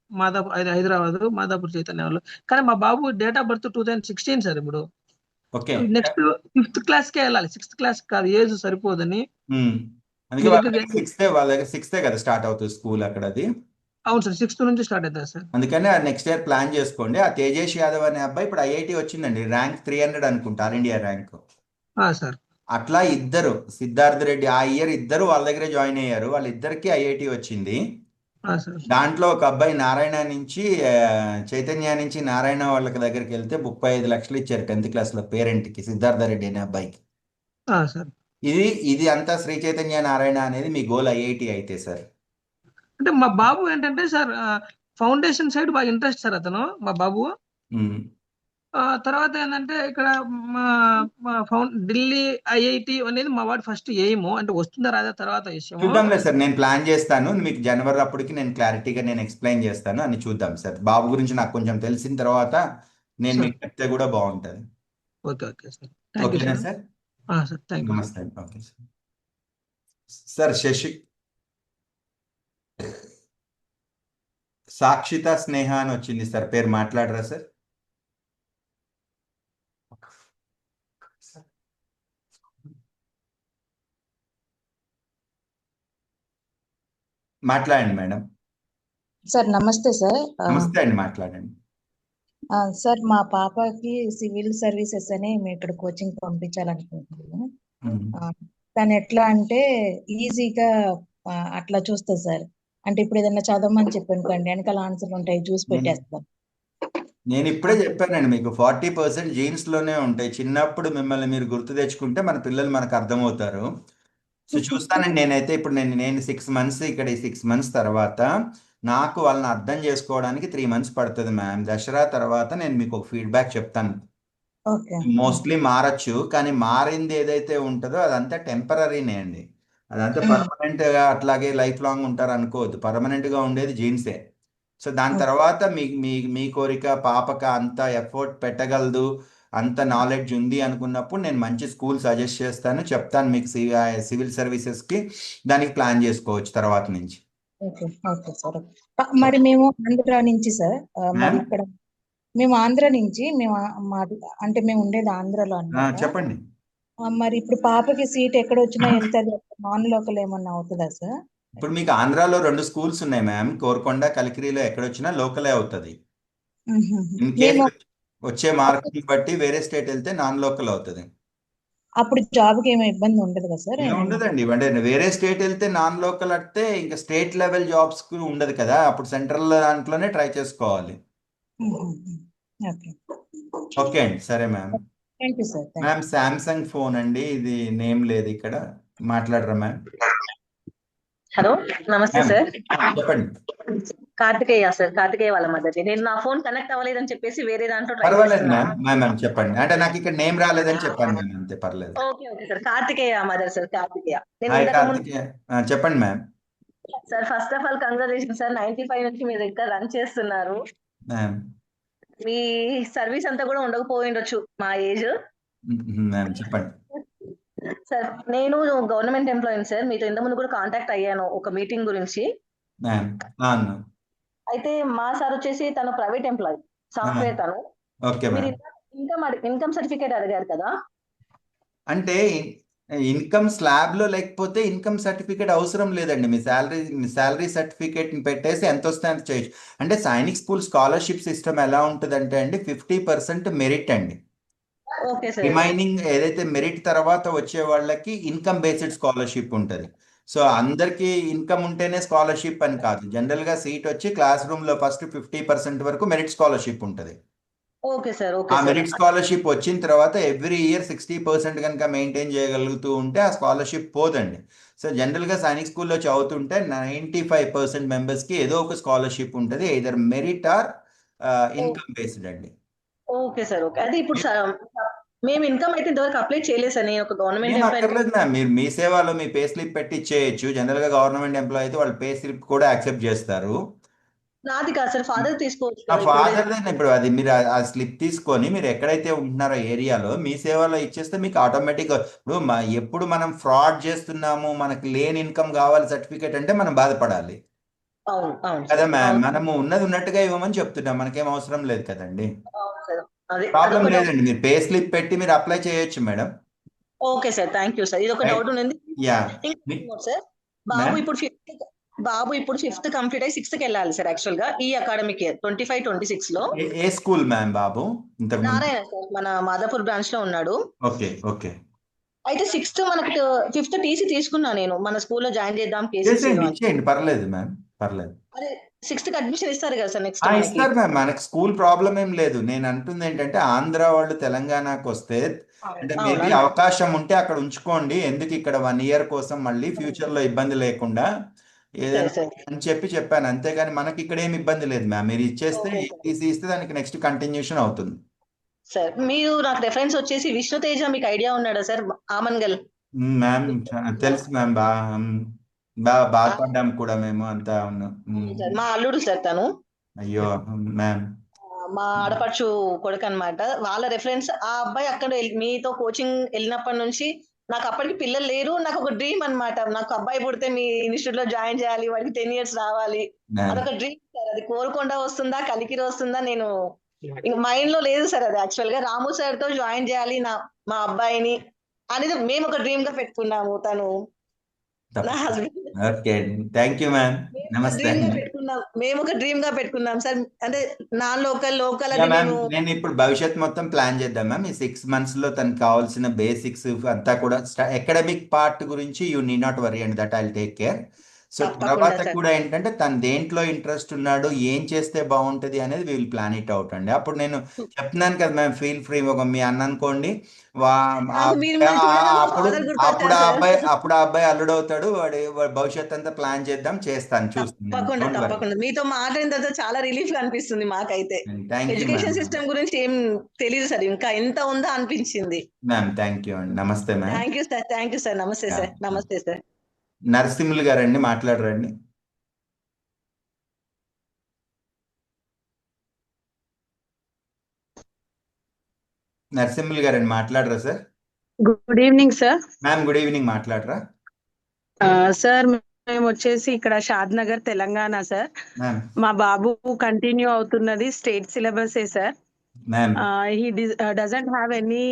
హైదరాబాద్ మాదాపూర్ చైతన్య వాళ్ళు. కానీ మా బాబు డేట్ ఆఫ్ బర్త్ 2016 సార్. ఇప్పుడు ఓకే నెక్స్ట్ 5th క్లాస్కే వెళ్ళాలి, 6th క్లాస్ కాదు, ఏజ్ సరిపోదని. అందుకే వాళ్ళ దగ్గర 6th కదా స్టార్ట్ అవుతుంది స్కూల్ అక్కడ. అది అవును సార్, 6th నుంచి స్టార్ట్ అవుతుంది సార్. అందుకని నెక్స్ట్ ఇయర్ ప్లాన్ చేసుకోండి. ఆ తేజేష్ యాదవ్ అనే అబ్బాయి ఇప్పుడు ఐఐటి వచ్చిందండి, ర్యాంక్ 300 అనుకుంటా, ఆల్ ఇండియా ర్యాంక్. సార్. అట్లా ఇద్దరు సిద్ధార్థ్ రెడ్డి ఆ ఇయర్ ఇద్దరు వాళ్ళ దగ్గరే జాయిన్ అయ్యారు, వాళ్ళిద్దరికి ఐఐటి వచ్చింది. దాంట్లో ఒక అబ్బాయి నారాయణ నుంచి చైతన్య నుంచి నారాయణ వాళ్ళకి దగ్గరికి వెళ్తే 35 లక్షలు ఇచ్చారు 10th క్లాస్లో పేరెంట్కి, సిద్ధార్థ రెడ్డి అనే అబ్బాయికి. ఇది అంతా శ్రీ చైతన్య నారాయణ అనేది మీ గోల్ ఐఐటి అయితే సార్. అంటే మా బాబు ఏంటంటే సార్ ఫౌండేషన్ సైడ్ బాగా ఇంట్రెస్ట్ సార్ అతను మా బాబు. తర్వాత ఏంటంటే ఇక్కడ ఢిల్లీ ఐఐటి అనేది మా వాడు ఫస్ట్ ఎయిమ్, అంటే వస్తుందా రాదా తర్వాత విషయం చూద్దాంలే సార్. నేను ప్లాన్ చేస్తాను, మీకు జనవరి అప్పటికి నేను క్లారిటీగా నేను ఎక్స్ప్లెయిన్ చేస్తాను అని చూద్దాం సార్. బాబు గురించి నాకు కొంచెం తెలిసిన తర్వాత నేను మీకు చెప్తే కూడా బాగుంటుంది. Okay okay sir. ఓకేనా సార్? Sir thank you. నమస్తే. Okay sir. Sir Shashi Sakshitha Sneha అని వచ్చింది సార్, పేరు మాట్లాడరా సార్? మాట్లాడండి మేడం. సార్ నమస్తే సార్. నమస్తే అండి, మాట్లాడండి. సార్ మా పాపకి సివిల్ సర్వీసెస్ అని మేము ఇక్కడ కోచింగ్ పంపించాలనుకుంటున్నాము. కానీ ఎట్లా అంటే ఈజీగా అట్లా చూస్తుంది సార్. అంటే ఇప్పుడు ఏదైనా చదవమని చెప్పనుకోండి, వెనకాల ఆన్సర్లు ఉంటాయి, చూసి పెట్టేస్తాం. నేను ఇప్పుడే చెప్పానండి మీకు 40% జీన్స్ లోనే ఉంటాయి. చిన్నప్పుడు మిమ్మల్ని మీరు గుర్తు తెచ్చుకుంటే మన పిల్లలు మనకు అర్థమవుతారు. సో చూస్తానండి. నేనైతే ఇప్పుడు నేను 6 months ఇక్కడ, ఈ 6 months తర్వాత నాకు వాళ్ళని అర్థం చేసుకోవడానికి 3 months పడుతుంది మ్యామ్. దసరా తర్వాత నేను మీకు ఒక ఫీడ్బ్యాక్ చెప్తాను. మోస్ట్లీ మారచ్చు, కానీ మారింది ఏదైతే ఉంటుందో అదంతా టెంపరీనే అండి. అదంతా పర్మనెంట్ గా అట్లాగే లైఫ్ లాంగ్ ఉంటారు అనుకోవద్దు. పర్మనెంట్ గా ఉండేది జీన్సే. సో దాని తర్వాత మీ కోరిక పాపక అంత ఎఫర్ట్ పెట్టగలదు, అంత నాలెడ్జ్ ఉంది అనుకున్నప్పుడు నేను మంచి స్కూల్ సజెస్ట్ చేస్తాను, చెప్తాను మీకు సివిల్ సర్వీసెస్కి. దానికి ప్లాన్ చేసుకోవచ్చు తర్వాత నుంచి. Okay okay sir. మరి మేము ఆంధ్ర నుంచి సార్, మరి ఇక్కడ మేము ఆంధ్ర నుంచి అంటే మేము ఉండేది ఆంధ్రలో అన్నమాట. చెప్పండి. మరి ఇప్పుడు పాపకి సీట్ ఎక్కడ వచ్చినా వెళ్తారు, నాన్ లోకల్ ఏమన్నా అవుతుందా సార్? ఇప్పుడు మీకు ఆంధ్రాలో 2 స్కూల్స్ ఉన్నాయి మ్యామ్, కోరుకొండ కలికిరిలో ఎక్కడొచ్చినా లోకలే అవుతుంది. ఇన్ కేస్ వచ్చే మార్కుని బట్టి వేరే స్టేట్ వెళ్తే నాన్ లోకల్ అవుతుంది. అప్పుడు జాబ్కి ఏమో ఇబ్బంది ఉండదు కదా సార్? ఉండదండి. అంటే వేరే స్టేట్ వెళ్తే నాన్ లోకల్ అంటే ఇంకా స్టేట్ లెవెల్ జాబ్స్ కు ఉండదు కదా, అప్పుడు సెంట్రల్ దాంట్లోనే ట్రై చేసుకోవాలి. ఓకే అండి, సరే ma'am. Thank you sir. Ma'am Samsung phone అండి, ఇది నేమ్ లేదు ఇక్కడ, మాట్లాడరా మ్యామ్? హలో నమస్తే సార్. చెప్పండి. కార్తికేయ సార్, కార్తికేయ వాళ్ళ మద్దతు. నేను నా ఫోన్ కనెక్ట్ అవ్వలేదని చెప్పేసి వేరే దాంట్లో ట్రై పర్వాలేదు చేస్తున్నాను. మ్యామ్ చెప్పండి. అంటే నాకు ఇక్కడ నేమ్ రాలేదని చెప్పాను మ్యామ్, అంతే, పర్లేదు. Okay okay sir. Karthikeya mother sir, Karthikeya. నేను హాయ్ ఇంతకు ముందు కార్తికేయ, చెప్పండి ma'am. Sir first of all congratulation sir, 95 నుంచి మీరు ఇంకా రన్ చేస్తున్నారు. మ్యామ్ మీ సర్వీస్ అంతా కూడా ఉండకపోయిండొచ్చు మా ఏజ్. మ్యామ్ చెప్పండి. సార్ నేను గవర్నమెంట్ ఎంప్లాయీ సార్. మీతో ఇంత ముందు కూడా కాంటాక్ట్ అయ్యాను ఒక మీటింగ్ గురించి. మ్యామ్ అయితే మా సార్ వచ్చేసి తను ప్రైవేట్ ఎంప్లాయీ, సాఫ్ట్వేర్ తను. ఓకే మీరు మ్యామ్. ఇన్కమ్ సర్టిఫికేట్ అడిగారు కదా. అంటే ఇన్కమ్ స్లాబ్ లో లేకపోతే ఇన్కమ్ సర్టిఫికేట్ అవసరం లేదండి. మీ శాలరీ సర్టిఫికేట్ పెట్టేసి ఎంత వస్తే అంత చేయొచ్చు. అంటే సైనిక్ స్కూల్ స్కాలర్షిప్ సిస్టమ్ ఎలా ఉంటుందంటే అండి 50% మెరిట్ అండి. Okay sir. రిమైనింగ్ ఏదైతే మెరిట్ తర్వాత వచ్చే వాళ్ళకి ఇన్కమ్ బేస్డ్ స్కాలర్షిప్ ఉంటుంది. సో అందరికీ ఇన్కమ్ ఉంటేనే స్కాలర్షిప్ అని కాదు. జనరల్ గా సీట్ వచ్చి క్లాస్ రూమ్ లో ఫస్ట్ 50% వరకు మెరిట్ స్కాలర్షిప్ ఉంటుంది. Okay sir. ఆ మెరిట్ స్కాలర్షిప్ వచ్చిన తర్వాత ఎవ్రీ ఇయర్ 60% కనుక మెయింటైన్ చేయగలుగుతూ ఉంటే ఆ స్కాలర్షిప్ పోదండి. సో జనరల్ గా సైనిక్ స్కూల్లో చదువుతుంటే 95% మెంబర్స్ కి ఏదో ఒక స్కాలర్షిప్ ఉంటుంది, either merit or income based అండి. Okay sir. ఓకే. అదే ఇప్పుడు మేము ఇన్కమ్ అయితే ఇంతవరకు అప్లై చేయలేదు సార్. నేను ఒక గవర్నమెంట్ ఏం ఎంప్లాయీ. అక్కర్లేదు మ్యామ్. మీరు మీ సేవలో మీ పే స్లిప్ పెట్టి ఇచ్చేయచ్చు. జనరల్ గా గవర్నమెంట్ ఎంప్లాయీ అయితే వాళ్ళు పే స్లిప్ కూడా యాక్సెప్ట్ చేస్తారు. నాది కాదు సార్, ఫాదర్ తీసుకోవచ్చు ఆ కదా ఇప్పుడు. ఫాదర్ ఇప్పుడు అది మీరు ఆ స్లిప్ తీసుకొని మీరు ఎక్కడైతే ఉంటున్నారో ఏరియాలో మీ సేవలో ఇచ్చేస్తే మీకు ఆటోమేటిక్గా ఇప్పుడు ఎప్పుడు మనం ఫ్రాడ్ చేస్తున్నాము, మనకు లేని ఇన్కమ్ కావాలి సర్టిఫికేట్ అంటే మనం బాధపడాలి అవును అవును కదా సార్. మ్యామ్. అవును మనము ఉన్నది ఉన్నట్టుగా ఇవ్వమని చెప్తున్నాం, మనకేం అవసరం లేదు కదండి. అవును సార్. అదే ప్రాబ్లం అదొక డౌట్. లేదండి. మీరు పే స్లిప్ పెట్టి మీరు అప్లై చేయొచ్చు madam. Okay sir. Thank you sir. ఇది ఒక రైట్. డౌట్ ఉంది. యా ఇంకోటి సార్, బాబు మ్యామ్. ఇప్పుడు ఫిఫ్త్ కంప్లీట్ అయ్యి 6th కి వెళ్ళాలి సార్. యాక్చువల్ గా ఈ అకాడమిక్ ఇయర్ 25-26 లో. ఏ స్కూల్ మ్యామ్ బాబు ఇంతకు ముందు? నారాయణ సార్, మన మాదాపూర్ బ్రాంచ్ లో ఉన్నాడు. Okay okay. అయితే 6th మనకి 5th టీసీ తీసుకున్నా నేను, మన స్కూల్లో జాయిన్ చేద్దాం కేసీసీ చేసేయండి, అని. ఇచ్చేయండి, పర్లేదు మ్యామ్, పర్లేదు. అదే 6th కి అడ్మిషన్ ఇస్తారు కదా సార్ నెక్స్ట్ మనకి. ఇస్తారు మ్యామ్, మనకి స్కూల్ ప్రాబ్లం ఏం లేదు. నేను అంటుంది ఏంటంటే ఆంధ్ర వాళ్ళు తెలంగాణకు వస్తే అంటే మేబీ అవునా? అవకాశం ఉంటే అక్కడ ఉంచుకోండి. ఎందుకు ఇక్కడ 1 year కోసం మళ్ళీ ఫ్యూచర్ లో ఇబ్బంది లేకుండా ఏదైనా సరే. అని చెప్పాను. అంతేగాని మనకి ఇక్కడ ఏమి ఇబ్బంది లేదు మ్యామ్. మీరు ఇచ్చేస్తే ఓకే ఈసీ ఇస్తే దానికి నెక్స్ట్ కంటిన్యూషన్ అవుతుంది. సార్. మీరు నాకు రెఫరెన్స్ వచ్చేసి విష్ణుతేజ, మీకు ఐడియా ఉన్నాడా సార్? ఆమన్గల్. మ్యామ్ తెలుసు మ్యామ్. బాధపడ్డాం కూడా మేము అంతా ఉన్నాం. సార్ మా అల్లుడు సార్ తను. అయ్యో మ్యామ్. మా ఆడపడుచు కొడుకు అన్నమాట. వాళ్ళ రెఫరెన్స్ ఆ అబ్బాయి అక్కడ మీతో కోచింగ్ వెళ్ళినప్పటి నుంచి నాకు అప్పటికి పిల్లలు లేరు. నాకు ఒక డ్రీమ్ అన్నమాట. నాకు అబ్బాయి పుడితే మీ ఇన్స్టిట్యూట్ లో జాయిన్ చేయాలి, వాడికి 10 years రావాలి. అదొక డ్రీమ్ సార్. అది కోరుకొండ వస్తుందా కలికిరి వస్తుందా నేను మైండ్ లో లేదు సార్. అది యాక్చువల్ గా రాము సార్ తో జాయిన్ చేయాలి మా అబ్బాయిని అనేది మేము ఒక డ్రీమ్ గా పెట్టుకున్నాము. తను నా husband. Okay, thank you ma'am. నమస్తే. మేము ఒక డ్రీమ్ గా పెట్టుకున్నాం సార్. అంటే నాన్ లోకల్ యా అని మ్యామ్, మేము. నేను ఇప్పుడు భవిష్యత్ మొత్తం ప్లాన్ చేద్దాం మ్యామ్. ఈ 6 months లో తనకు కావాల్సిన బేసిక్స్ అంతా కూడా అకాడమిక్ పార్ట్ గురించి you need not worry and that I will take care. So తప్పకుండా తర్వాత సార్. కూడా ఏంటంటే తను దేంట్లో ఇంట్రెస్ట్ ఉన్నాడు, ఏం చేస్తే బాగుంటది అనేది విల్ ప్లాన్ ఇట్ అవుట్ అండి. అప్పుడు నేను చెప్తున్నాను కదా మ్యామ్, ఫీల్ ఫ్రీ. ఒక మీ అన్న అనుకోండి, నాకు మీరు మిమ్మల్ని చూడగానే అప్పుడు father అప్పుడు ఆ గుర్తొచ్చారు అప్పుడు ఆ అబ్బాయి అల్లుడవుతాడు. వాడి భవిష్యత్ అంతా ప్లాన్ చేద్దాం, చేస్తాను, చూస్తాను. తప్పకుండా డోంట్ వరీ. తప్పకుండా. మీతో మాట్లాడిన తర్వాత చాలా రిలీఫ్ గా అనిపిస్తుంది మాకైతే. Thank you education ma'am. System గురించి ఏం తెలియదు సార్, ఇంకా ఎంత ఉందో అనిపించింది. మ్యామ్ థ్యాంక్ యూ అండి. నమస్తే ma'am. Thank you sir. Thank you sir. నమస్తే సార్. నమస్తే సార్. నరసింహులు గారండి, మాట్లాడరండి. నరసింహులు గారండి, మాట్లాడరా sir? Good evening sir. Ma'am good evening, మాట్లాడరా? సార్ మేము వచ్చేసి ఇక్కడ షాద్ నగర్ తెలంగాణ సార్. మ్యామ్ మా బాబు కంటిన్యూ అవుతున్నది స్టేట్ సిలబసే sir. Ma'am he doesn't have any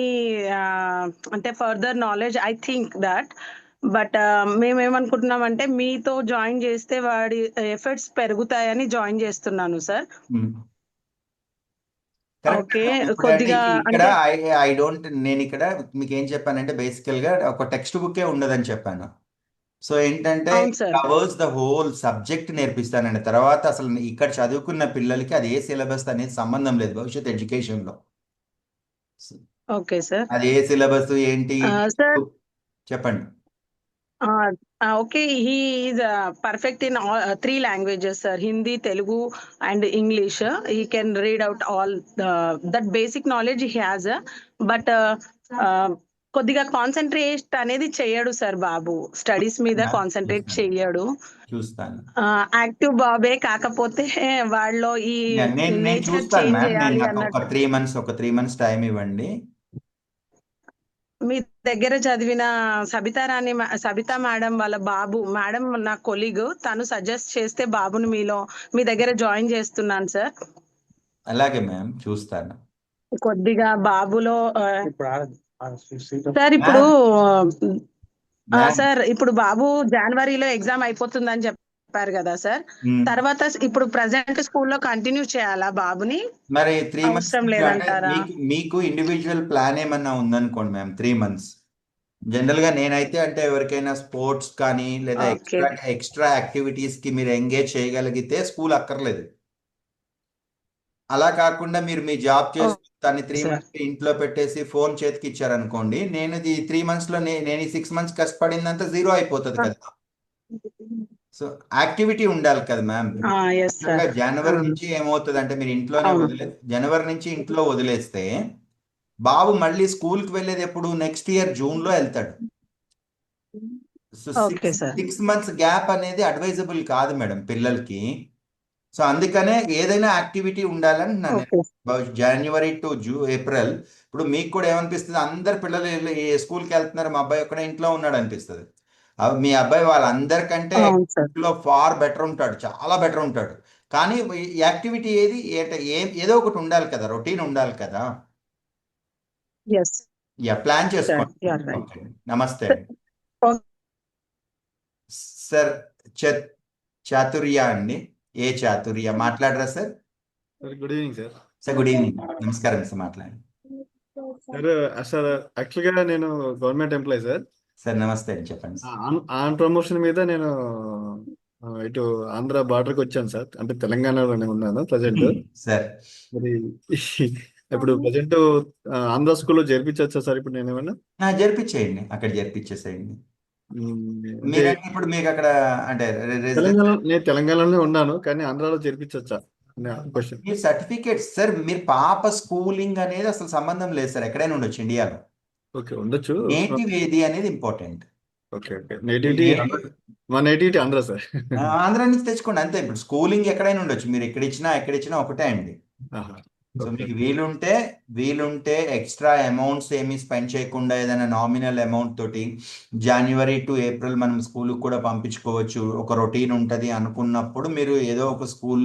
అంటే further knowledge I think that. But మేమేమనుకుంటున్నామంటే మీతో జాయిన్ చేస్తే వాడి ఎఫర్ట్స్ పెరుగుతాయని జాయిన్ చేస్తున్నాను సార్. ఓకే, కొద్దిగా ఇక్కడ అంటే ఐ డోంట్, నేను ఇక్కడ మీకు ఏం చెప్పానంటే బేసికల్ గా ఒక టెక్స్ట్ బుకే ఉండదని చెప్పాను. సో ఏంటంటే అవును sir. Covers the whole subject నేర్పిస్తానండి. తర్వాత అసలు ఇక్కడ చదువుకున్న పిల్లలకి అది ఏ సిలబస్ అనేది సంబంధం లేదు భవిష్యత్ ఎడ్యుకేషన్ లో. Okay sir. అది ఏ సిలబస్ ఏంటి సార్ చెప్పండి. Okay, he is perfect in 3 languages sir, Hindi, Telugu and English. He can read out all that basic knowledge he has. But కొద్దిగా కాన్సన్ట్రేట్ అనేది చేయడు సార్ బాబు, స్టడీస్ మీద కాన్సన్ట్రేట్ చూస్తాను చేయడు. చూస్తాను యాక్టివ్ బాబే, కాకపోతే వాళ్ళలో ఈ నేను నేచర్ చూస్తాను చేంజ్ మ్యామ్. నేను చేయాలి నాకు అన్నట్టు. ఒక 3 months టైం ఇవ్వండి. మీ దగ్గర చదివిన సబితా మేడం వాళ్ళ బాబు, మేడం నా కొలీగ్, తను సజెస్ట్ చేస్తే బాబుని మీ దగ్గర జాయిన్ చేస్తున్నాను సార్. అలాగే మ్యామ్, చూస్తాను. కొద్దిగా బాబులో సార్ ఇప్పుడు సార్ ఇప్పుడు బాబు జనవరిలో ఎగ్జామ్ అయిపోతుందని చెప్పారు కదా సార్, తర్వాత ఇప్పుడు ప్రజెంట్ స్కూల్లో కంటిన్యూ చేయాలా బాబుని? మరి 3 months అవసరం లేదంటారా? మీకు ఇండివిజువల్ ప్లాన్ ఏమన్నా ఉందనుకోండి మ్యామ్, 3 months జనరల్ గా నేనైతే అంటే ఎవరికైనా స్పోర్ట్స్ కానీ లేదా ఓకే. ఎక్స్ట్రా యాక్టివిటీస్ కి మీరు ఎంగేజ్ చేయగలిగితే స్కూల్ అక్కర్లేదు. అలా కాకుండా మీరు మీ జాబ్ చేస్తూ దాన్ని 3 months ఇంట్లో పెట్టేసి ఫోన్ చేతికి ఇచ్చారనుకోండి, నేను ఈ 3 months లో నేను ఈ 6 months కష్టపడిందంతా జీరో అయిపోతుంది కదా. సో యాక్టివిటీ ఉండాలి కదా మ్యామ్. జనవరి నుంచి ఏమవుతుంది అంటే మీరు ఇంట్లోనే జనవరి నుంచి ఇంట్లో వదిలేస్తే బాబు మళ్ళీ స్కూల్కి వెళ్ళేది ఎప్పుడు? నెక్స్ట్ ఇయర్ జూన్ లో వెళ్తాడు. సో 6 months గ్యాప్ అనేది అడ్వైజబుల్ కాదు మేడం పిల్లలకి. సో అందుకనే ఏదైనా యాక్టివిటీ ఉండాలని జనవరి టు ఏప్రిల్. ఇప్పుడు మీకు కూడా ఏమనిపిస్తుంది, అందరు పిల్లలు స్కూల్కి వెళ్తున్నారు, మా అబ్బాయి ఒక్కడే ఇంట్లో ఉన్నాడు అనిపిస్తుంది. మీ అబ్బాయి వాళ్ళందరికంటే ఇంట్లో ఫార్ బెటర్ ఉంటాడు, చాలా బెటర్ ఉంటాడు. కానీ యాక్టివిటీ ఏదో ఒకటి ఉండాలి కదా, రొటీన్ ఉండాలి కదా. ప్లాన్ చేసుకోండి. నమస్తే సార్. చాతుర్య అండి, ఏ చాతుర్య మాట్లాడరా sir? Good evening sir. Sir good evening, నమస్కారం సార్. మాట్లాడండి సార్. యాక్చువల్గా నేను గవర్నమెంట్ ఎంప్లాయీ సార్. సార్ నమస్తే అండి, చెప్పండి. ఆన్ ప్రమోషన్ మీద నేను ఇటు ఆంధ్ర బార్డర్కి వచ్చాను సార్. అంటే తెలంగాణలోనే ఉన్నాను ప్రజెంట్ సార్. మరి ఇప్పుడు ప్రజెంట్ ఆంధ్ర స్కూల్లో చేర్పించవచ్చా సార్ ఇప్పుడు నేను ఏమన్నా? జరిపించేయండి, అక్కడ జరిపించేసేయండి. ఇప్పుడు మీకు అక్కడ అంటే నేను తెలంగాణలోనే ఉన్నాను, కానీ ఆంధ్రాలో చేర్పించవచ్చా క్వశ్చన్. మీ సర్టిఫికేట్ సార్, మీరు పాప స్కూలింగ్ అనేది అసలు సంబంధం లేదు సార్, ఎక్కడైనా ఉండొచ్చు ఇండియాలో. ఓకే, ఉండొచ్చు. నేటివ్ ఏది అనేది ఇంపార్టెంట్. Okay okay. మా నేటివిటీ ఆంధ్ర సార్. ఆంధ్ర నుంచి తెచ్చుకోండి అంతే. ఇప్పుడు స్కూలింగ్ ఎక్కడైనా ఉండొచ్చు, మీరు ఎక్కడిచ్చినా ఒకటే అండి. సో మీకు వీలుంటే ఎక్స్ట్రా అమౌంట్స్ ఏమి స్పెండ్ చేయకుండా ఏదైనా నామినల్ అమౌంట్ తోటి జనవరి టు ఏప్రిల్ మనం స్కూల్కి కూడా పంపించుకోవచ్చు. ఒక రొటీన్ ఉంటుంది అనుకున్నప్పుడు మీరు ఏదో ఒక స్కూల్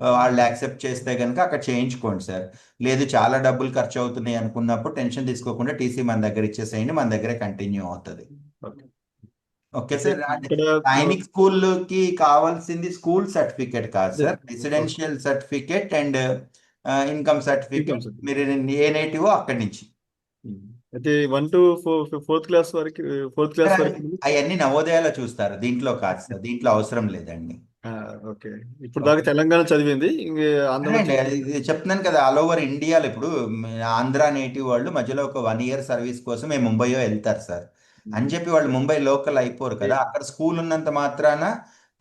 వాళ్ళు యాక్సెప్ట్ చేస్తే కనుక అక్కడ చేయించుకోండి సార్. లేదు చాలా డబ్బులు ఖర్చు అవుతున్నాయి అనుకున్నప్పుడు టెన్షన్ తీసుకోకుండా టీసీ మన దగ్గర ఇచ్చేసేయండి, మన దగ్గరే కంటిన్యూ అవుతుంది. Okay sir. సైనిక్ స్కూల్ కి కావాల్సింది స్కూల్ సర్టిఫికేట్ కాదు sir, residential certificate and income certificate. మీరు ఏ నేటివో అక్కడి నుంచి. అయితే 1 to 4th క్లాస్ వరకు అవన్నీ నవోదయాలో చూస్తారు, దీంట్లో కాదు సార్, దీంట్లో అవసరం లేదండి. ఓకే. ఇప్పుడు దాకా తెలంగాణ చదివింది, చెప్తున్నాను కదా, ఆల్ ఓవర్ ఇండియాలో ఇప్పుడు ఆంధ్ర నేటివ్ వాళ్ళు మధ్యలో ఒక 1 year సర్వీస్ కోసం మేము ముంబైయో వెళ్తారు సార్ అని చెప్పి వాళ్ళు ముంబై లోకల్ అయిపోరు కదా. అక్కడ స్కూల్ ఉన్నంత మాత్రాన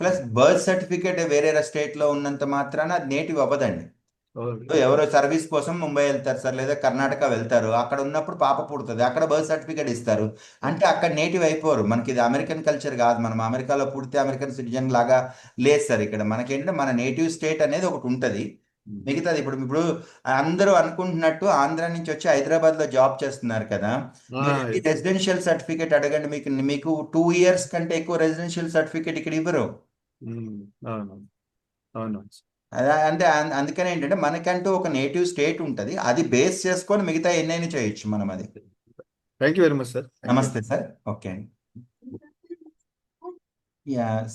ప్లస్ బర్త్ సర్టిఫికేట్ వేరే స్టేట్ లో ఉన్నంత మాత్రాన అది నేటివ్ అవ్వదండి. ఎవరో సర్వీస్ కోసం ముంబై వెళ్తారు సార్, లేదా కర్ణాటక వెళ్తారు, అక్కడ ఉన్నప్పుడు పాప పుడుతుంది, అక్కడ బర్త్ సర్టిఫికేట్ ఇస్తారు అంటే అక్కడ నేటివ్ అయిపోరు. మనకి ఇది అమెరికన్ కల్చర్ కాదు, మనం అమెరికాలో పుడితే అమెరికన్ సిటిజన్ లాగా లేదు సార్. ఇక్కడ మనకేంటంటే మన నేటివ్ స్టేట్ అనేది ఒకటి ఉంటుంది, మిగతాది ఇప్పుడు అందరూ అనుకుంటున్నట్టు ఆంధ్ర నుంచి వచ్చి హైదరాబాద్ లో జాబ్ చేస్తున్నారు కదా, రెసిడెన్షియల్ సర్టిఫికేట్ అడగండి, మీకు 2 years కంటే ఎక్కువ రెసిడెన్షియల్ సర్టిఫికేట్ ఇక్కడ ఇవ్వరు. అంటే అందుకనే ఏంటంటే మనకంటూ ఒక నేటివ్ స్టేట్ ఉంటుంది, అది బేస్ చేసుకొని మిగతా ఎన్నైనా చేయొచ్చు మనం. అది. Thank you very much sir. నమస్తే సార్. ఓకే అండి.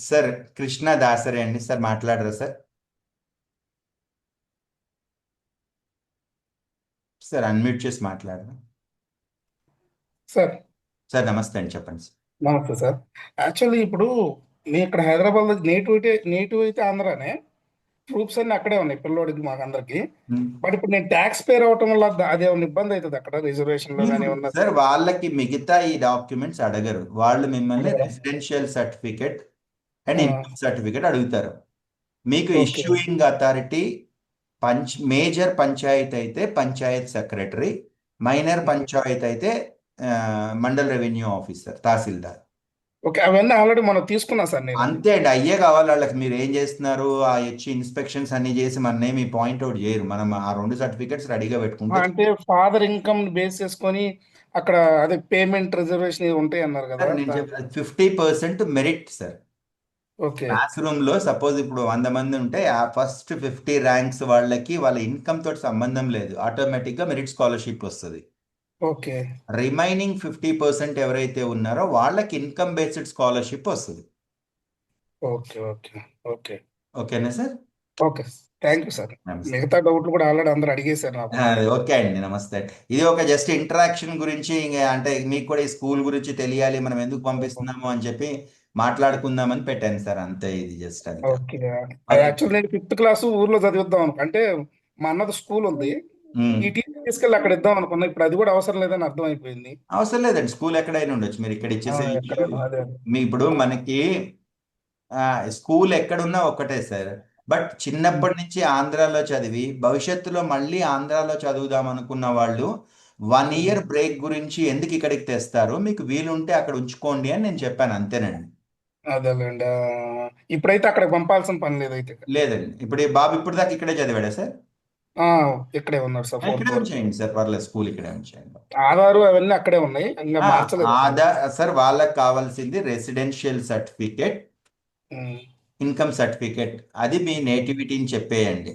సార్ కృష్ణ దాసరే అండి, సార్ మాట్లాడరా సార్? సార్ అన్మ్యూట్ చేసి మాట్లాడరా సార్? సార్ నమస్తే అండి, చెప్పండి సార్. నమస్తే సార్. యాక్చువల్లీ ఇప్పుడు మీ ఇక్కడ హైదరాబాద్ నేటివ్ అయితే ఆంధ్రానే, ప్రూఫ్స్ అన్ని అక్కడే ఉన్నాయి పిల్లోడికి మాకు అందరికి. బట్ ఇప్పుడు నేను ట్యాక్స్ పేర్ అవటం వల్ల అదేమన్నా ఇబ్బంది అవుతుంది అక్కడ రిజర్వేషన్ లో కానీ ఉన్నా సార్? వాళ్ళకి మిగతా ఈ డాక్యుమెంట్స్ అడగరు, వాళ్ళు మిమ్మల్ని residential certificate and income certificate అడుగుతారు. మీకు ఇష్యూయింగ్ అథారిటీ మేజర్ పంచాయత్ అయితే పంచాయత్ సెక్రటరీ, మైనర్ పంచాయత్ అయితే మండల్ రెవెన్యూ ఆఫీసర్, తహసీల్దార్. ఓకే, అవన్నీ ఆల్రెడీ మనం తీసుకున్నాం సార్ నేను. అంతే అండి, అయ్యే కావాలి వాళ్ళకి. మీరు ఏం చేస్తున్నారు ఆ వచ్చి ఇన్స్పెక్షన్స్ అన్ని చేసి మన మీ పాయింట్ అవుట్ చేయరు. మనం ఆ 2 సర్టిఫికెట్స్ రెడీగా పెట్టుకుంటే అంటే ఫాదర్ ఇన్కమ్ బేస్ చేసుకొని అక్కడ అదే పేమెంట్ రిజర్వేషన్ ఉంటాయి అన్నారు కదా. నేను చెప్పాను 50% merit sir. Okay class room లో సపోజ్ ఇప్పుడు 100 మంది ఉంటే ఆ ఫస్ట్ 50 ర్యాంక్స్ వాళ్ళకి వాళ్ళ ఇన్కమ్ తోటి సంబంధం లేదు, ఆటోమేటిక్ గా మెరిట్ స్కాలర్షిప్ వస్తుంది. ఓకే రిమైనింగ్ 50% ఎవరైతే ఉన్నారో వాళ్ళకి ఇన్కమ్ బేస్డ్ స్కాలర్షిప్ వస్తుంది. ఓకే ఓకే ఓకే ఓకేనా sir? Okay, thank you sir. నమస్తే. మిగతా డౌట్లు కూడా ఆల్రెడీ అందరూ అడిగేశారు నాకు. ఓకే అండి, నమస్తే. ఇది ఒక జస్ట్ ఇంటరాక్షన్ గురించి, ఇంకా అంటే మీకు కూడా ఈ స్కూల్ గురించి తెలియాలి, మనం ఎందుకు పంపిస్తున్నాము అని చెప్పి మాట్లాడుకుందామని పెట్టాను సార్, అంతే. ఇది జస్ట్ అది. ఓకే, యాక్చువల్ నేను 5th క్లాస్ ఊర్లో చదివిద్దాం అనుకో, అంటే మా అన్నది స్కూల్ ఉంది, ఈ టీచర్ తీసుకెళ్ళి అక్కడ ఇద్దాం అనుకున్నా. ఇప్పుడు అది కూడా అవసరం లేదని అర్థమైపోయింది. అవసరం లేదండి, స్కూల్ ఎక్కడైనా ఉండొచ్చు, మీరు ఇక్కడ ఇచ్చేసేయచ్చు. అదే మీ ఇప్పుడు మనకి స్కూల్ ఎక్కడున్నా ఒక్కటే సార్. బట్ చిన్నప్పటి నుంచి ఆంధ్రాలో చదివి భవిష్యత్తులో మళ్ళీ ఆంధ్రాలో చదువుదాం అనుకున్న వాళ్ళు 1 ఇయర్ బ్రేక్ గురించి ఎందుకు ఇక్కడికి తెస్తారు, మీకు వీలుంటే అక్కడ ఉంచుకోండి అని నేను చెప్పాను, అంతేనండి. అదేలేండి. ఇప్పుడైతే అక్కడికి పంపాల్సిన పని లేదు అయితే. లేదండి, ఇప్పుడు ఈ బాబు ఇప్పుడు దాకా ఇక్కడే చదివాడా సార్? ఇక్కడే ఉన్నారు సార్. ఇక్కడే ఉంచేయండి సార్, పర్లేదు, స్కూల్ ఇక్కడే ఉంచేయండి. ఆధారు అవన్నీ అక్కడే ఉన్నాయి, ఇంకా మార్చలేదు. ఆధార్ సార్, వాళ్ళకి కావాల్సింది రెసిడెన్షియల్ సర్టిఫికేట్, ఇన్కమ్ సర్టిఫికేట్, అది మీ నేటివిటీని చెప్పేయండి.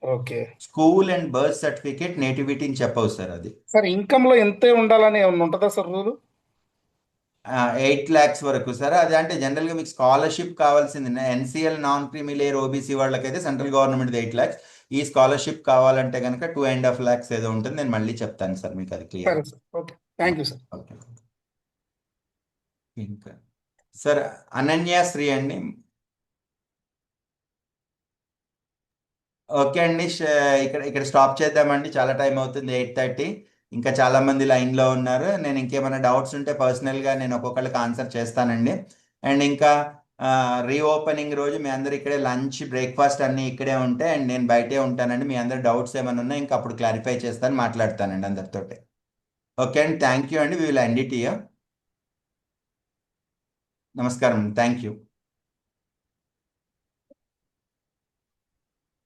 Okay, school and birth certificate నేటివిటీని చెప్పవు సార్. అది సార్ ఇన్కమ్ లో ఎంత ఉండాలని ఏమన్నా ఉంటుందా సార్ రూల్? 8 lakhs వరకు సార్. అది అంటే జనరల్గా మీకు స్కాలర్షిప్ కావాల్సింది NCL non creamy layer OBC వాళ్ళకైతే సెంట్రల్ గవర్నమెంట్ 8 lakhs. ఈ స్కాలర్షిప్ కావాలంటే కనుక 2.5 lakhs ఏదో ఉంటుంది, నేను మళ్ళీ చెప్తాను సార్ మీకు, అది క్లియర్. సరే sir, okay, thank you sir. Okay. ఇంకా సార్ అనన్యాశ్రీ అండి. ఓకే అండి, ఇక్కడ స్టాప్ చేద్దామండి, చాలా టైం అవుతుంది, 8:30. ఇంకా చాలా మంది లైన్లో ఉన్నారు. నేను ఇంకేమైనా డౌట్స్ ఉంటే పర్సనల్గా నేను ఒక్కొక్కరికి ఆన్సర్ చేస్తానండి. అండ్ ఇంకా రీఓపెనింగ్ రోజు మీ అందరు ఇక్కడే లంచ్ బ్రేక్ఫాస్ట్ అన్నీ ఇక్కడే ఉంటాయి, అండ్ నేను బయటే ఉంటానండి. మీ అందరు డౌట్స్ ఏమైనా ఉన్నా ఇంకా అప్పుడు క్లారిఫై చేస్తాను, మాట్లాడతానండి అందరితోటి. ఓకే అండి, థ్యాంక్ యూ అండి. We will end it here. నమస్కారం, థ్యాంక్ యూ.